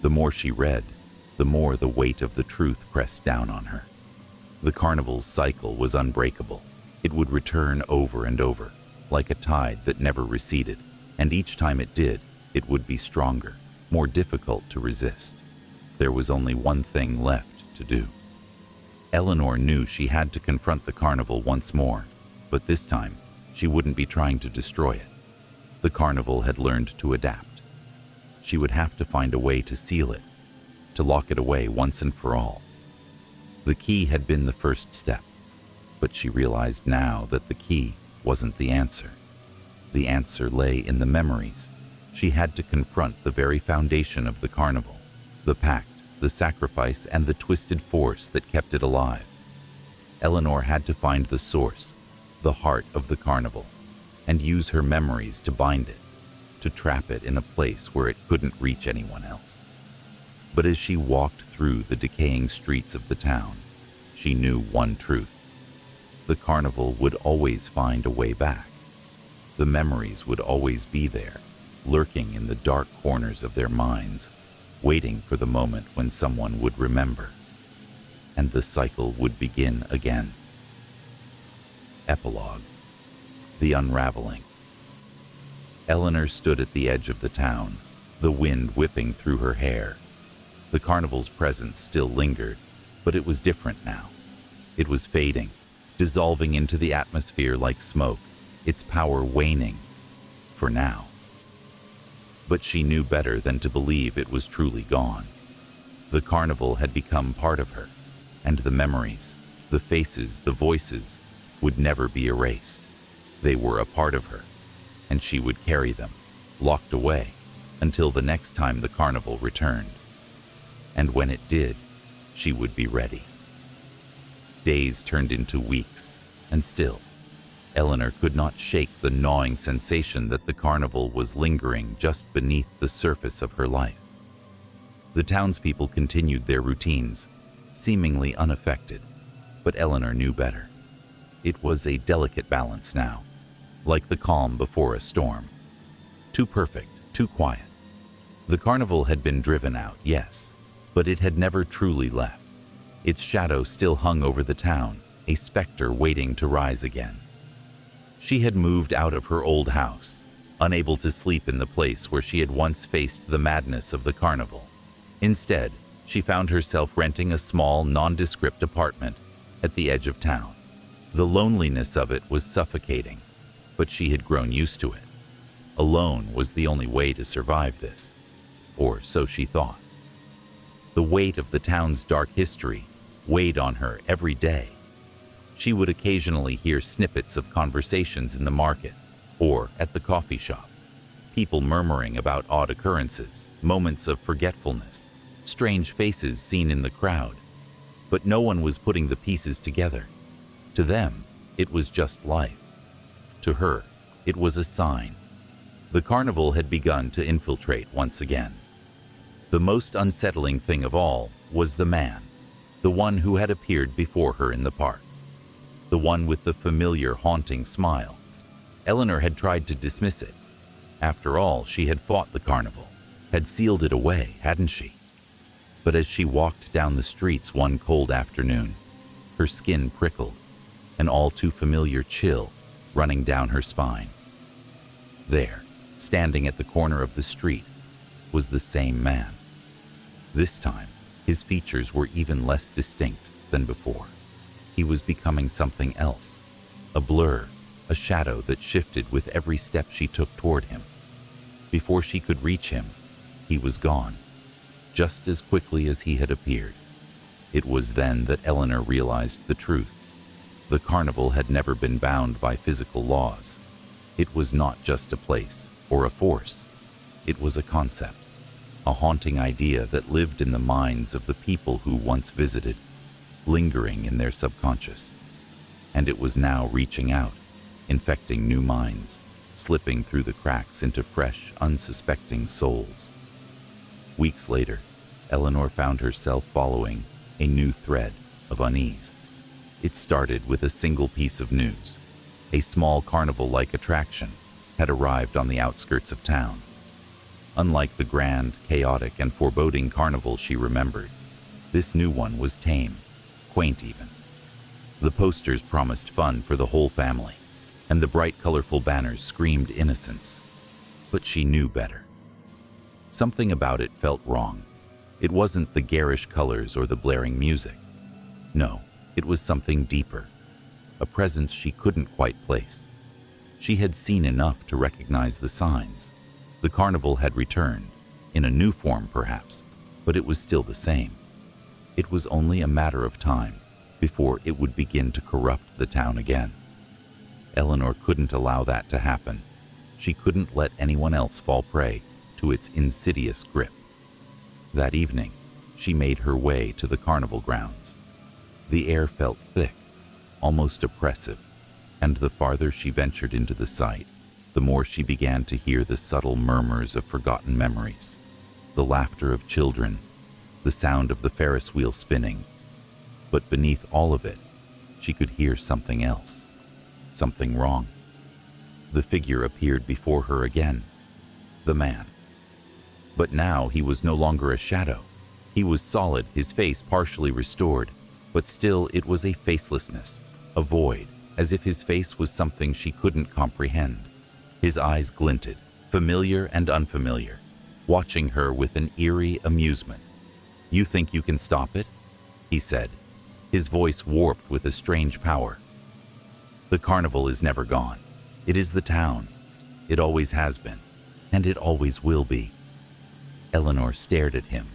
The more she read, the more the weight of the truth pressed down on her. The carnival's cycle was unbreakable. It would return over and over, like a tide that never receded, and each time it did, it would be stronger, more difficult to resist. There was only one thing left to do. Eleanor knew she had to confront the carnival once more, but this time, she wouldn't be trying to destroy it. The carnival had learned to adapt. She would have to find a way to seal it, to lock it away once and for all. The key had been the first step, but she realized now that the key wasn't the answer. The answer lay in the memories. She had to confront the very foundation of the carnival, the pact, the sacrifice, and the twisted force that kept it alive. Eleanor had to find the source, the heart of the carnival, and use her memories to bind it, to trap it in a place where it couldn't reach anyone else. But as she walked through the decaying streets of the town, she knew one truth. The carnival would always find a way back. The memories would always be there, lurking in the dark corners of their minds, waiting for the moment when someone would remember. And the cycle would begin again. Epilogue. The Unraveling. Eleanor stood at the edge of the town, the wind whipping through her hair. The carnival's presence still lingered, but it was different now. It was fading, dissolving into the atmosphere like smoke, its power waning, for now. But she knew better than to believe it was truly gone. The carnival had become part of her, and the memories, the faces, the voices, would never be erased. They were a part of her, and she would carry them, locked away, until the next time the carnival returned. And when it did, she would be ready. Days turned into weeks, and still, Eleanor could not shake the gnawing sensation that the carnival was lingering just beneath the surface of her life. The townspeople continued their routines, seemingly unaffected, but Eleanor knew better. It was a delicate balance now, like the calm before a storm. Too perfect, too quiet. The carnival had been driven out, yes, but it had never truly left. Its shadow still hung over the town, a specter waiting to rise again. She had moved out of her old house, unable to sleep in the place where she had once faced the madness of the carnival. Instead, she found herself renting a small, nondescript apartment at the edge of town. The loneliness of it was suffocating, but she had grown used to it. Alone was the only way to survive this, or so she thought. The weight of the town's dark history weighed on her every day. She would occasionally hear snippets of conversations in the market or at the coffee shop, people murmuring about odd occurrences, moments of forgetfulness, strange faces seen in the crowd. But no one was putting the pieces together. To them, it was just life. To her, it was a sign. The carnival had begun to infiltrate once again. The most unsettling thing of all was the man, the one who had appeared before her in the park. The one with the familiar, haunting smile. Eleanor had tried to dismiss it. After all, she had fought the carnival, had sealed it away, hadn't she? But as she walked down the streets one cold afternoon, her skin prickled, an all too familiar chill running down her spine. There, standing at the corner of the street, was the same man. This time, his features were even less distinct than before. He was becoming something else, a blur, a shadow that shifted with every step she took toward him. Before she could reach him, he was gone, just as quickly as he had appeared. It was then that Eleanor realized the truth. The carnival had never been bound by physical laws. It was not just a place or a force. It was a concept, a haunting idea that lived in the minds of the people who once visited, lingering in their subconscious. And it was now reaching out, infecting new minds, slipping through the cracks into fresh, unsuspecting souls. Weeks later, Eleanor found herself following a new thread of unease. It started with a single piece of news. A small carnival-like attraction had arrived on the outskirts of town. Unlike the grand, chaotic, and foreboding carnival she remembered, this new one was tame, quaint even. The posters promised fun for the whole family, and the bright, colorful banners screamed innocence. But she knew better. Something about it felt wrong. It wasn't the garish colors or the blaring music. No, it was something deeper, a presence she couldn't quite place. She had seen enough to recognize the signs. The carnival had returned, in a new form perhaps, but it was still the same. It was only a matter of time before it would begin to corrupt the town again. Eleanor couldn't allow that to happen. She couldn't let anyone else fall prey to its insidious grip. That evening, she made her way to the carnival grounds. The air felt thick, almost oppressive, and the farther she ventured into the sight, the more she began to hear the subtle murmurs of forgotten memories, the laughter of children, the sound of the Ferris wheel spinning. But beneath all of it, she could hear something else, something wrong. The figure appeared before her again, the man. But now he was no longer a shadow. He was solid, his face partially restored, but still it was a facelessness, a void, as if his face was something she couldn't comprehend. His eyes glinted, familiar and unfamiliar, watching her with an eerie amusement. "You think you can stop it?" he said, his voice warped with a strange power. "The carnival is never gone. It is the town. It always has been, and it always will be." Eleanor stared at him,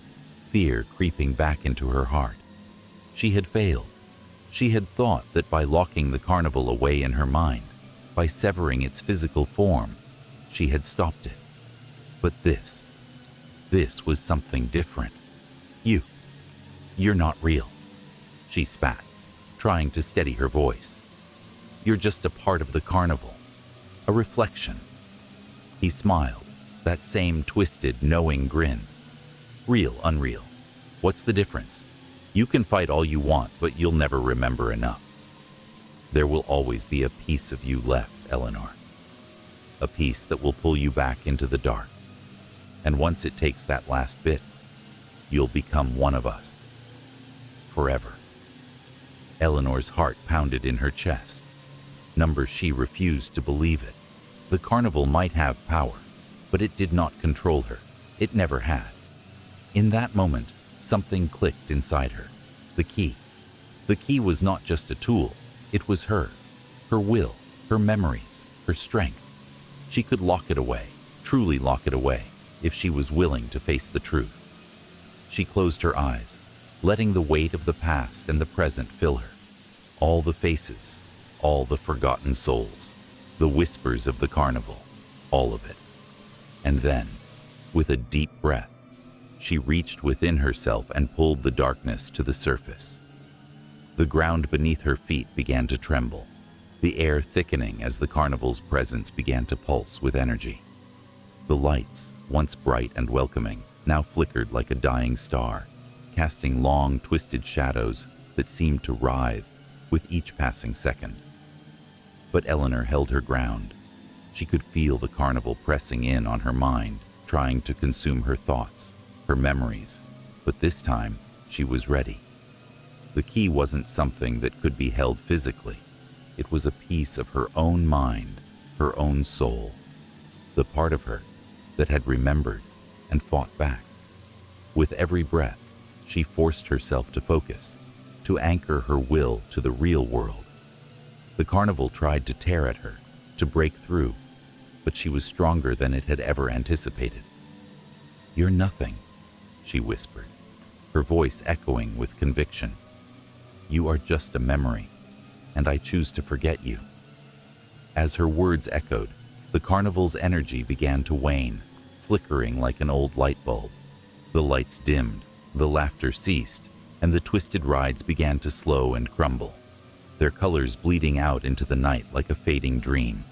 fear creeping back into her heart. She had failed. She had thought that by locking the carnival away in her mind, by severing its physical form, she had stopped it. But this was something different. You're not real," she spat, trying to steady her voice. "You're just a part of the carnival, a reflection." He smiled, that same twisted, knowing grin. "Real, unreal. What's the difference? You can fight all you want, but you'll never remember enough. There will always be a piece of you left, Eleanor. A piece that will pull you back into the dark. And once it takes that last bit, you'll become one of us. Forever." Eleanor's heart pounded in her chest. She refused to believe it. The carnival might have power, but it did not control her. It never had. In that moment, something clicked inside her. The key. The key was not just a tool. It was her will, her memories, her strength. She could lock it away, truly lock it away, if she was willing to face the truth. She closed her eyes, letting the weight of the past and the present fill her. All the faces, all the forgotten souls, the whispers of the carnival, all of it. And then, with a deep breath, she reached within herself and pulled the darkness to the surface. The ground beneath her feet began to tremble, the air thickening as the carnival's presence began to pulse with energy. The lights, once bright and welcoming, now flickered like a dying star, casting long, twisted shadows that seemed to writhe with each passing second. But Eleanor held her ground. She could feel the carnival pressing in on her mind, trying to consume her thoughts, her memories, but this time she was ready. The key wasn't something that could be held physically. It was a piece of her own mind, her own soul, the part of her that had remembered and fought back. With every breath, she forced herself to focus, to anchor her will to the real world. The carnival tried to tear at her, to break through, but she was stronger than it had ever anticipated. "You're nothing," she whispered, her voice echoing with conviction. "You are just a memory, and I choose to forget you." As her words echoed, the carnival's energy began to wane, flickering like an old light bulb. The lights dimmed, the laughter ceased, and the twisted rides began to slow and crumble, their colors bleeding out into the night like a fading dream.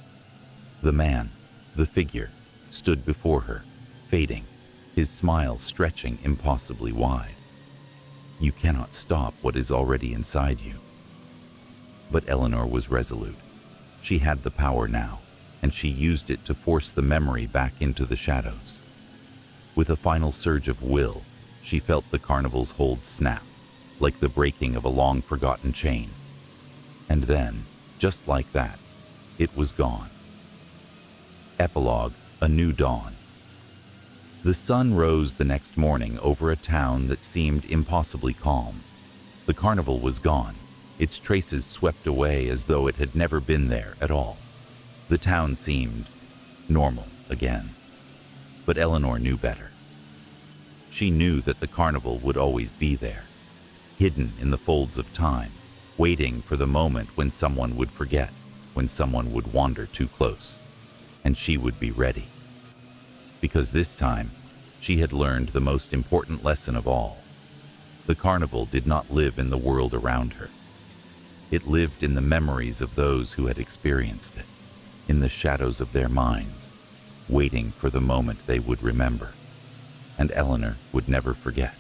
The man, the figure, stood before her, fading, his smile stretching impossibly wide. "You cannot stop what is already inside you." But Eleanor was resolute. She had the power now, and she used it to force the memory back into the shadows. With a final surge of will, she felt the carnival's hold snap, like the breaking of a long-forgotten chain. And then, just like that, it was gone. Epilogue: A New Dawn. The sun rose the next morning over a town that seemed impossibly calm. The carnival was gone, its traces swept away as though it had never been there at all. The town seemed normal again. But Eleanor knew better. She knew that the carnival would always be there, hidden in the folds of time, waiting for the moment when someone would forget, when someone would wander too close. And she would be ready. Because this time, she had learned the most important lesson of all. The carnival did not live in the world around her. It lived in the memories of those who had experienced it, in the shadows of their minds, waiting for the moment they would remember. And Eleanor would never forget.